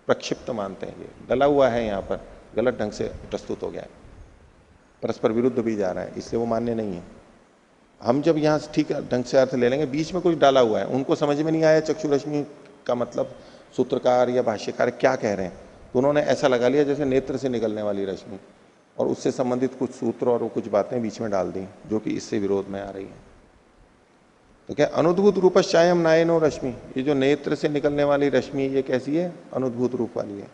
प्रक्षिप्त मानते हैं, ये डला हुआ है, यहाँ पर गलत ढंग से प्रस्तुत हो गया है, परस्पर विरुद्ध भी जा रहा है, इसलिए वो मान्य नहीं है। हम जब यहाँ ठीक ढंग से अर्थ ले लेंगे, बीच में कुछ डाला हुआ है, उनको समझ में नहीं आया चक्षु रश्मि का मतलब सूत्रकार या भाष्यकार क्या कह रहे हैं, तो उन्होंने ऐसा लगा लिया जैसे नेत्र से निकलने वाली रश्मि, और उससे संबंधित कुछ सूत्र और वो कुछ बातें बीच में डाल दी जो कि इससे विरोध में आ रही है। तो क्या अनुद्भूत रूपश्चायम नायनो रश्मि, ये जो नेत्र से निकलने वाली रश्मि ये कैसी है, अनुद्भूत रूप वाली है।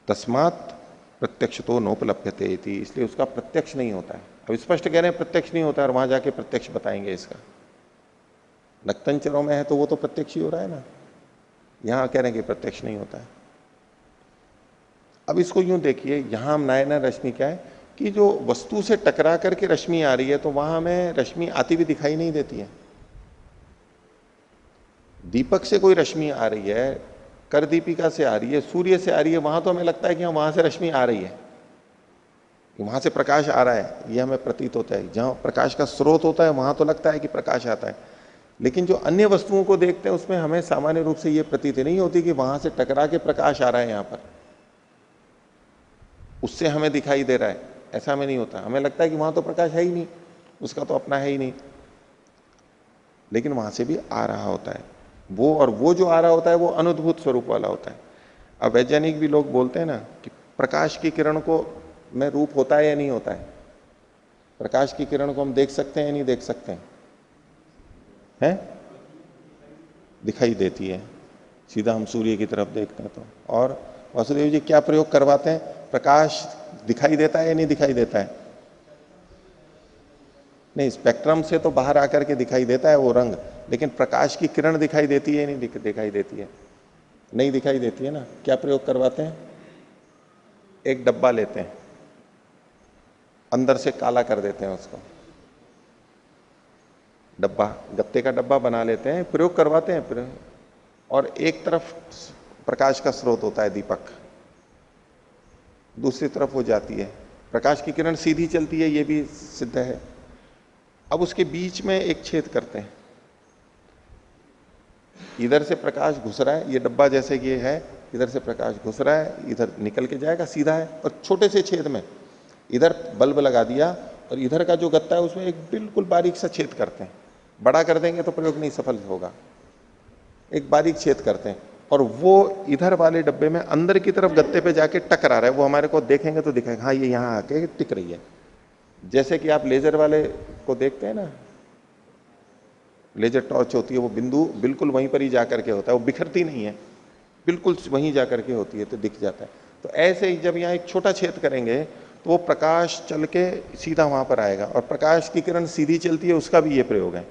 तस्मात् प्रत्यक्ष तो नोपलभ्यते इति, इसलिए उसका प्रत्यक्ष नहीं होता है। अब स्पष्ट कह रहे हैं प्रत्यक्ष नहीं होता है, और वहां जाके प्रत्यक्ष बताएंगे इसका। नक्तंचरों में है तो वो तो प्रत्यक्ष ही हो रहा है ना, यहां कह रहे हैं कि प्रत्यक्ष नहीं होता है। अब इसको यूं देखिए, यहां हम नायना रश्मि क्या है कि जो वस्तु से टकरा करके रश्मि आ रही है, तो वहां हमें रश्मि आती भी दिखाई नहीं देती है। दीपक से कोई रश्मि आ रही है, कर दीपिका से आ रही है, सूर्य से आ रही है, वहां तो हमें लगता है कि वहां से रश्मि आ रही है, वहां से प्रकाश आ रहा है, यह हमें प्रतीत होता है। जहां प्रकाश का स्रोत होता है वहां तो लगता है कि प्रकाश आता है, लेकिन जो अन्य वस्तुओं को देखते हैं उसमें हमें सामान्य रूप से यह प्रतीति नहीं होती कि वहां से टकरा के प्रकाश आ रहा है, यहां पर उससे हमें दिखाई दे रहा है, ऐसा हमें नहीं होता। हमें लगता है कि वहां तो प्रकाश है ही नहीं, उसका तो अपना है ही नहीं, लेकिन वहां से भी आ रहा होता है वो, और वो जो आ रहा होता है वो अनुद्भूत स्वरूप वाला होता है। अब वैज्ञानिक भी लोग बोलते हैं ना कि प्रकाश की किरण को में रूप होता है या नहीं होता है, प्रकाश की किरण को हम देख सकते हैं या नहीं देख सकते हैं? दिखाई देती है, सीधा हम सूर्य की तरफ देखते हैं तो। और वासुदेव जी क्या प्रयोग करवाते हैं, प्रकाश दिखाई देता है या नहीं दिखाई देता है? नहीं, स्पेक्ट्रम से तो बाहर आकर के दिखाई देता है वो रंग, लेकिन प्रकाश की किरण दिखाई देती है या नहीं दिखाई देती है? नहीं दिखाई देती है ना। क्या प्रयोग करवाते हैं, एक डब्बा लेते हैं, अंदर से काला कर देते हैं उसको, डब्बा, गत्ते का डब्बा बना लेते हैं, प्रयोग करवाते हैं फिर। और एक तरफ प्रकाश का स्रोत होता है दीपक, दूसरी तरफ वो जाती है, प्रकाश की किरण सीधी चलती है, ये भी सिद्ध है। अब उसके बीच में एक छेद करते हैं, इधर से प्रकाश घुस रहा है, ये डब्बा जैसे कि ये है, इधर से प्रकाश घुस रहा है, इधर निकल के जाएगा, सीधा है, और छोटे से छेद में इधर बल्ब लगा दिया, और इधर का जो गत्ता है उसमें एक बिल्कुल बारीक सा छेद करते हैं। बड़ा कर देंगे तो प्रयोग नहीं सफल होगा, एक बारीक छेद करते हैं, और वो इधर वाले डब्बे में अंदर की तरफ गत्ते पे जाके टकरा रहा है। वो हमारे को देखेंगे तो दिखेगा, हाँ ये यहाँ आके टिक रही है। जैसे कि आप लेजर वाले को देखते हैं ना, लेजर टॉर्च होती है, वो बिंदु बिल्कुल वहीं पर ही जाकर के होता है, वो बिखरती नहीं है, बिल्कुल वहीं जाकर के होती है, तो दिख जाता है। तो ऐसे ही जब यहाँ एक छोटा छेद करेंगे तो वो प्रकाश चल के सीधा वहां पर आएगा, और प्रकाश की किरण सीधी चलती है, उसका भी ये प्रयोग है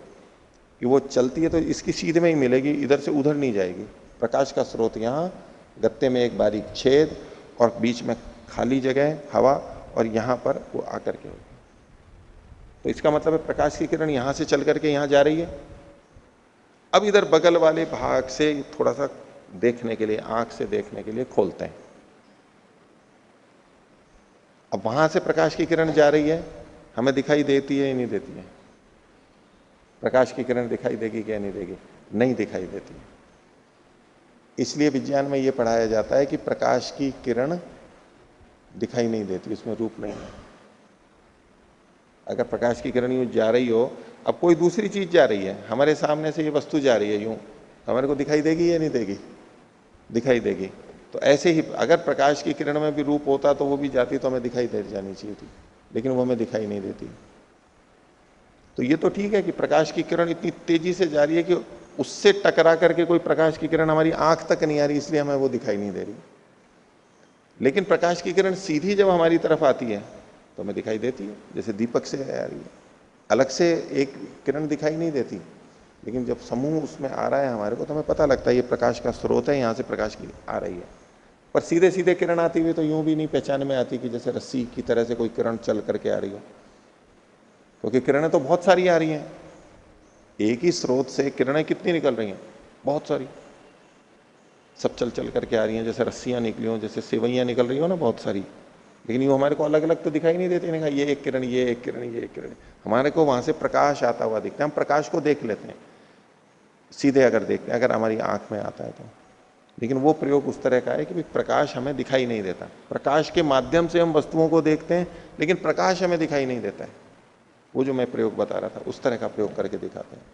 कि वो चलती है तो इसकी सीधे में ही मिलेगी, इधर से उधर नहीं जाएगी। प्रकाश का स्रोत यहाँ, गत्ते में एक बारीक छेद और बीच में खाली जगह हवा, और यहाँ पर वो आकर के होगी। तो इसका मतलब है प्रकाश की किरण यहां से चल करके यहां जा रही है। अब इधर बगल वाले भाग से थोड़ा सा देखने के लिए, आंख से देखने के लिए खोलते हैं। अब वहां से प्रकाश की किरण जा रही है, हमें दिखाई देती है या नहीं देती है? प्रकाश की किरण दिखाई देगी क्या नहीं देगी? नहीं दिखाई देती है। इसलिए विज्ञान में यह पढ़ाया जाता है कि प्रकाश की किरण दिखाई नहीं देती, उसमें रूप नहीं है। अगर प्रकाश की किरण यूं जा रही हो, अब कोई दूसरी चीज जा रही है, हमारे सामने से ये वस्तु जा रही है यूं, हमारे को दिखाई देगी या नहीं देगी? दिखाई देगी। तो ऐसे ही अगर प्रकाश की किरण में भी रूप होता तो वो भी जाती तो हमें दिखाई दे जानी चाहिए थी, लेकिन वो हमें दिखाई नहीं देती। तो ये तो ठीक है कि प्रकाश की किरण इतनी तेजी से जा रही है कि उससे टकरा करके कोई प्रकाश की किरण हमारी आंख तक नहीं आ रही, इसलिए हमें वो दिखाई नहीं दे रही। लेकिन प्रकाश की किरण सीधी जब हमारी तरफ आती है तो हमें दिखाई देती है, जैसे दीपक से आ रही है, अलग से एक किरण दिखाई नहीं देती। लेकिन जब समूह उसमें आ रहा है हमारे को, तो हमें पता लगता है ये प्रकाश का स्रोत है, यहाँ से प्रकाश की आ रही है। पर सीधे सीधे किरण आती हुई तो यूं भी नहीं पहचान में आती कि जैसे रस्सी की तरह से कोई किरण चल करके आ रही हो, क्योंकि किरणें तो बहुत सारी आ रही हैं। एक ही स्रोत से किरणें कितनी निकल रही हैं? बहुत सारी, सब चल चल करके आ रही हैं, जैसे रस्सियां निकली हो, जैसे सेवैयां निकल रही हो ना, बहुत सारी। लेकिन यूं हमारे को अलग अलग तो दिखाई नहीं देती। ये एक किरण, ये एक किरण, ये एक किरण, हमारे को वहां से प्रकाश आता हुआ दिखता है। हम प्रकाश को देख लेते हैं सीधे, अगर देखते हैं, अगर हमारी आंख में आता है तो। लेकिन वो प्रयोग उस तरह का है कि प्रकाश हमें दिखाई नहीं देता। प्रकाश के माध्यम से हम वस्तुओं को देखते हैं, लेकिन प्रकाश हमें दिखाई नहीं देता है। वो जो मैं प्रयोग बता रहा था, उस तरह का प्रयोग करके दिखाते हैं।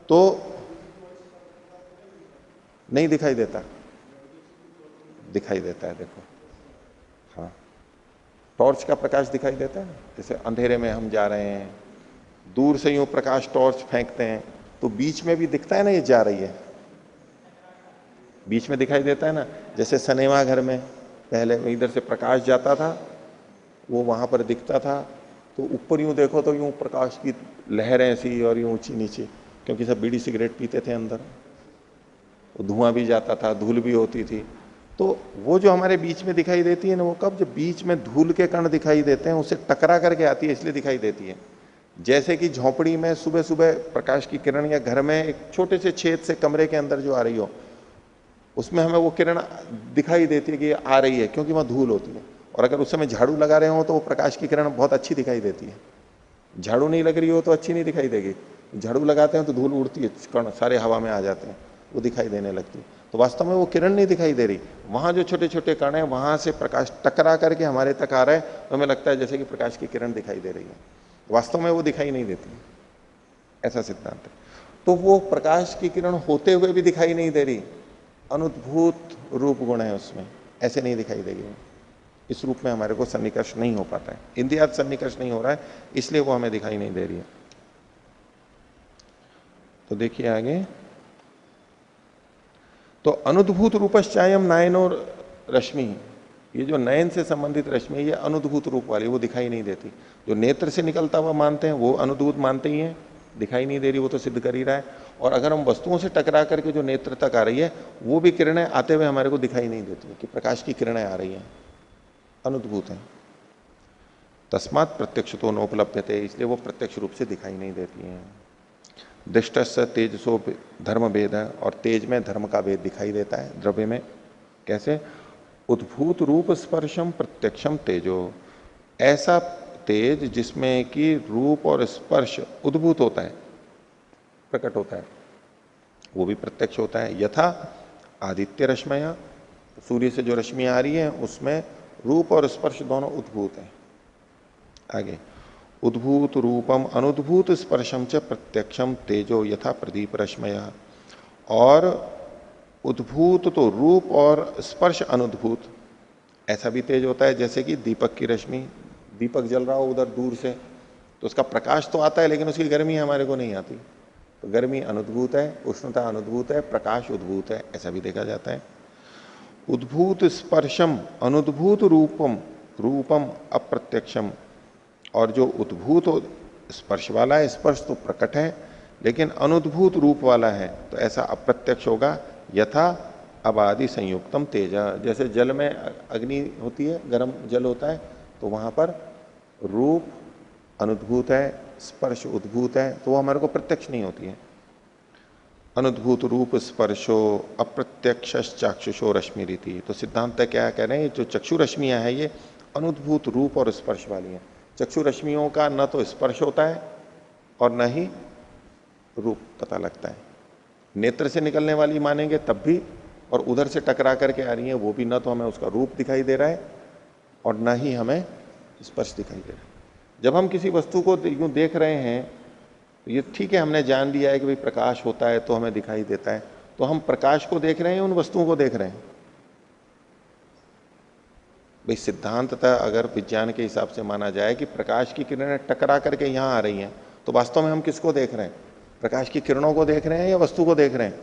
तो नहीं दिखाई देता, दिखाई देता है। देखो, हाँ, टॉर्च का प्रकाश दिखाई देता है। जैसे अंधेरे में हम जा रहे हैं, दूर से यूं प्रकाश टॉर्च फेंकते हैं तो बीच में भी दिखता है ना, ये जा रही है, बीच में दिखाई देता है ना। जैसे सनेमा घर में पहले इधर से प्रकाश जाता था, वो वहां पर दिखता था, तो ऊपर यूं देखो तो यूं प्रकाश की लहरें ऐसी और यूं ऊंची नीचे, क्योंकि सब बीड़ी सिगरेट पीते थे अंदर, धुआं भी जाता था, धूल भी होती थी। तो वो जो हमारे बीच में दिखाई देती है ना, वो कब? जब बीच में धूल के कण दिखाई देते हैं, उससे टकरा करके आती है, इसलिए दिखाई देती है। जैसे कि झोंपड़ी में सुबह सुबह प्रकाश की किरण, या घर में एक छोटे से छेद से कमरे के अंदर जो आ रही हो, उसमें हमें वो किरण दिखाई देती है कि आ रही है, क्योंकि वहां धूल होती है। और अगर उस समय झाड़ू लगा रहे हो तो वो प्रकाश की किरण बहुत अच्छी दिखाई देती है। झाड़ू नहीं लग रही हो तो अच्छी नहीं दिखाई देगी। झाड़ू लगाते हैं तो धूल उड़ती है, कण सारे हवा में आ जाते हैं, वो दिखाई देने लगती है। तो वास्तव में वो किरण नहीं दिखाई दे रही, वहां जो छोटे छोटे कण है वहां से प्रकाश टकरा करके हमारे तक आ रहा है, तो हमें लगता है जैसे कि प्रकाश की किरण दिखाई दे रही है। वास्तव में वो दिखाई नहीं देती, ऐसा सिद्धांत है। तो वो प्रकाश की किरण होते हुए भी दिखाई नहीं दे रही, अनुद्भूत रूप गुण है उसमें, ऐसे नहीं दिखाई देगी। इस रूप में हमारे को सन्निकर्ष नहीं हो पाता है, इंद्रियात सन्निकर्ष नहीं हो रहा है, इसलिए वो हमें दिखाई नहीं दे रही है। तो देखिए आगे, तो अनुद्भूत रूपश्चायम नयनो रश्मि, ये जो नयन से संबंधित रश्मि है, ये अनुद्भूत रूप वाली, वो दिखाई नहीं देती। जो नेत्र से निकलता हुआ मानते हैं वो अनुद्भूत मानते ही हैं, दिखाई नहीं दे रही, वो तो सिद्ध कर ही रहा है। और अगर हम वस्तुओं से टकरा करके जो नेत्र तक आ रही है, वो भी किरणें आते हुए हमारे को दिखाई नहीं देती कि प्रकाश की किरणें आ रही हैं, अनुद्भूत हैं। तस्मात् प्रत्यक्ष तो नोपलब्धते, इसलिए वो प्रत्यक्ष रूप से दिखाई नहीं देती हैं। दृष्टस्य तेजसो धर्म भेद है, और तेज में धर्म का भेद दिखाई देता है द्रव्य में। कैसे? उद्भूत रूप स्पर्शम प्रत्यक्षम तेजो, ऐसा तेज जिसमें कि रूप और स्पर्श उद्भूत होता है, प्रकट होता है, वो भी प्रत्यक्ष होता है। यथा आदित्य रश्मियां, सूर्य से जो रश्मियां आ रही हैं उसमें रूप और स्पर्श दोनों उद्भूत हैं। आगे, उद्भूत रूपम अनुद्भूत स्पर्शम च प्रत्यक्षम तेजो यथा प्रदीप रश्मया, और उद्भूत तो रूप और स्पर्श अनुद्भूत, ऐसा भी तेज होता है जैसे कि दीपक की रश्मि, दीपक जल रहा हो उधर दूर से, तो उसका प्रकाश तो आता है लेकिन उसकी गर्मी हमारे को नहीं आती, तो गर्मी अनुद्भूत है, उष्णता अनुद्भूत है, प्रकाश उद्भूत है, ऐसा भी देखा जाता है। उद्भूत स्पर्शम अनुद्भूत रूपम रूपम अप्रत्यक्षम, और जो उद्भूत स्पर्श वाला है, स्पर्श तो प्रकट है लेकिन अनुद्भूत रूप वाला है, तो ऐसा अप्रत्यक्ष होगा। यथा अबादि संयुक्तम तेजा, जैसे जल में अग्नि होती है, गर्म जल होता है, तो वहां पर रूप अनुद्भूत है, स्पर्श उद्भूत है, तो वो हमारे को प्रत्यक्ष नहीं होती है। अनुद्भूत रूप स्पर्शो अप्रत्यक्ष चाक्षुषो रश्मि रीति, तो सिद्धांत क्या कह रहे हैं, जो चक्षु रश्मियां हैं ये अनुद्भूत रूप और स्पर्श वाली हैं। चक्षु रश्मियों का न तो स्पर्श होता है और न ही रूप पता लगता है। नेत्र से निकलने वाली मानेंगे तब भी, और उधर से टकरा करके आ रही है वो भी, न तो हमें उसका रूप दिखाई दे रहा है और न ही हमें स्पर्श दिखाई दे रहा है। जब हम किसी वस्तु को यूं देख रहे हैं, तो ये ठीक है, हमने जान लिया है कि भाई प्रकाश होता है तो हमें दिखाई देता है, तो हम प्रकाश को देख रहे हैं, उन वस्तुओं को देख रहे हैं। भाई सिद्धांततः अगर विज्ञान के हिसाब से माना जाए कि प्रकाश की किरणें टकरा करके यहां आ रही हैं, तो वास्तव में हम किसको देख रहे हैं? प्रकाश की किरणों को देख रहे हैं या वस्तु को देख रहे हैं?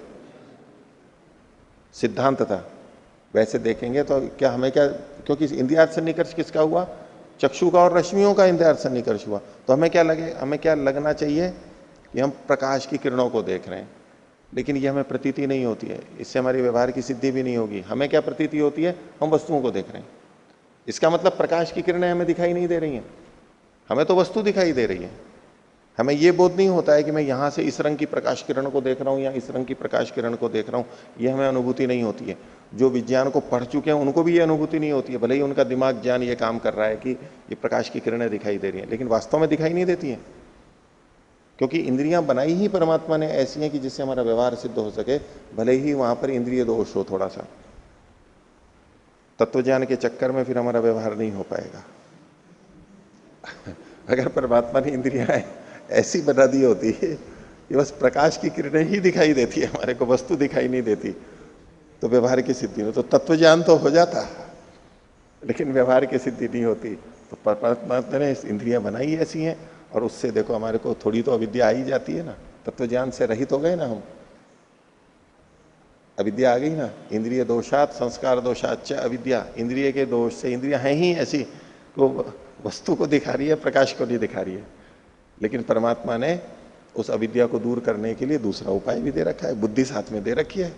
सिद्धांततः वैसे देखेंगे तो क्या हमें क्या, क्योंकि इंद्रियार्थ सन्निकर्ष किसका हुआ? चक्षु का और रश्मियों का इंद्रियार्थ सन्निकर्ष हुआ, तो हमें क्या लगे, हमें क्या लगना चाहिए कि हम प्रकाश की किरणों को देख रहे हैं, लेकिन ये हमें प्रतीति नहीं होती है, इससे हमारी व्यवहार की सिद्धि भी नहीं होगी। हमें क्या प्रतीति होती है? हम वस्तुओं को देख रहे हैं। इसका मतलब प्रकाश की किरणें हमें दिखाई नहीं दे रही हैं, हमें तो वस्तु दिखाई दे रही है। हमें यह बोध नहीं होता है कि मैं यहां से इस रंग की प्रकाश किरण को देख रहा हूं या इस रंग की प्रकाश किरण को देख रहा हूं, यह हमें अनुभूति नहीं होती है। जो विज्ञान को पढ़ चुके हैं उनको भी ये अनुभूति नहीं होती है, भले ही उनका दिमाग ज्ञान ये काम कर रहा है कि ये प्रकाश की किरणें दिखाई दे रही हैं, लेकिन वास्तव में दिखाई नहीं देती हैं, क्योंकि इंद्रियां बनाई ही परमात्मा ने ऐसी हैं कि जिससे हमारा व्यवहार सिद्ध हो सके, भले ही वहां पर इंद्रिय दोष हो थोड़ा सा। तत्वज्ञान के चक्कर में फिर हमारा व्यवहार नहीं हो पाएगा। अगर परमात्मा ने इंद्रियां ऐसी बना दी होती है कि बस प्रकाश की किरणें ही दिखाई देती है, हमारे को वस्तु दिखाई नहीं देती, तो व्यवहार की सिद्धि में तो तत्वज्ञान तो हो जाता, लेकिन व्यवहार की सिद्धि नहीं होती। तो परमात्मा ने इंद्रियां बनाई ऐसी हैं, और उससे देखो हमारे को थोड़ी तो अविद्या आ ही जाती है ना, तत्वज्ञान से रहित हो गए ना हम, अविद्या आ गई ना। इंद्रिय दोषात संस्कार दोषात च अविद्या, इंद्रिय के दोष से, इंद्रियां हैं ही ऐसी तो वस्तु को दिखा रही है, प्रकाश को नहीं दिखा रही है, लेकिन परमात्मा ने उस अविद्या को दूर करने के लिए दूसरा उपाय भी दे रखा है, बुद्धि साथ में दे रखी है।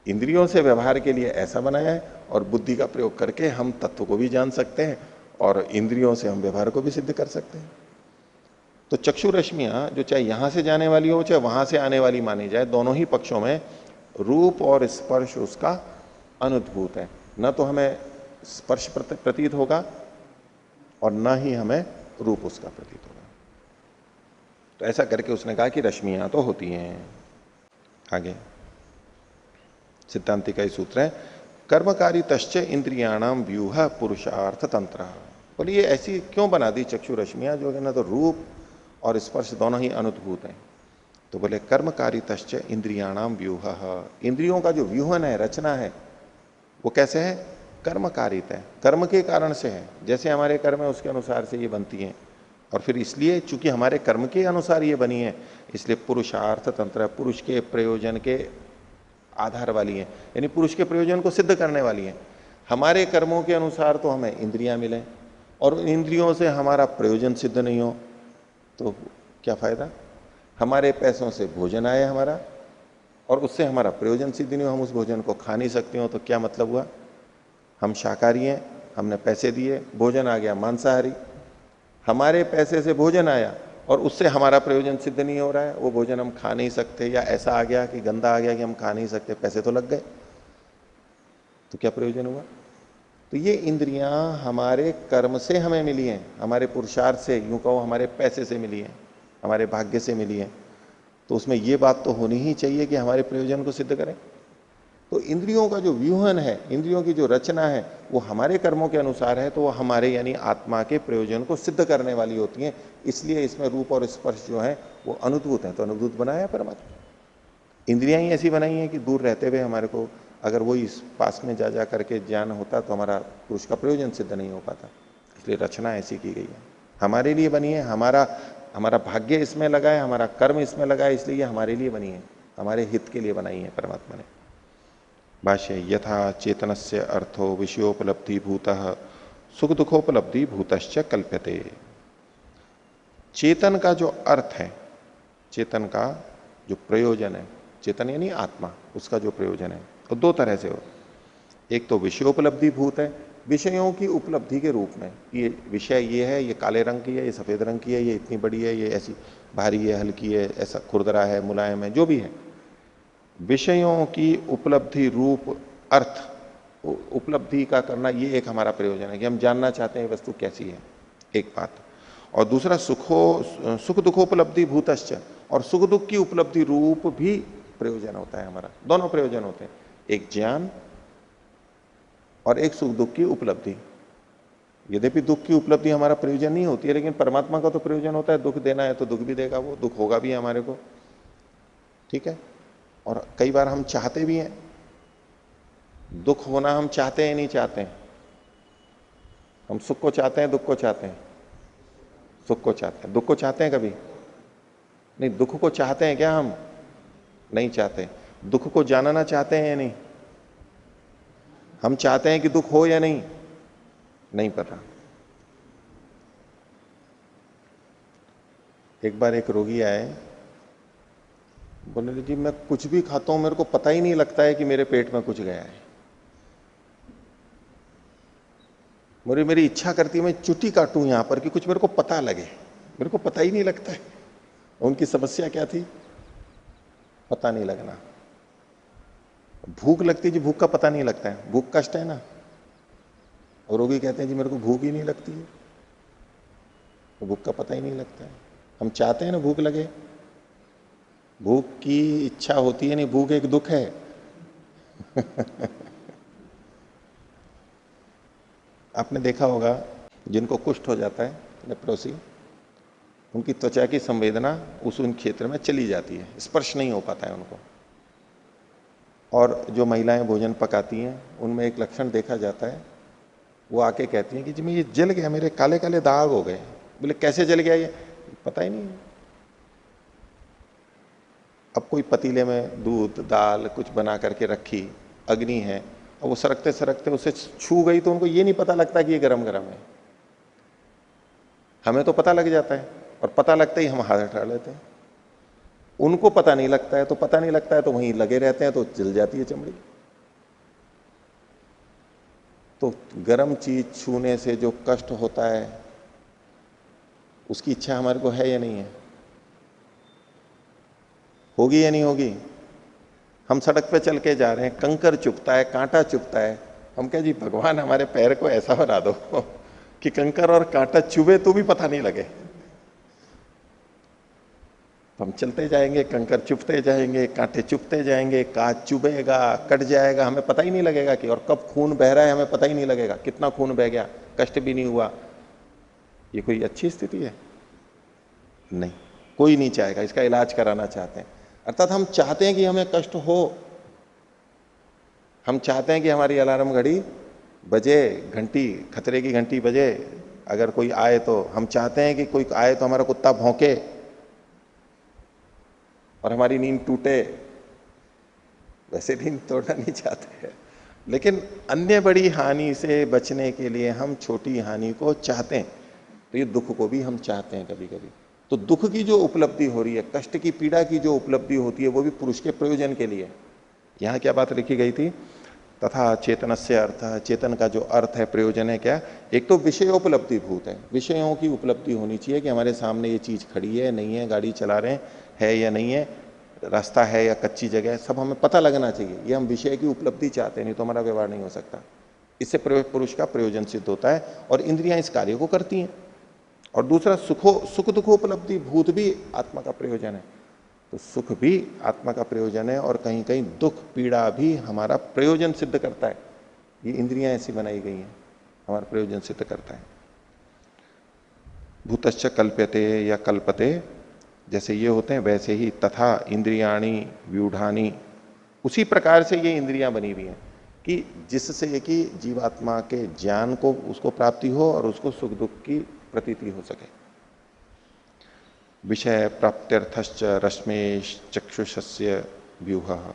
इंद्रियों से व्यवहार के लिए ऐसा बनाया है, और बुद्धि का प्रयोग करके हम तत्व को भी जान सकते हैं और इंद्रियों से हम व्यवहार को भी सिद्ध कर सकते हैं। तो चक्षु रश्मियां जो चाहे यहां से जाने वाली हो चाहे वहां से आने वाली मानी जाए, दोनों ही पक्षों में रूप और स्पर्श उसका अनुद्भूत है। न तो हमें स्पर्श प्रतीत होगा और न ही हमें रूप उसका प्रतीत होगा। तो ऐसा करके उसने कहा कि रश्मियां तो होती हैं। आगे सिद्धांति का ही सूत्र है, कर्मकारी तश्च इंद्रियाणाम व्यूह पुरुषार्थ तंत्र। बोलिए ऐसी क्यों बना दी चक्षु रश्मियां, जो है ना तो रूप और स्पर्श दोनों ही अनुद्भूत हैं। तो बोले कर्मकारी तश्च इंद्रियाणाम व्यूह, इंद्रियों का जो व्यूहन है, रचना है, वो कैसे है? कर्मकारित है, कर्म के कारण से है। जैसे हमारे कर्म है उसके अनुसार से ये बनती हैं, और फिर इसलिए चूंकि हमारे कर्म के अनुसार ये बनी है, इसलिए पुरुषार्थ तंत्र, पुरुष के प्रयोजन के आधार वाली है, यानी पुरुष के प्रयोजन को सिद्ध करने वाली है। हमारे कर्मों के अनुसार तो हमें इंद्रियां मिले, और इंद्रियों से हमारा प्रयोजन सिद्ध नहीं हो तो क्या फायदा? हमारे पैसों से भोजन आए हमारा, और उससे हमारा प्रयोजन सिद्ध नहीं हो, हम उस भोजन को खा नहीं सकते हो, तो क्या मतलब हुआ? हम शाकाहारी हैं, हमने पैसे दिए, भोजन आ गया मांसाहारी, हमारे पैसे से भोजन आया और उससे हमारा प्रयोजन सिद्ध नहीं हो रहा है, वो भोजन हम खा नहीं सकते, या ऐसा आ गया कि गंदा आ गया कि हम खा नहीं सकते, पैसे तो लग गए, तो क्या प्रयोजन हुआ? तो ये इंद्रियां हमारे कर्म से हमें मिली हैं, हमारे पुरुषार्थ से, यूं कहो हमारे पैसे से मिली हैं, हमारे भाग्य से मिली हैं। तो उसमें ये बात तो होनी ही चाहिए कि हमारे प्रयोजन को सिद्ध करें। तो इंद्रियों का जो व्यूहन है, इंद्रियों की जो रचना है, वो हमारे कर्मों के अनुसार है, तो वो हमारे यानी आत्मा के प्रयोजन को सिद्ध करने वाली होती हैं। इसलिए इसमें रूप और स्पर्श जो है वो अनुभूत है, तो अनुभूत बनाया परमात्मा। इंद्रियां ही ऐसी बनाई हैं कि दूर रहते हुए हमारे को अगर वो इस पास में जा करके ज्ञान होता तो हमारा पुरुष का प्रयोजन सिद्ध नहीं हो पाता। इसलिए रचना ऐसी की गई है, हमारे लिए बनी है, हमारा हमारा भाग्य इसमें लगा है, हमारा कर्म इसमें लगा है, इसलिए ये हमारे लिए बनी है, हमारे हित के लिए बनाई है परमात्मा ने। भाष्य यथा चेतनस्य अर्थो विषयोपलब्धि भूतः सुख दुखोपलब्धि भूतश्च कल्प्यते। चेतन का जो अर्थ है, चेतन का जो प्रयोजन है, चेतन यानी आत्मा, उसका जो प्रयोजन है तो दो तरह से हो। एक तो विषयोपलब्धि भूत है, विषयों की उपलब्धि के रूप में, ये विषय ये है, ये काले रंग की है, ये सफेद रंग की है, ये इतनी बड़ी है, ये ऐसी भारी है, हल्की है, ऐसा खुरदरा है, मुलायम है, जो भी है, विषयों की उपलब्धि रूप अर्थ उपलब्धि का करना, ये एक हमारा प्रयोजन है कि हम जानना चाहते हैं वस्तु कैसी है, एक बात। और दूसरा सुख दुखोपलब्धि भूतश्च, और सुख दुख की उपलब्धि रूप भी प्रयोजन होता है हमारा। दोनों प्रयोजन होते हैं, एक ज्ञान और एक सुख दुख की उपलब्धि। यद्यपि दुख की उपलब्धि हमारा प्रयोजन नहीं होती है, लेकिन परमात्मा का तो प्रयोजन होता है, दुख देना है तो दुख भी देगा, वो दुख होगा भी हमारे को, ठीक है। और कई बार हम चाहते भी हैं, दुख होना हम चाहते हैं नहीं चाहते हैं, हम सुख को चाहते हैं, दुख को चाहते हैं, सुख को चाहते हैं, दुख को चाहते हैं कभी नहीं, दुख को चाहते हैं क्या हम? नहीं चाहते। दुख को जानना चाहते हैं या नहीं? हम चाहते हैं कि दुख हो या नहीं? नहीं पता। एक बार एक रोगी आए, बोले जी मैं कुछ भी खाता हूं मेरे को पता ही नहीं लगता है कि मेरे पेट में कुछ गया है, मेरी इच्छा करती है मैं चुट्टी काटूं यहां पर कि कुछ मेरे को पता लगे, मेरे को पता ही नहीं लगता है। उनकी समस्या क्या थी? पता नहीं लगना। भूख लगती जी, भूख का पता नहीं लगता है, भूख कष्ट है ना। और रोगी कहते हैं जी मेरे को भूख ही नहीं लगती है, तो भूख का पता ही नहीं लगता है। हम चाहते हैं ना भूख लगे, भूख की इच्छा होती है नहीं, भूख एक दुख है। आपने देखा होगा जिनको कुष्ठ हो जाता है, लेप्रोसी, उनकी त्वचा की संवेदना उन क्षेत्र में चली जाती है, स्पर्श नहीं हो पाता है उनको। और जो महिलाएं भोजन पकाती हैं उनमें एक लक्षण देखा जाता है, वो आके कहती हैं कि जी मैं ये जल गया, मेरे काले काले दाग हो गए। बोले कैसे जल गया ये? पता ही नहीं। अब कोई पतीले में दूध दाल कुछ बना करके रखी, अग्नि है, और वो सरकते सरकते उसे छू गई तो उनको ये नहीं पता लगता कि ये गरम गरम है। हमें तो पता लग जाता है, और पता लगता ही हम हाथ हटा लेते हैं। उनको पता नहीं लगता है, तो पता नहीं लगता है तो वहीं लगे रहते हैं, तो जल जाती है चमड़ी। तो गर्म चीज छूने से जो कष्ट होता है उसकी इच्छा हमारे को है या नहीं है? होगी या नहीं होगी? हम सड़क पे चल के जा रहे हैं, कंकर चुभता है, कांटा चुभता है, हम कह जी भगवान हमारे पैर को ऐसा बना दो कि कंकर और कांटा चुभे तो भी पता नहीं लगे। हम चलते जाएंगे, कंकर चुभते जाएंगे, कांटे चुभते जाएंगे, कांच चुभेगा, कट जाएगा, हमें पता ही नहीं लगेगा कि, और कब खून बह रहा है हमें पता ही नहीं लगेगा, कितना खून बह गया, कष्ट भी नहीं हुआ। ये कोई अच्छी स्थिति है? नहीं, कोई नहीं चाहेगा, इसका इलाज कराना चाहते हैं। अर्थात हम चाहते हैं कि हमें कष्ट हो, हम चाहते हैं कि हमारी अलार्म घड़ी बजे, घंटी, खतरे की घंटी बजे, अगर कोई आए तो हम चाहते हैं कि कोई आए तो हमारा कुत्ता भौंके और हमारी नींद टूटे। वैसे नींद तोड़ना नहीं चाहते हैं, लेकिन अन्य बड़ी हानि से बचने के लिए हम छोटी हानि को चाहते हैं। तो ये दुख को भी हम चाहते हैं कभी कभी। तो दुख की जो उपलब्धि हो रही है, कष्ट की पीड़ा की जो उपलब्धि होती है, वो भी पुरुष के प्रयोजन के लिए। यहां क्या बात लिखी गई थी? तथा चेतनस्य अर्थ, चेतन का जो अर्थ है, प्रयोजन है क्या? एक तो विषयोपलब्धि भूत है, विषयों की उपलब्धि होनी चाहिए कि हमारे सामने ये चीज खड़ी है नहीं है, गाड़ी चला रहे हैं है या नहीं है, रास्ता है या कच्ची जगह है, सब हमें पता लगना चाहिए। ये हम विषय की उपलब्धि चाहते हैं, नहीं तो हमारा व्यवहार नहीं हो सकता। इससे पुरुष का प्रयोजन सिद्ध होता है और इंद्रियां इस कार्य को करती हैं। और दूसरा सुख दुखोपलब्धि भूत भी आत्मा का प्रयोजन है। तो सुख भी आत्मा का प्रयोजन है और कहीं कहीं दुख पीड़ा भी हमारा प्रयोजन सिद्ध करता है। ये इंद्रियां ऐसी बनाई गई हैं, हमारा प्रयोजन सिद्ध करता है। भूतश्च कल्प्यते या कल्पते, जैसे ये होते हैं वैसे ही तथा इंद्रियाणी व्यूढ़ानी, उसी प्रकार से ये इंद्रियां बनी हुई हैं कि जिससे कि जीवात्मा के ज्ञान को उसको प्राप्ति हो और उसको सुख दुख की प्रतीति हो सके। विषय प्राप्त्यर्थश्च रश्मेश चक्षुषस्य व्यूह,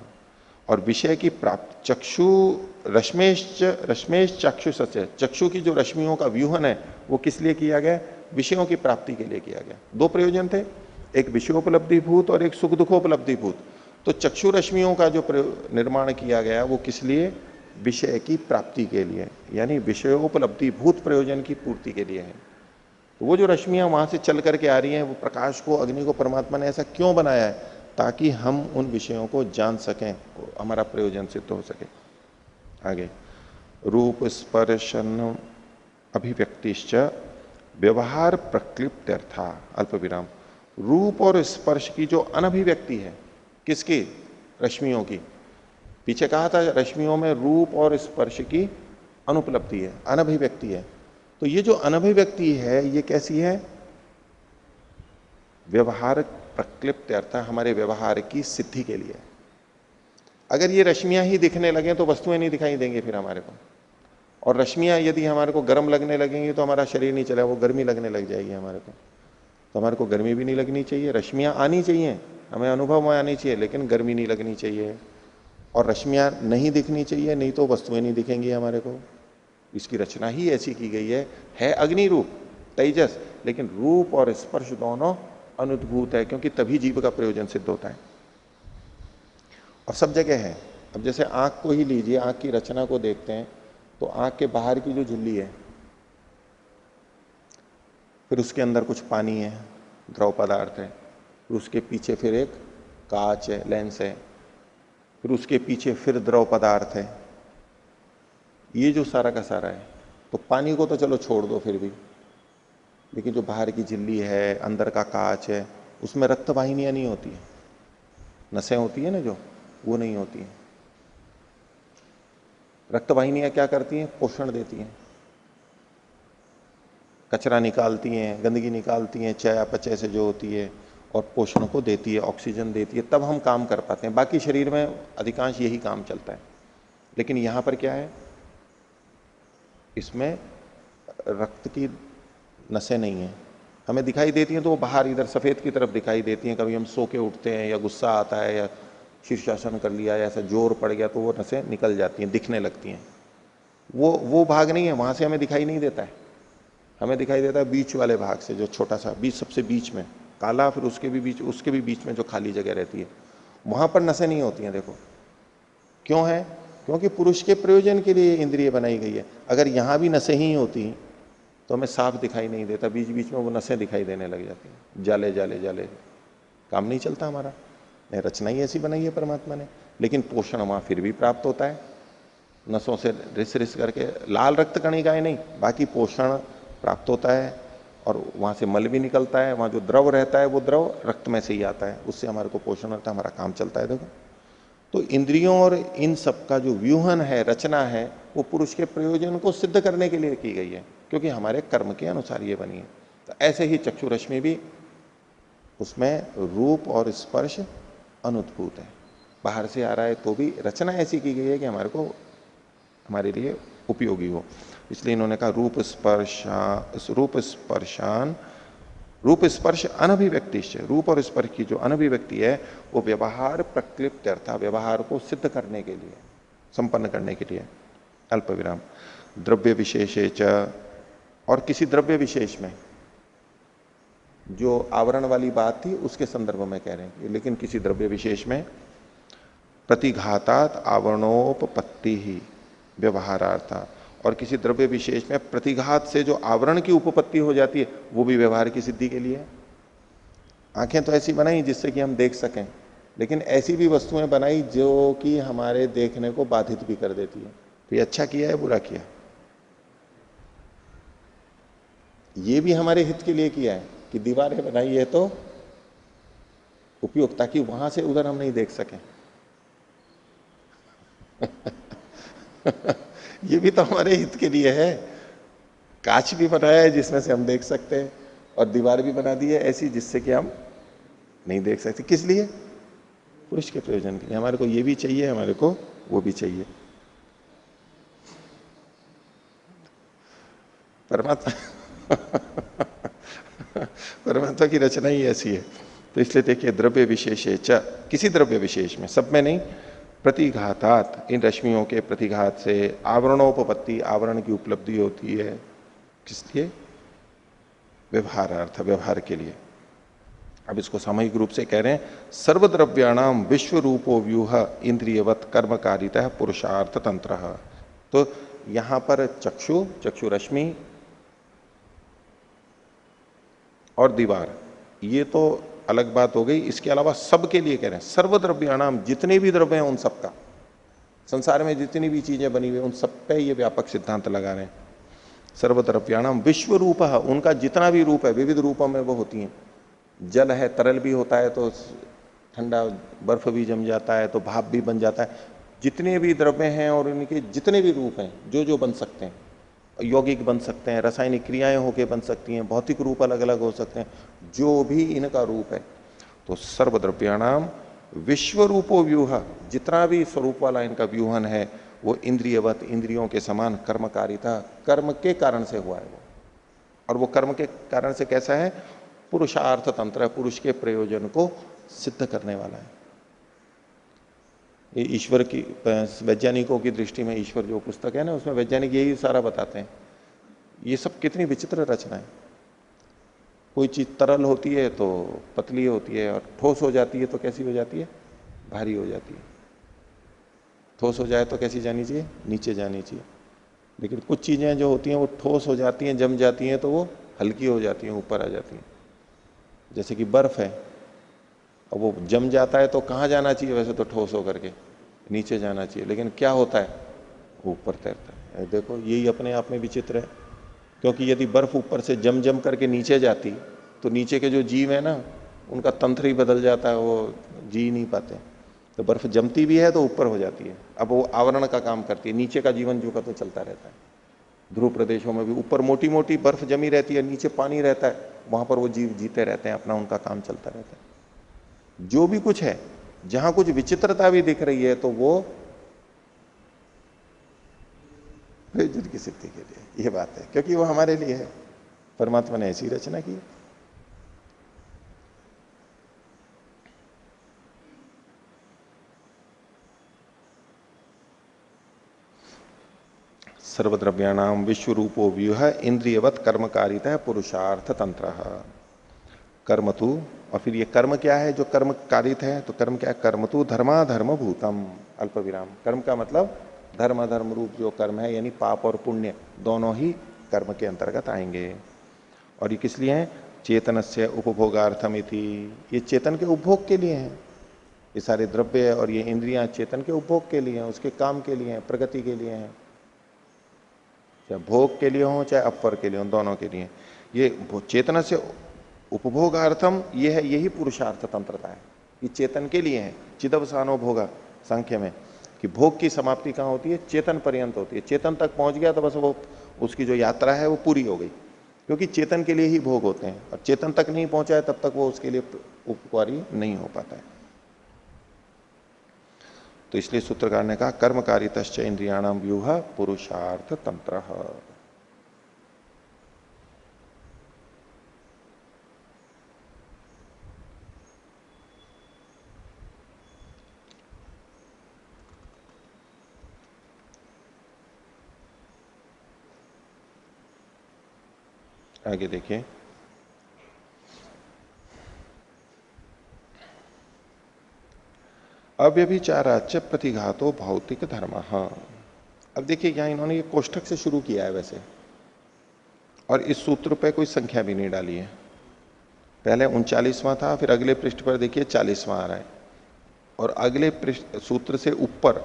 और विषय की प्राप्त चक्षु रश्मेश चक्षुषस्य, चक्षु की जो रश्मियों का व्यूहन है वो किस लिए किया गया? विषयों की प्राप्ति के लिए किया गया। दो प्रयोजन थे, एक विषयोपलब्धि भूत और एक सुख दुखोपलब्धि भूत। तो चक्षु रश्मियों का जो निर्माण किया गया वो किस लिए? विषय की प्राप्ति के लिए, यानी विषयोपलब्धि भूत प्रयोजन की पूर्ति के लिए है। तो वो जो रश्मियां वहां से चल करके आ रही हैं, वो प्रकाश को, अग्नि को परमात्मा ने ऐसा क्यों बनाया है? ताकि हम उन विषयों को जान सकें, हमारा प्रयोजन सिद्ध हो सके। आगे रूप स्पर्शन अभिव्यक्तिश्च व्यवहार प्रक्लिप्त्यर्था अल्प विराम। रूप और स्पर्श की जो अनभिव्यक्ति है, किसकी? रश्मियों की। पीछे कहा था रश्मियों में रूप और स्पर्श की अनुपलब्धि है, अनभिव्यक्ति है। तो ये जो अनभिव्यक्ति है ये कैसी है? व्यवहार प्रक्लिप्त अर्थ, हमारे व्यवहार की सिद्धि के लिए। अगर ये रश्मियां ही दिखने लगे तो वस्तुएं नहीं दिखाई देंगी फिर हमारे को। और रश्मियां यदि हमारे को गर्म लगने लगेंगी तो हमारा शरीर नहीं चलेगा, वो गर्मी लगने लग जाएगी हमारे को। तो हमारे को गर्मी भी नहीं लगनी चाहिए, रश्मियां आनी चाहिए, हमें अनुभव में आनी चाहिए, लेकिन गर्मी नहीं लगनी चाहिए। और रश्मियां नहीं दिखनी चाहिए, नहीं तो वस्तुएं नहीं दिखेंगी हमारे को। इसकी रचना ही ऐसी की गई है अग्नि रूप तेजस, लेकिन रूप और स्पर्श दोनों अनुद्भूत है, क्योंकि तभी जीव का प्रयोजन सिद्ध होता है। और सब जगह है। अब जैसे आंख को ही लीजिए, आंख की रचना को देखते हैं तो आंख के बाहर की जो झिल्ली है, फिर उसके अंदर कुछ पानी है, द्रव पदार्थ है, फिर उसके पीछे फिर एक कांच है, लेंस है, फिर उसके पीछे फिर द्रव पदार्थ है। ये जो सारा का सारा है, तो पानी को तो चलो छोड़ दो फिर भी, लेकिन जो बाहर की झिल्ली है, अंदर का कांच है, उसमें रक्त वाहिनियां नहीं होती है, नसें होती है ना जो, वो नहीं होती है। रक्त वाहिनियां क्या करती हैं? पोषण देती हैं, कचरा निकालती हैं, गंदगी निकालती हैं, चयापचय से जो होती है, और पोषण को देती है, ऑक्सीजन देती है, तब हम काम कर पाते हैं। बाकी शरीर में अधिकांश यही काम चलता है। लेकिन यहां पर क्या है? इसमें रक्त की नसें नहीं है, हमें दिखाई देती हैं तो वो बाहर इधर सफेद की तरफ दिखाई देती हैं। कभी हम सो के उठते हैं या गुस्सा आता है या शीर्षासन कर लिया या ऐसा जोर पड़ गया तो वो नसें निकल जाती हैं, दिखने लगती हैं। वो भाग नहीं है, वहां से हमें दिखाई नहीं देता है। हमें दिखाई देता है बीच वाले भाग से, जो छोटा सा बीच, सबसे बीच में काला, फिर उसके भी बीच में जो खाली जगह रहती है, वहां पर नसें नहीं होती हैं। देखो क्यों है? क्योंकि पुरुष के प्रयोजन के लिए इंद्रिय बनाई गई है। अगर यहां भी नसें ही होती तो हमें साफ दिखाई नहीं देता, बीच बीच में वो नसें दिखाई देने लग जाती हैं, जाले जाले जाले, काम नहीं चलता हमारा। रचना ही ऐसी बनाई है परमात्मा ने। लेकिन पोषण वहां फिर भी प्राप्त होता है, नसों से रिस रिस करके, लाल रक्त कणिकाएं नहीं, बाकी पोषण प्राप्त होता है। और वहां से मल भी निकलता है, वहां जो द्रव रहता है वो द्रव रक्त में से ही आता है, उससे हमारे को पोषण होता है, हमारा काम चलता है। देखो, तो इंद्रियों और इन सब का जो व्यूहन है, रचना है, वो पुरुष के प्रयोजन को सिद्ध करने के लिए की गई है, क्योंकि हमारे कर्म के अनुसार ये बनी है। तो ऐसे ही चक्षु रश्मि भी, उसमें रूप और स्पर्श अनुद्भूत है, बाहर से आ रहा है तो भी रचना ऐसी की गई है कि हमारे को, हमारे लिए उपयोगी हो। इसलिए इन्होंने कहा रूप स्पर्श अनभिव्यक्ति, रूप और स्पर्श की जो अनभिव्यक्ति है वो व्यवहार प्रक्लिप्त अर्था, व्यवहार को सिद्ध करने के लिए, संपन्न करने के लिए। अल्प विराम द्रव्य विशेषे च, और किसी द्रव्य विशेष में, जो आवरण वाली बात थी उसके संदर्भ में कह रहे हैं, लेकिन किसी द्रव्य विशेष में प्रतिघातात आवरणोपपत्ति ही, व्यवहारार्थ, और किसी द्रव्य विशेष में प्रतिघात से जो आवरण की उपपत्ति हो जाती है वो भी व्यवहार की सिद्धि के लिए है। आंखें तो ऐसी बनाई जिससे कि हम देख सकें, लेकिन ऐसी भी वस्तुएं बनाई जो कि हमारे देखने को बाधित भी कर देती है। तो ये अच्छा किया है बुरा किया? ये भी हमारे हित के लिए किया है कि दीवारें बनाई है तो उपयोग, ताकि वहां से उधर हम नहीं देख सकें। ये भी तो हमारे हित के लिए है। कांच भी बनाया है जिसमें से हम देख सकते हैं, और दीवार भी बना दी है ऐसी जिससे कि हम नहीं देख सकते। किस लिए? पुरुष के प्रयोजन के लिए। हमारे को ये भी चाहिए, हमारे को वो भी चाहिए। परमात्मा परमात्मा की रचना ही ऐसी है। तो इसलिए देखिए, द्रव्य विशेष किसी द्रव्य विशेष में, सब में नहीं, प्रतिघातात, इन रश्मियों के प्रतिघात से आवरणोपपत्ति, आवरण की उपलब्धि होती है। किस लिए? व्यवहारार्थ, व्यवहार के लिए। अब इसको सामूहिक रूप से कह रहे हैं, सर्वद्रव्याणाम विश्व रूपो व्यूह इंद्रियवत कर्मकारिता पुरुषार्थ तंत्र। तो यहां पर चक्षु, चक्षु रश्मि और दीवार, ये तो अलग बात हो गई। इसके अलावा सबके लिए कह रहे हैं, सर्वद्रव्याणाम, जितने भी द्रव्य हैं उन सबका, संसार में जितनी भी चीजें बनी हुई उन सब पे ये व्यापक सिद्धांत लगा रहे हैं। सर्वद्रव्याणाम विश्व रूप, उनका जितना भी रूप है, विविध रूपों में वो होती हैं। जल है, तरल भी होता है तो ठंडा, बर्फ भी जम जाता है तो भाप भी बन जाता है। जितने भी द्रव्य हैं और इनके जितने भी रूप हैं, जो जो बन सकते हैं, यौगिक बन सकते हैं, रासायनिक क्रियाएं होके बन सकती हैं, भौतिक रूप अलग अलग हो सकते हैं, जो भी इनका रूप है। तो सर्वद्रव्याणाम विश्व रूपो व्यूह, जितना भी स्वरूप वाला इनका व्यूहन है वो इंद्रियवत, इंद्रियों के समान कर्मकारिता, कर्म के कारण से हुआ है वो। और वो कर्म के कारण से कैसा है? पुरुषार्थ तंत्र है, पुरुष के प्रयोजन को सिद्ध करने वाला है। ये ईश्वर की, वैज्ञानिकों की दृष्टि में ईश्वर जो पुस्तक है ना, उसमें वैज्ञानिक यही सारा बताते हैं। ये सब कितनी विचित्र रचना है। कोई चीज तरल होती है तो पतली होती है, और ठोस हो जाती है तो कैसी हो जाती है? भारी हो जाती है। ठोस हो जाए तो कैसी जानी चाहिए? नीचे जानी चाहिए। लेकिन कुछ चीजें जो होती हैं वो ठोस हो जाती हैं, जम जाती हैं तो वो हल्की हो जाती हैं, ऊपर आ जाती हैं। जैसे कि बर्फ है, अब वो जम जाता है तो कहाँ जाना चाहिए? वैसे तो ठोस होकर के नीचे जाना चाहिए, लेकिन क्या होता है? ऊपर तैरता है। देखो, यही अपने आप में विचित्र है। क्योंकि यदि बर्फ ऊपर से जम जम करके नीचे जाती तो नीचे के जो जीव है ना, उनका तंत्र ही बदल जाता है, वो जी नहीं पाते। तो बर्फ जमती भी है तो ऊपर हो जाती है, अब वो आवरण का काम करती है, नीचे का जीवन जो का तो चलता रहता है। ध्रुव प्रदेशों में भी ऊपर मोटी मोटी बर्फ जमी रहती है, नीचे पानी रहता है, वहां पर वो जीव जीते रहते हैं, अपना उनका काम चलता रहता है। जो भी कुछ है, जहां कुछ विचित्रता भी दिख रही है तो वो प्रयोजन की सिद्धि के लिए, ये बात है, क्योंकि वो हमारे लिए है। परमात्मा ने ऐसी रचना की। सर्वद्रव्याणाम विश्व रूपो व्यूह इंद्रियवत कर्मकारिता पुरुषार्थ तंत्र। कर्म तु, और फिर ये कर्म क्या है जो कर्म कारित है? तो कर्म क्या है? कर्म तु धर्माधर्म भूतम, अल्प विराम। कर्म का मतलब धर्म अधर्म रूप जो कर्म है, यानी पाप और पुण्य दोनों ही कर्म के अंतर्गत आएंगे। और ये किस लिए है? चेतन से उपभोगार्थम इति, ये चेतन के उपभोग के लिए हैं। ये सारे द्रव्य और ये इंद्रियां चेतन के उपभोग के लिए हैं, उसके काम के लिए हैं, प्रगति के लिए हैं। चाहे भोग के लिए हो चाहे अपर के लिए हो, दोनों के लिए। ये चेतना से उपभोगार्थम, ये है, यही पुरुषार्थ तंत्रता है। ये चेतन के लिए है। चिदवसानो भोगा संख्य में, कि भोग की समाप्ति कहाँ होती है? चेतन पर्यंत होती है। चेतन तक पहुंच गया तो बस वो, उसकी जो यात्रा है वो पूरी हो गई, क्योंकि चेतन के लिए ही भोग होते हैं, और चेतन तक नहीं पहुंचा है तब तक वो उसके लिए उपकारी नहीं हो पाता है। तो इसलिए सूत्रकार ने कहा कर्मकारितश्च इंद्रियाणाम व्यूह पुरुषार्थ तंत्र। आगे देखिए, अव्यभिचाराच प्रतिघातो भौतिक धर्म। अब देखिए यहां इन्होंने ये कोष्ठक से शुरू किया है वैसे, और इस सूत्र पे कोई संख्या भी नहीं डाली है। पहले 39वां था, फिर अगले पृष्ठ पर देखिए 40वां आ रहा है, और अगले पृष्ठ सूत्र से ऊपर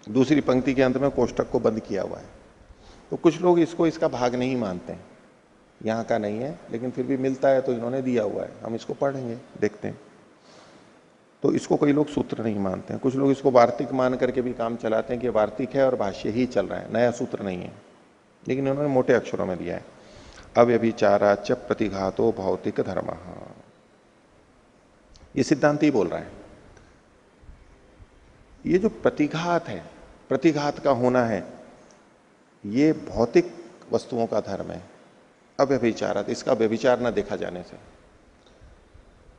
दूसरी पंक्ति के अंत में कोष्ठक को बंद किया हुआ है। तो कुछ लोग इसको इसका भाग नहीं मानते हैं, यहां का नहीं है, लेकिन फिर भी मिलता है तो इन्होंने दिया हुआ है, हम इसको पढ़ेंगे, देखते हैं। तो इसको कई लोग सूत्र नहीं मानते हैं, कुछ लोग इसको वार्तिक मान करके भी काम चलाते हैं कि वार्तिक है और भाष्य ही चल रहा है, नया सूत्र नहीं है, लेकिन उन्होंने मोटे अक्षरों में दिया है। अव्यभिचाराच प्रतिघातो भौतिक धर्म, ये सिद्धांत ही बोल रहा है। ये जो प्रतिघात है, प्रतिघात का होना है, ये भौतिक वस्तुओं का धर्म है। अव्यभिचारात, इसका व्यभिचार न देखा जाने से।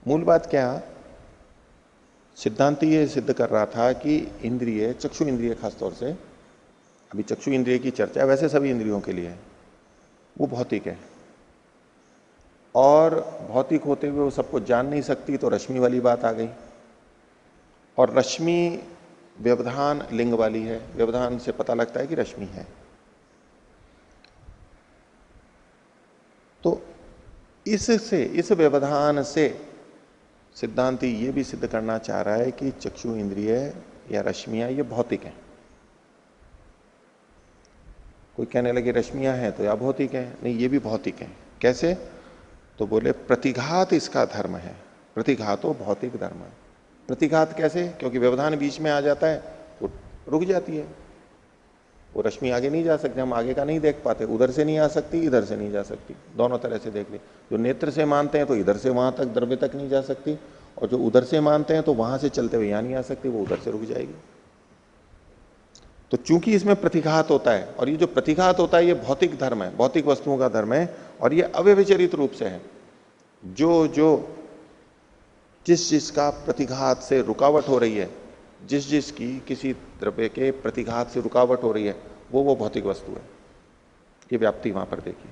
मूल बात क्या, सिद्धांत ये सिद्ध कर रहा था कि इंद्रिय, चक्षु इंद्रिय खासतौर से, अभी चक्षु इंद्रिय की चर्चा है, वैसे सभी इंद्रियों के लिए है, वो भौतिक है, और भौतिक होते हुए वो सबको जान नहीं सकती, तो रश्मि वाली बात आ गई। और रश्मि व्यवधान लिंग वाली है, व्यवधान से पता लगता है कि रश्मि है। तो इससे, इस व्यवधान से सिद्धांती ये भी सिद्ध करना चाह रहा है कि चक्षु इंद्रिय या रश्मियां ये भौतिक हैं। कोई कहने लगे रश्मियां हैं तो या भौतिक है, नहीं ये भी भौतिक है। कैसे? तो बोले प्रतिघात इसका धर्म है, प्रतिघातो भौतिक धर्म है। प्रतिघात कैसे? क्योंकि व्यवधान बीच में आ जाता है तो रुक जाती है, वो रश्मि आगे नहीं जा सकती, हम आगे का नहीं देख पाते, उधर से नहीं आ सकती, इधर से नहीं जा सकती, दोनों तरह से देख ली। जो नेत्र से मानते हैं तो इधर से वहां तक द्रव्य तक नहीं जा सकती, और जो उधर से मानते हैं तो वहां से चलते हुए यहां नहीं आ सकती, वो उधर से रुक जाएगी। तो चूंकि इसमें प्रतिघात होता है, और ये जो प्रतिघात होता है ये भौतिक धर्म है, भौतिक वस्तुओं का धर्म है, और ये अव्यभिचरित रूप से है। जो जिस जिसका प्रतिघात से रुकावट हो रही है, जिस जिसकी किसी द्रव्य के प्रतिघात से रुकावट हो रही है, वो भौतिक वस्तु है। ये व्याप्ति वहां पर देखिए,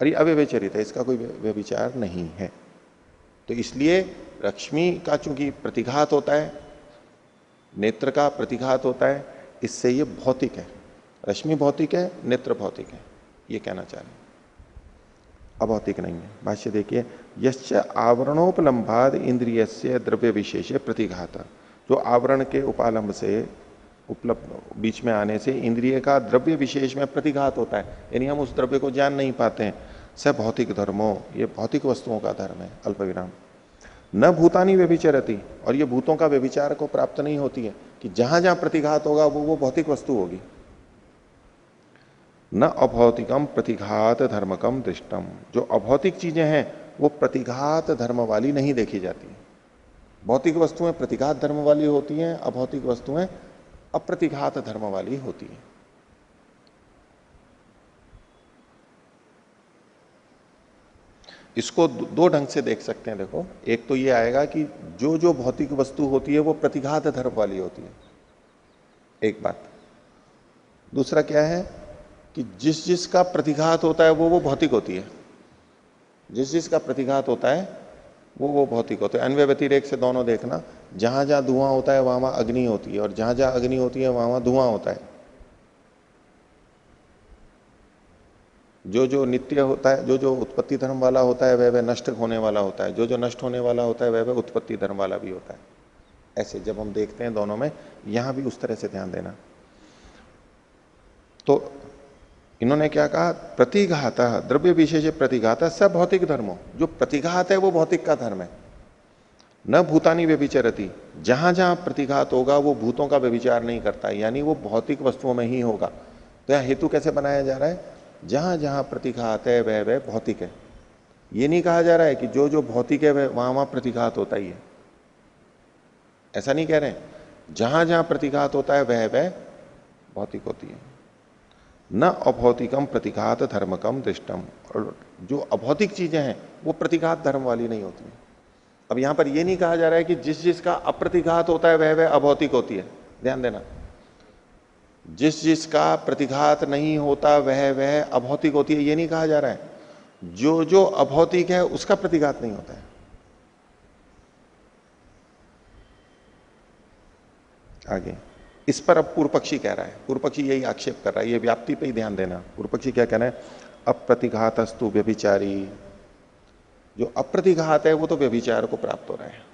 और ये अव्यभिचरित है, इसका कोई व्यभिचार नहीं है। तो इसलिए रश्मि का चूंकि प्रतिघात होता है, नेत्र का प्रतिघात होता है, इससे ये भौतिक है। रश्मि भौतिक है, नेत्र भौतिक है, ये कहना चाह रहे हैं, अभौतिक नहीं है। भाष्य देखिए, यश्च आवरणोपलम्भाद इंद्रियस्य द्रव्य विशेष प्रतिघात, जो आवरण के उपालंब से, उपलब्ध बीच में आने से इंद्रिय का द्रव्य विशेष में प्रतिघात होता है, यानी हम उस द्रव्य को जान नहीं पाते हैं, स भौतिक धर्मो, ये भौतिक वस्तुओं का धर्म है। अल्प विराम। न भूतानी व्यभिचरति, और ये भूतों का व्यभिचार को प्राप्त नहीं होती है कि जहां जहां प्रतिघात होगा वो भौतिक वस्तु होगी। न अभौतिकम प्रतिघात धर्मकम दृष्टम, जो अभौतिक चीजें हैं वो प्रतिघात धर्म वाली नहीं देखी जाती। भौतिक वस्तुएं प्रतिघात धर्म वाली होती हैं, अभौतिक वस्तुएं अप्रतिघात धर्म वाली होती हैं। इसको दो ढंग से देख सकते हैं। देखो, एक तो ये आएगा कि जो भौतिक वस्तु होती है वो प्रतिघात धर्म वाली होती है, एक बात। दूसरा क्या है कि जिस जिसका प्रतिघात होता है वो भौतिक होती है, जिस जिसका प्रतिघात होता है वो भौतिक होता है। अन्वय व्यतिरेक से दोनों देखना, जहां जहां धुआं होता है वहां वहां अग्नि होती है, और जहां जहां अग्नि होती है वहां वहां धुआं होता है। जो नित्य होता है, जो उत्पत्ति धर्म वाला होता है वह नष्ट होने वाला होता है, जो नष्ट होने वाला होता है वह उत्पत्ति धर्म वाला भी होता है। ऐसे जब हम देखते हैं दोनों में, यहां भी उस तरह से ध्यान देना। तो इन्होंने क्या कहा, प्रतिघात द्रव्य विशेष प्रतिघात सब भौतिक धर्मो, जो प्रतिघात है वो भौतिक का धर्म है। न भूतानी व्यभिचरति, जहां जहां प्रतिघात होगा वो भूतों का व्यभिचार नहीं करता, यानी वो भौतिक वस्तुओं में ही होगा। तो यह हेतु कैसे बनाया जा रहा है, जहां जहां प्रतिघात है वह भौतिक है। ये नहीं कहा जा रहा है कि जो भौतिक है वहां वहां प्रतिघात होता ही है, ऐसा नहीं कह रहे हैं। जहां जहां प्रतिघात होता है वह भौतिक होती है। न अभौतिकम प्रतिघात धर्मकम दृष्टम, और जो अभौतिक चीजें हैं वो प्रतिघात धर्म वाली नहीं होती है। अब यहां पर यह नहीं कहा जा रहा है कि जिस जिसका अप्रतिघात होता है वह अभौतिक होती है, ध्यान देना। जिस जिसका प्रतिघात नहीं होता वह अभौतिक होती है, ये नहीं कहा जा रहा है। जो अभौतिक है उसका प्रतिघात नहीं होता है। आगे इस पर अब पूर्व पक्षी कह रहा है, पूर्व पक्षी यही आक्षेप कर रहा है, ये व्याप्ति पे ही ध्यान देना। पूर्व पक्षी क्या कहना है, अप्रतिघातस्तु व्यभिचारी, जो अप्रतिघात है वो तो व्यभिचार को प्राप्त हो रहा है।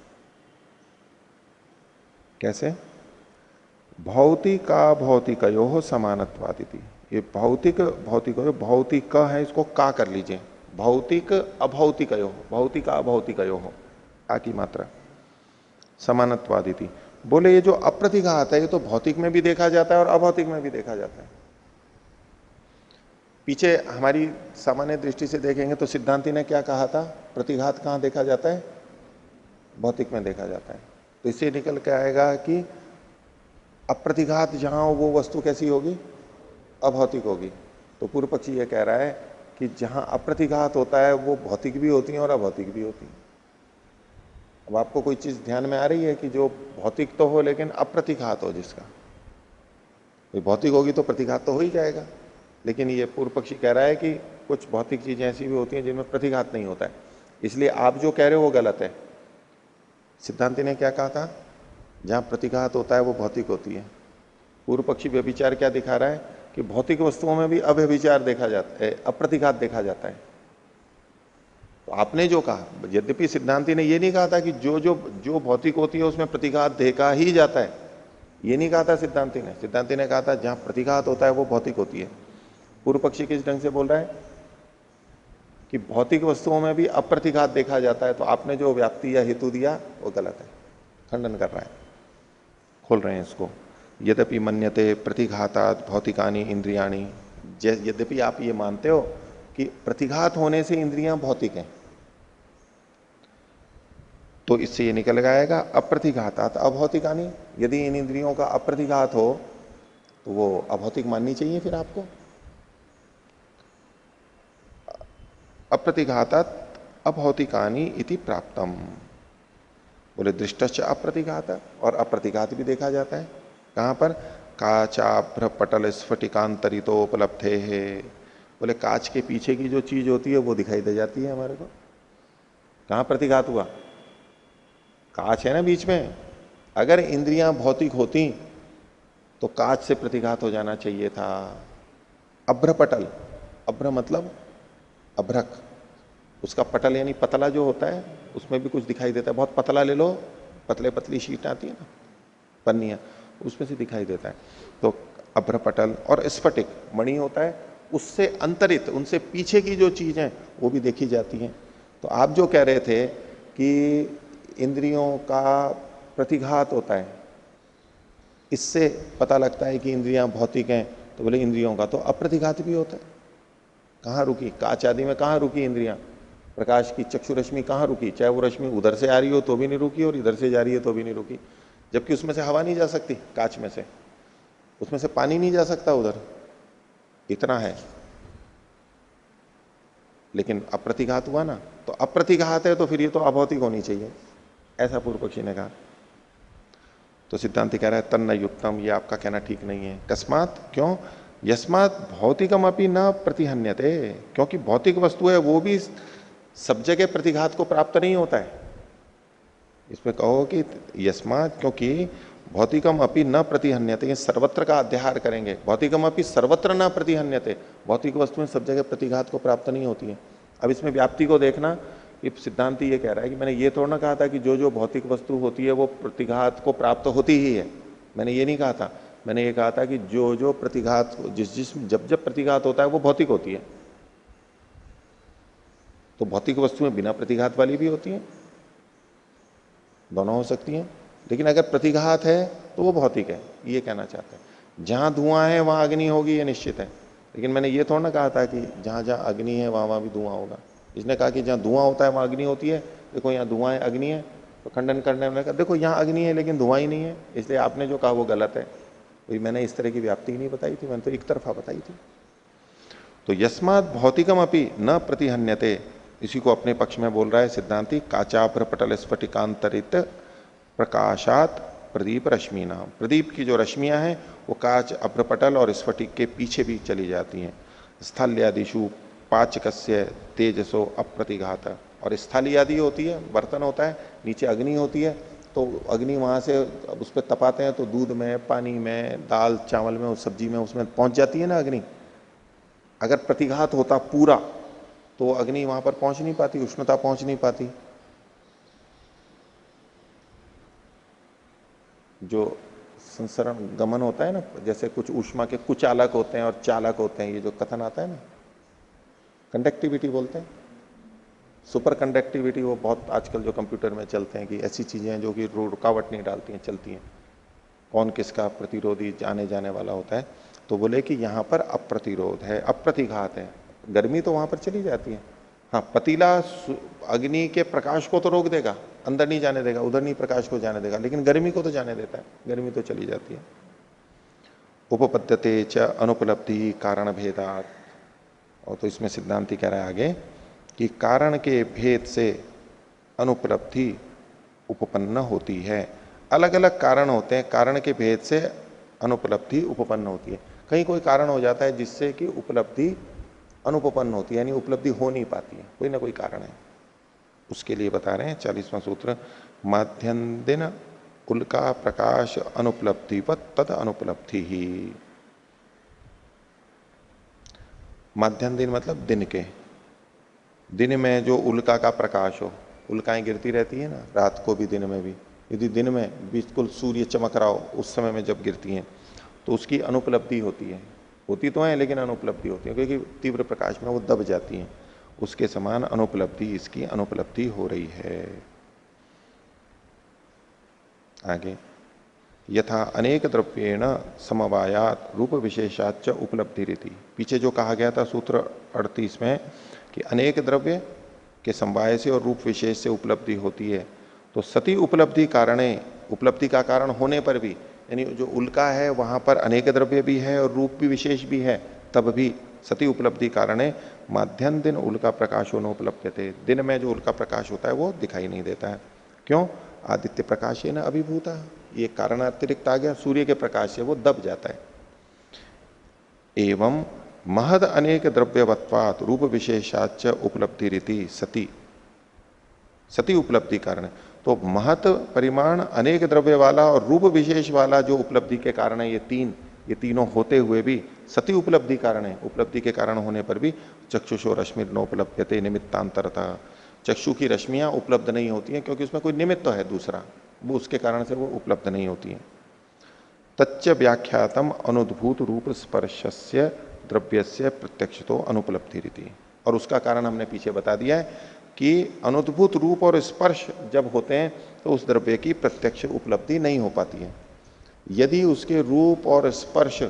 कैसे? भौतिका भौतिकयो समानत्वादिति, ये भौतिक भौतिकयो, भौतिक है इसको का कर लीजिए, भौतिक अभौतिकयो, भौतिका अभौतिकयो हो, आ की मात्रा, समानत्वादिति। बोले ये जो अप्रतिघात है ये तो भौतिक में भी देखा जाता है और अभौतिक में भी देखा जाता है। पीछे हमारी सामान्य दृष्टि से देखेंगे तो सिद्धांति ने क्या कहा था, प्रतिघात कहां देखा जाता है, भौतिक में देखा जाता है। तो इससे निकल के आएगा कि अप्रतिघात जहां हो वो वस्तु कैसी होगी, अभौतिक होगी। तो पूर्व पक्षी ये कह रहा है कि जहां अप्रतिघात होता है वो भौतिक भी होती है और अभौतिक भी होती है। अब आपको कोई चीज ध्यान में आ रही है कि जो भौतिक तो हो लेकिन अप्रतिघात हो, जिसका कोई भौतिक होगी तो प्रतिघात तो हो ही जाएगा, लेकिन ये पूर्व पक्षी कह रहा है कि कुछ भौतिक चीजें ऐसी भी होती हैं जिनमें प्रतिघात नहीं होता है, इसलिए आप जो कह रहे हो वो गलत है। सिद्धांति ने क्या कहा था, जहां प्रतिघात होता है वो भौतिक होती है। पूर्व पक्षी व्यभिचार क्या दिखा रहा है कि भौतिक वस्तुओं में भी अव्यभिचार देखा जाता है, अप्रतिघात देखा जाता है। तो आपने जो कहा, यद्यपि सिद्धांति ने ये नहीं कहा था कि जो भौतिक होती है उसमें प्रतिघात देखा ही जाता है, ये नहीं कहा था सिद्धांति ने। सिद्धांति ने कहा था जहां प्रतिघात होता है वो भौतिक होती है। पूर्व पक्षी किस ढंग से बोल रहा है कि भौतिक वस्तुओं में भी अप्रतिघात देखा जाता है। तो आपने जो व्याप्ति या हेतु दिया वो गलत है, खंडन कर रहा है, खोल रहे हैं इसको। यद्यपि मन्यते प्रतिघातात् भौतिकानि इंद्रियाणि, यद्यपि आप ये मानते हो कि प्रतिघात होने से इंद्रियां भौतिक हैं, तो इससे ये निकल आएगा अप्रतिघातात् अभौतिकानि, यदि इन इंद्रियों का अप्रतिघात हो तो वो अभौतिक माननी चाहिए फिर आपको। अप्रतिघातात् अभौतिकानि इति प्राप्तम, बोले दृष्टश्च अप्रतिघात, और अप्रतिघात भी देखा जाता है। कहां पर, काचाभ्र पटल स्फटिकांतरितो उपलब्धे है, बोले कांच के पीछे की जो चीज होती है वो दिखाई दे जाती है हमारे को। कहां प्रतिघात हुआ, कांच है ना बीच में, अगर इंद्रियां भौतिक होती तो कांच से प्रतिघात हो जाना चाहिए था। अभ्र पटल, अभ्र मतलब अभ्रक, उसका पटल यानी पतला जो होता है उसमें भी कुछ दिखाई देता है। बहुत पतला ले लो, पतले पतली शीट आती है ना, पन्नियां, उसमें से दिखाई देता है। तो अभ्र पटल और स्फटिक मणि होता है, उससे अंतरित, उनसे पीछे की जो चीज है वो भी देखी जाती है। तो आप जो कह रहे थे कि इंद्रियों का प्रतिघात होता है, इससे पता लगता है कि इंद्रियां भौतिक हैं, तो बोले इंद्रियों का तो अप्रतिघात भी होता है। कहाँ रुकी, कांच आदि में कहाँ रुकी इंद्रियां, प्रकाश की चक्षु रश्मि कहाँ रुकी, चाहे वो रश्मि उधर से आ रही हो तो भी नहीं रुकी और इधर से जा रही है तो भी नहीं रुकी, जबकि उसमें से हवा नहीं जा सकती, कांच में से उसमें से पानी नहीं जा सकता उधर, इतना है। लेकिन अप्रतिघात हुआ ना, तो अप्रतिघात है तो फिर ये तो अभौतिक होनी चाहिए, ऐसा पूर्व पक्षी ने कहा। तो सिद्धांत कह रहा है तन्न युक्तम, ये आपका कहना ठीक नहीं है। कस्मात, क्यों, यस्मात भौतिकम अपनी न प्रतिहन्यते, क्योंकि भौतिक वस्तु है वो भी सब जगह प्रतिघात को प्राप्त नहीं होता है। इसमें कहो कि यस्मात, क्योंकि भौतिकम अपि न प्रतिहन्यते, ये सर्वत्र का अध्याहार करेंगे, भौतिकम अपि सर्वत्र न प्रतिहन्यते, भौतिक वस्तुएं सब जगह प्रतिघात को प्राप्त नहीं होती है। अब इसमें व्याप्ति को देखना, कि सिद्धांति ये कह रहा है कि मैंने ये थोड़ा ना कहा था कि जो भौतिक वस्तु होती है वो प्रतिघात को प्राप्त होती ही है, मैंने ये नहीं कहा था। मैंने ये कहा था कि जो प्रतिघात, जिस जब प्रतिघात होता है वो भौतिक होती है। तो भौतिक वस्तुएं बिना प्रतिघात वाली भी होती हैं, दोनों हो सकती हैं, लेकिन अगर प्रतिघात है तो वो भौतिक है, ये कहना चाहते हैं। जहां धुआं है वहां अग्नि होगी, ये निश्चित है, लेकिन मैंने ये थोड़ा ना कहा था कि जहां जहां अग्नि है वहां भी धुआं होगा। इसने कहा कि जहां धुआं होता है वहां अग्नि होती है, देखो यहाँ धुआं है, अग्नि है, तो खंडन करने में कहा देखो यहाँ अग्नि है लेकिन धुआं ही नहीं है, इसलिए आपने जो कहा वो गलत है। तो मैंने इस तरह की व्याप्ति नहीं बताई थी, मैंने तो एक तरफा बताई थी। तो यस्मात् भौतिकम अपि न प्रतिहन्यते, इसी को अपने पक्ष में बोल रहा है सिद्धांति, काचाभ्र पटल स्फटिकांतरित प्रकाशात प्रदीप रश्मि नाम, प्रदीप की जो रश्मियां हैं वो काच, अभ्रपटल और स्फटिक के पीछे भी चली जाती हैं। स्थल्यादिशु पाचकस्य तेजसो अप्रतिघात, और स्थाली आदि होती है, बर्तन होता है, नीचे अग्नि होती है, तो अग्नि वहां से अब उस पर तपाते हैं तो दूध में, पानी में, दाल चावल में, उस सब्जी में, उसमें पहुंच जाती है ना अग्नि। अगर प्रतिघात होता पूरा तो अग्नि वहां पर पहुंच नहीं पाती, उष्णता पहुंच नहीं पाती। जो संसरण गमन होता है ना, जैसे कुछ ऊष्मा के कुचालक होते हैं और चालक होते हैं, ये जो कथन आता है ना, कंडक्टिविटी बोलते हैं, सुपर कंडक्टिविटी, वो बहुत आजकल जो कंप्यूटर में चलते हैं कि ऐसी चीजें हैं जो कि रुकावट नहीं डालती हैं, चलती हैं, कौन किसका प्रतिरोधी जाने जाने वाला होता है। तो बोले कि यहां पर अप्रतिरोध है, अप्रतिघात है, गर्मी तो वहां पर चली जाती है। हाँ, पतीला अग्नि के प्रकाश को तो रोक देगा, अंदर नहीं जाने देगा, उधर नहीं प्रकाश को जाने देगा, लेकिन गर्मी को तो जाने देता है, गर्मी तो चली जाती है। उपपद्यते च अनुपलब्धि कारण भेदात। और तो इसमें सिद्धांति कह रहा है आगे कि कारण के भेद से अनुपलब्धि उपपन्न होती है। अलग अलग कारण होते हैं, कारण के भेद से अनुपलब्धि उपपन्न होती है। कहीं कोई कारण हो जाता है जिससे कि उपलब्धि अनुपपन्न होती है, यानी उपलब्धि हो नहीं पाती है, कोई ना कोई कारण है। उसके लिए बता रहे हैं 40वां सूत्र, माध्यन्दिन उल्का प्रकाश अनुपलब्धिवत तद अनुपलब्धि ही। माध्यम दिन मतलब दिन के, दिन में जो उल्का का प्रकाश हो, उल्काएं गिरती रहती है ना रात को भी दिन में भी, यदि दिन में बिल्कुल सूर्य चमक रहा हो उस समय में जब गिरती हैं तो उसकी अनुपलब्धि होती है, होती तो है लेकिन अनुपलब्धि होती है क्योंकि तीव्र प्रकाश में वो दब जाती हैं। उसके समान अनुपलब्धि, इसकी अनुपलब्धि हो रही है। आगे, यथा अनेक द्रव्येण समवायात रूप विशेषाच उपलब्धि रीति। पीछे जो कहा गया था सूत्र 38 में कि अनेक द्रव्य के समवाय से और रूप विशेष से उपलब्धि होती है, तो सती उपलब्धि कारणे, उपलब्धि का कारण होने पर भी, यानी जो उल्का है वहां पर अनेक द्रव्य भी है और रूप भी विशेष भी है, तब भी सती उपलब्धि कारणे माध्यम दिन उल्का प्रकाशो न उपलब्धते। दिन में जो उल्का प्रकाश होता है वो दिखाई नहीं देता है। क्यों? आदित्य प्रकाश है ना अभिभूता, ये कारण अतिरिक्त आ गया, सूर्य के प्रकाश से वो दब जाता है। एवं महद अनेक द्रव्यवत्वात् रूप विशेषाच उपलब्धि रीति सती, सती उपलब्धि कारण। तो महत परिमाण अनेक द्रव्य वाला और रूप विशेष वाला जो उपलब्धि के कारण है, ये तीनों होते हुए भी सती उपलब्धि कारण है। उपलब्धि के कारण होने पर भी चक्षुषो रश्मि नोपलब्धते निमित्तांतरता, चक्षु की रश्मियां उपलब्ध नहीं होती हैं क्योंकि उसमें कोई निमित्त तो है दूसरा, वो उसके कारण से वो उपलब्ध नहीं होती है। तच्च व्याख्यातम अनुद्भूत रूप स्पर्शस्य द्रव्यस्य प्रत्यक्षतो अनुपलब्धि रीति। और उसका कारण हमने पीछे बता दिया है कि अनुद्भूत रूप और स्पर्श जब होते हैं तो उस द्रव्य की प्रत्यक्ष उपलब्धि नहीं हो पाती है। यदि उसके रूप और स्पर्श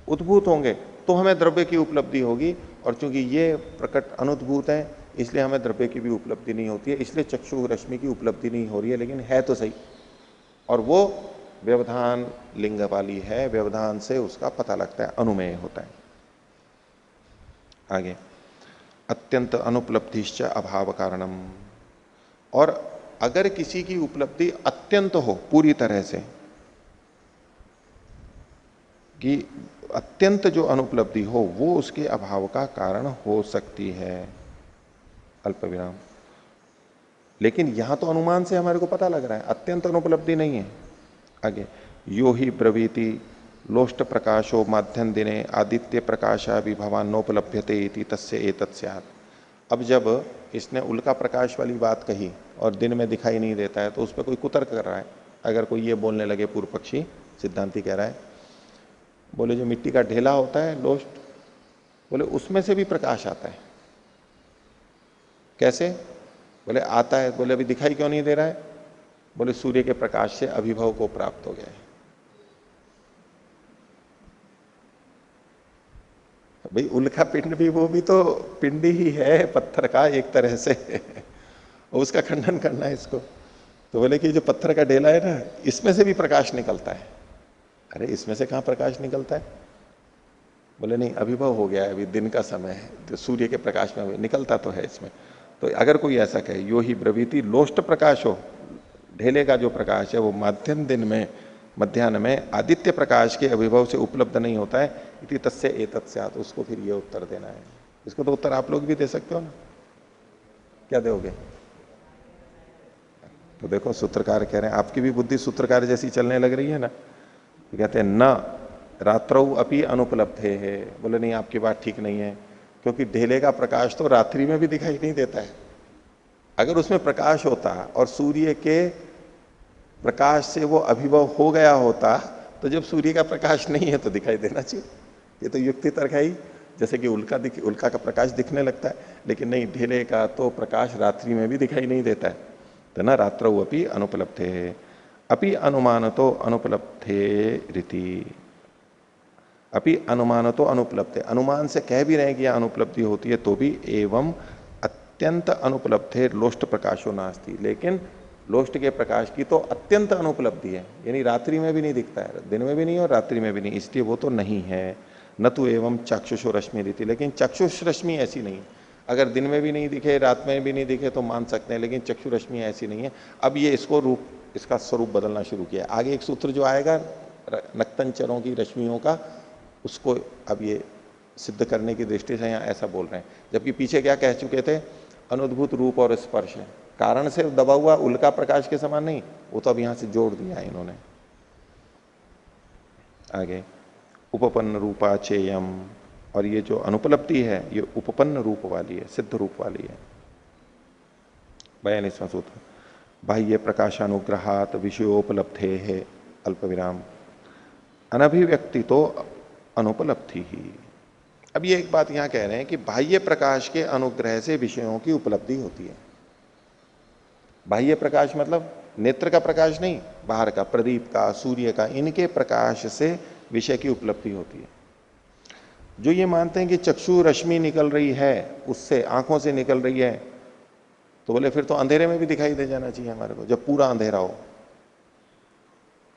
उद्भूत होंगे तो हमें द्रव्य की उपलब्धि होगी, और चूंकि ये प्रकट अनुद्भूत है इसलिए हमें द्रव्य की भी उपलब्धि नहीं होती है, इसलिए चक्षु रश्मि की उपलब्धि नहीं हो रही है, लेकिन है तो सही। और वो व्यवधान लिंग वाली है, व्यवधान से उसका पता लगता है, अनुमेय होता है। आगे, अत्यंत अनुपलब्धिश्च अभाव कारणम। और अगर किसी की उपलब्धि अत्यंत हो, पूरी तरह से, कि अत्यंत जो अनुपलब्धि हो वो उसके अभाव का कारण हो सकती है। अल्प विराम। लेकिन यहां तो अनुमान से हमारे को पता लग रहा है अत्यंत अनुपलब्धि नहीं है। आगे, यो ही ब्रवीति लोष्ट प्रकाशो माध्यम दिने आदित्य प्रकाशा विभवान नोपलभ्यते इति तस्य एतत् स्यात्। अब जब इसने उल्का प्रकाश वाली बात कही और दिन में दिखाई नहीं देता है तो उस पर कोई कुतर्क कर रहा है। अगर कोई ये बोलने लगे, पूर्व पक्षी सिद्धांति कह रहा है, बोले जो मिट्टी का ढेला होता है लोष्ट, बोले उसमें से भी प्रकाश आता है। कैसे? बोले आता है। बोले अभी दिखाई क्यों नहीं दे रहा है? बोले सूर्य के प्रकाश से अभिभव को प्राप्त हो गया है। भाई उल्का पिंड भी, वो भी तो पिंड ही है पत्थर का एक तरह से और उसका खंडन करना है इसको। तो बोले कि जो पत्थर का ढेला है ना, इसमें से भी प्रकाश निकलता है। अरे इसमें से कहां प्रकाश निकलता है? बोले नहीं, अभिभव हो गया है, अभी दिन का समय है, तो सूर्य के प्रकाश में निकलता तो है इसमें। तो अगर कोई ऐसा कहे, यो ही ब्रवीति लोष्ट प्रकाश हो, ढेले का जो प्रकाश है वो माध्यम दिन में, मध्याह्न में आदित्य प्रकाश के अभिभव से उपलब्ध नहीं होता है, इति तस्य एतत् स्यात्, उसको फिर ये उत्तर देना है। इसको तो उत्तर आप लोग भी दे सकते हो ना, क्या दोगे? तो देखो सूत्रकार कह रहे हैं आपकी भी बुद्धि सूत्रकार जैसी चलने लग रही है ना। तो कहते हैं न रात्रौ अपि अनुपलब्धे है। बोले नहीं, आपकी बात ठीक नहीं है, क्योंकि ढेले का प्रकाश तो रात्रि में भी दिखाई नहीं देता है। अगर उसमें प्रकाश होता और सूर्य के प्रकाश से वो अभिभव हो गया होता, तो जब सूर्य का प्रकाश नहीं है तो दिखाई देना चाहिए। ये तो युक्ति तर्क है ही। जैसे कि उल्का का प्रकाश दिखने लगता है, लेकिन नहीं, ढेले का तो प्रकाश रात्रि में भी दिखाई नहीं देता है। तो ना रात्रौ अपि अनुपलब्धे है, अपि अनुमान तो अनुपलब्धे रीति, अपि अनुमान तो अनुपलब्धे, अनुमान से कह भी रहे हैं कि यह अनुपलब्धि होती है तो भी एवं अत्यंत अनुपलब्धे लोष्ट प्रकाशो नास्ति, लेकिन लोष्ट के प्रकाश की तो अत्यंत अनुपलब्धि है, यानी रात्रि में भी नहीं दिखता है, दिन में भी नहीं और रात्रि में भी नहीं, इसलिए वो तो नहीं है। न तो एवं चक्षुषो रश्मि रीति, लेकिन चक्षुष रश्मि ऐसी नहीं। अगर दिन में भी नहीं दिखे, रात में भी नहीं दिखे तो मान सकते हैं, लेकिन चक्षु रश्मि ऐसी नहीं है। अब ये इसको रूप, इसका स्वरूप बदलना शुरू किया। आगे एक सूत्र जो आएगा नक्तंचरों की रश्मियों का, उसको अब ये सिद्ध करने की दृष्टि से यहाँ ऐसा बोल रहे हैं। जबकि पीछे क्या कह चुके थे, अनुद्भूत रूप और स्पर्श है, कारण से दबा हुआ उल्का प्रकाश के समान नहीं, वो तो अब यहां से जोड़ दिया है इन्होंने। आगे उपपन्न रूपा चेयम, और ये जो अनुपलब्धि है ये उपपन्न रूप वाली है, सिद्ध रूप वाली है। 42वां सूत्र, बाह्य प्रकाशानुग्रहात विषयोपलब्धे है अल्प विराम अनभिव्यक्ति तो अनुपलब्धि ही। अब ये एक बात यहां कह रहे हैं कि बाह्य प्रकाश के अनुग्रह से विषयों की उपलब्धि होती है। बाह्य प्रकाश मतलब नेत्र का प्रकाश नहीं, बाहर का, प्रदीप का, सूर्य का, इनके प्रकाश से विषय की उपलब्धि होती है। जो ये मानते हैं कि चक्षु रश्मि निकल रही है, उससे आंखों से निकल रही है, तो बोले फिर तो अंधेरे में भी दिखाई दे जाना चाहिए हमारे को, जब पूरा अंधेरा हो,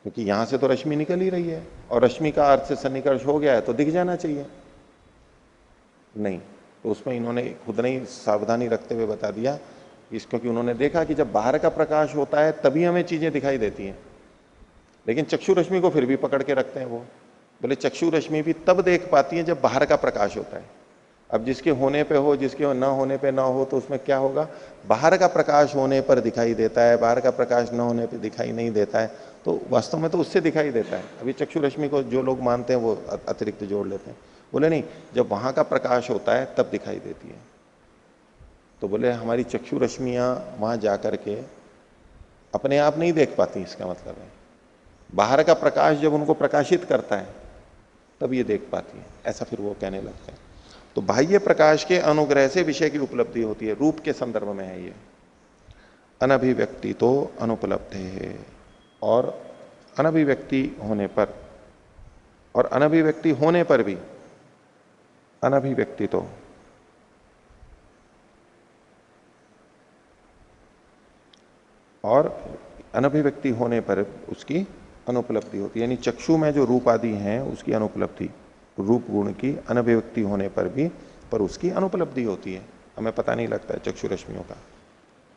क्योंकि यहां से तो रश्मि निकल ही रही है और रश्मि का अर्थ से सन्निकर्ष हो गया है तो दिख जाना चाहिए। नहीं, तो उसमें इन्होंने खुद नहीं सावधानी रखते हुए बता दिया, क्योंकि उन्होंने देखा कि जब बाहर का प्रकाश होता है तभी हमें चीजें दिखाई देती हैं, लेकिन चक्षु रश्मि को फिर भी पकड़ के रखते हैं वो। बोले चक्षु रश्मि भी तब देख पाती है जब बाहर का प्रकाश होता है। अब जिसके होने पे हो, जिसके न होने पे ना हो, तो उसमें क्या होगा, बाहर का प्रकाश होने पर दिखाई देता है, बाहर का प्रकाश न होने पर दिखाई नहीं देता है, तो वास्तव में तो उससे दिखाई देता है। अभी चक्षु रश्मि को जो लोग मानते हैं वो अतिरिक्त जोड़ लेते हैं। बोले नहीं, जब वहां का प्रकाश होता है तब दिखाई देती है। तो बोले हमारी चक्षु रश्मियां वहां जाकर के अपने आप नहीं देख पाती, इसका मतलब है बाहर का प्रकाश जब उनको प्रकाशित करता है तब ये देख पाती है, ऐसा फिर वो कहने लगते हैं। तो बाह्य प्रकाश के अनुग्रह से विषय की उपलब्धि होती है, रूप के संदर्भ में है ये। अनभिव्यक्ति तो अनुपलब्ध है, और अनभिव्यक्ति होने पर, और अनभिव्यक्ति होने पर भी, अनभिव्यक्ति तो और अनभिव्यक्ति होने पर उसकी अनुपलब्धि होती है, यानी चक्षु में जो रूप आदि हैं उसकी अनुपलब्धि, रूप गुण की अनभिव्यक्ति होने पर भी, पर उसकी अनुपलब्धि होती है, हमें पता नहीं लगता है चक्षु रश्मियों का।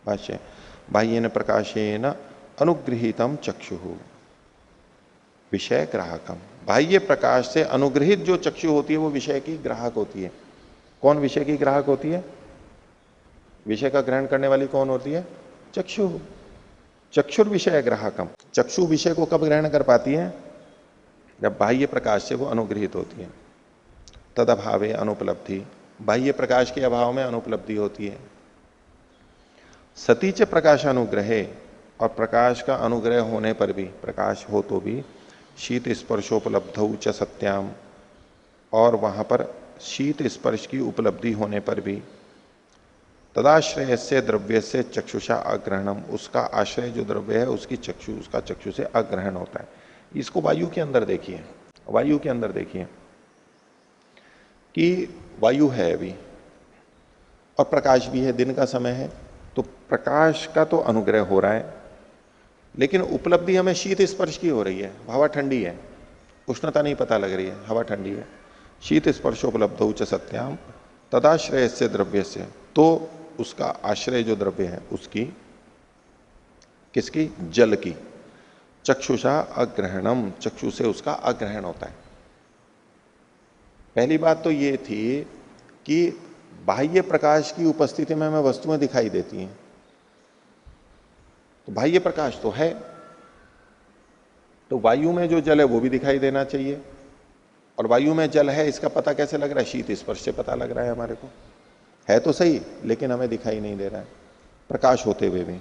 भाष्य, बाह्येन प्रकाशेन अनुगृहीतम चक्षु विषय ग्राहकम, बाह्य प्रकाश से अनुग्रहित जो चक्षु होती है वो विषय की ग्राहक होती है। कौन विषय की ग्राहक होती है? विषय का ग्रहण करने वाली कौन होती है? चक्षु। चक्षुर विषय ग्राहकम, चक्षु विषय को कब ग्रहण कर पाती है? जब बाह्य प्रकाश से वो अनुग्रहित होती है। तद अभावे अनुपलब्धि, बाह्य प्रकाश के अभाव में अनुपलब्धि होती है। सतीच प्रकाशानुग्रहे, और प्रकाश का अनुग्रह होने पर भी, प्रकाश हो तो भी, शीत स्पर्शोपलब्धौ च सत्याम, और वहां पर शीत स्पर्श की उपलब्धि होने पर भी, तदाश्रय से द्रव्य से चक्षुषा अग्रहणम, उसका आश्रय जो द्रव्य है उसकी चक्षु, उसका चक्षु से अग्रहण होता है। इसको वायु के अंदर देखिए, वायु के अंदर देखिए कि वायु है अभी और प्रकाश भी है, दिन का समय है, तो प्रकाश का तो अनुग्रह हो रहा है, लेकिन उपलब्धि हमें शीत स्पर्श की हो रही है। हवा ठंडी है, उष्णता नहीं पता लग रही है, हवा ठंडी है। शीत स्पर्शोपलब्धौ च सत्याम तदाश्रय से द्रव्य से, तो उसका आश्रय जो द्रव्य है उसकी, किसकी? जल की। चक्षुषा अग्रहणम, चक्षु से उसका अग्रहण होता है। पहली बात तो ये थी कि बाह्य प्रकाश की उपस्थिति में हमें वस्तुएं दिखाई देती हैं, तो बाह्य प्रकाश तो है, तो वायु में जो जल है वो भी दिखाई देना चाहिए। और वायु में जल है इसका पता कैसे लग रहा है? शीत स्पर्श से पता लग रहा है हमारे को। है तो सही, लेकिन हमें दिखाई नहीं दे रहा है प्रकाश होते हुए भी।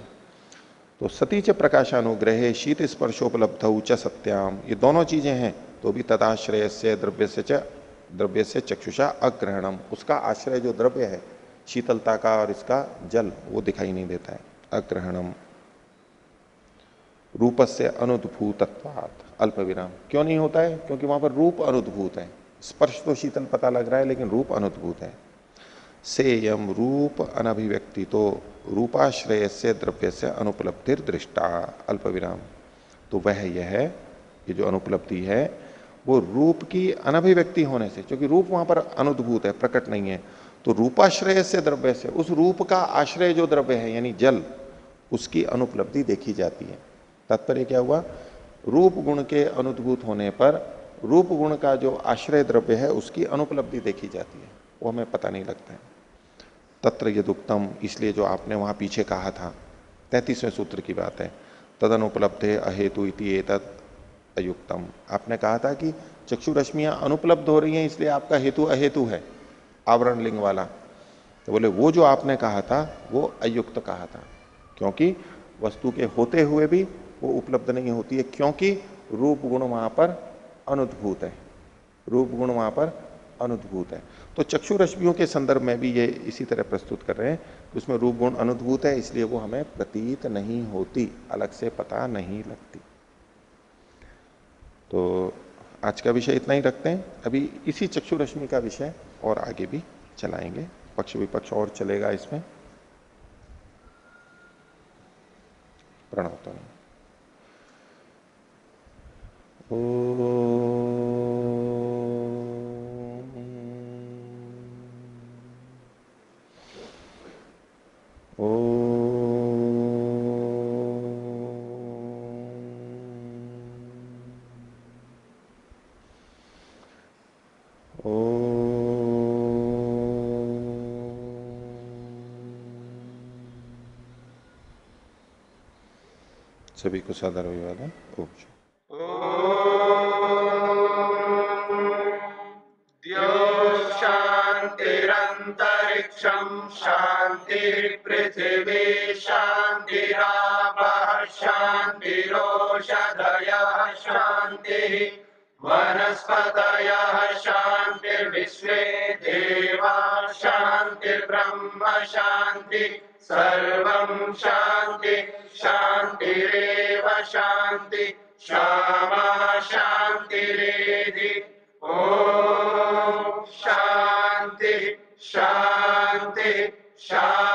तो सती च प्रकाशानुग्रहे शीत स्पर्शोपलब्ध च सत्याम, ये दोनों चीजें हैं तो भी तदाश्रय से द्रव्य से चक्षुषा अग्रहणम, उसका आश्रय जो द्रव्य है शीतलता का और इसका जल, वो दिखाई नहीं देता है। अग्रहणम रूपस्य अनुद्भूतत्वात् अल्प विराम, क्यों नहीं होता है? क्योंकि वहां पर रूप अनुद्भूत है। स्पर्श तो शीतल पता लग रहा है लेकिन रूप अनुद्भूत है। सेयम रूप अनभिव्यक्ति तो रूपाश्रय से द्रव्य से अनुपलब्धिर दृष्टा अल्प विराम, तो वह यह है, ये जो अनुपलब्धि है वो रूप की अनभिव्यक्ति होने से, क्योंकि रूप वहां पर अनुद्भूत है, प्रकट नहीं है, तो रूपाश्रय से द्रव्य से, उस रूप का आश्रय जो द्रव्य है यानी जल, उसकी अनुपलब्धि देखी जाती है। तात्पर्य क्या हुआ? रूप गुण के अनुद्भूत होने पर रूप गुण का जो आश्रय द्रव्य है उसकी अनुपलब्धि देखी जाती है, वो हमें पता नहीं लगता है। तत्र यदुक्तम, इसलिए जो आपने वहां पीछे कहा था 33वें सूत्र की बात है, तदनुपलब्धे अहेतु इति एतत् अयुक्तम, आपने कहा था कि चक्षु रश्मियां अनुपलब्ध हो रही हैं इसलिए आपका हेतु अहेतु है, आवरण लिंग वाला। तो बोले वो जो आपने कहा था वो अयुक्त कहा था, क्योंकि वस्तु के होते हुए भी वो उपलब्ध नहीं होती है, क्योंकि रूप गुण वहां पर अनुद्भूत है, रूप गुण वहां पर अनुद्भूत है। तो चक्षु रश्मियों के संदर्भ में भी ये इसी तरह प्रस्तुत कर रहे हैं कि उसमें रूप गुण अनुद्भूत है, इसलिए वो हमें प्रतीत नहीं होती, अलग से पता नहीं लगती। तो आज का विषय इतना ही रखते हैं, अभी इसी चक्षु रश्मि का विषय और आगे भी चलाएंगे, पक्ष विपक्ष और चलेगा इसमें। प्रणव तो नहीं। सभी को सादर अभिवादन। ओम शांतिरंतरिक्षम शांति पृथिवी शांतिरापः शांतिरोषधयः शांति वनस्पतयः शांतिर्विश्वे देवा शांतिर्ब्रह्म शांति सर्वं शांति शांतिरेव शांति क्षमा शांतिरेधि। ओम शांति शांति शांति।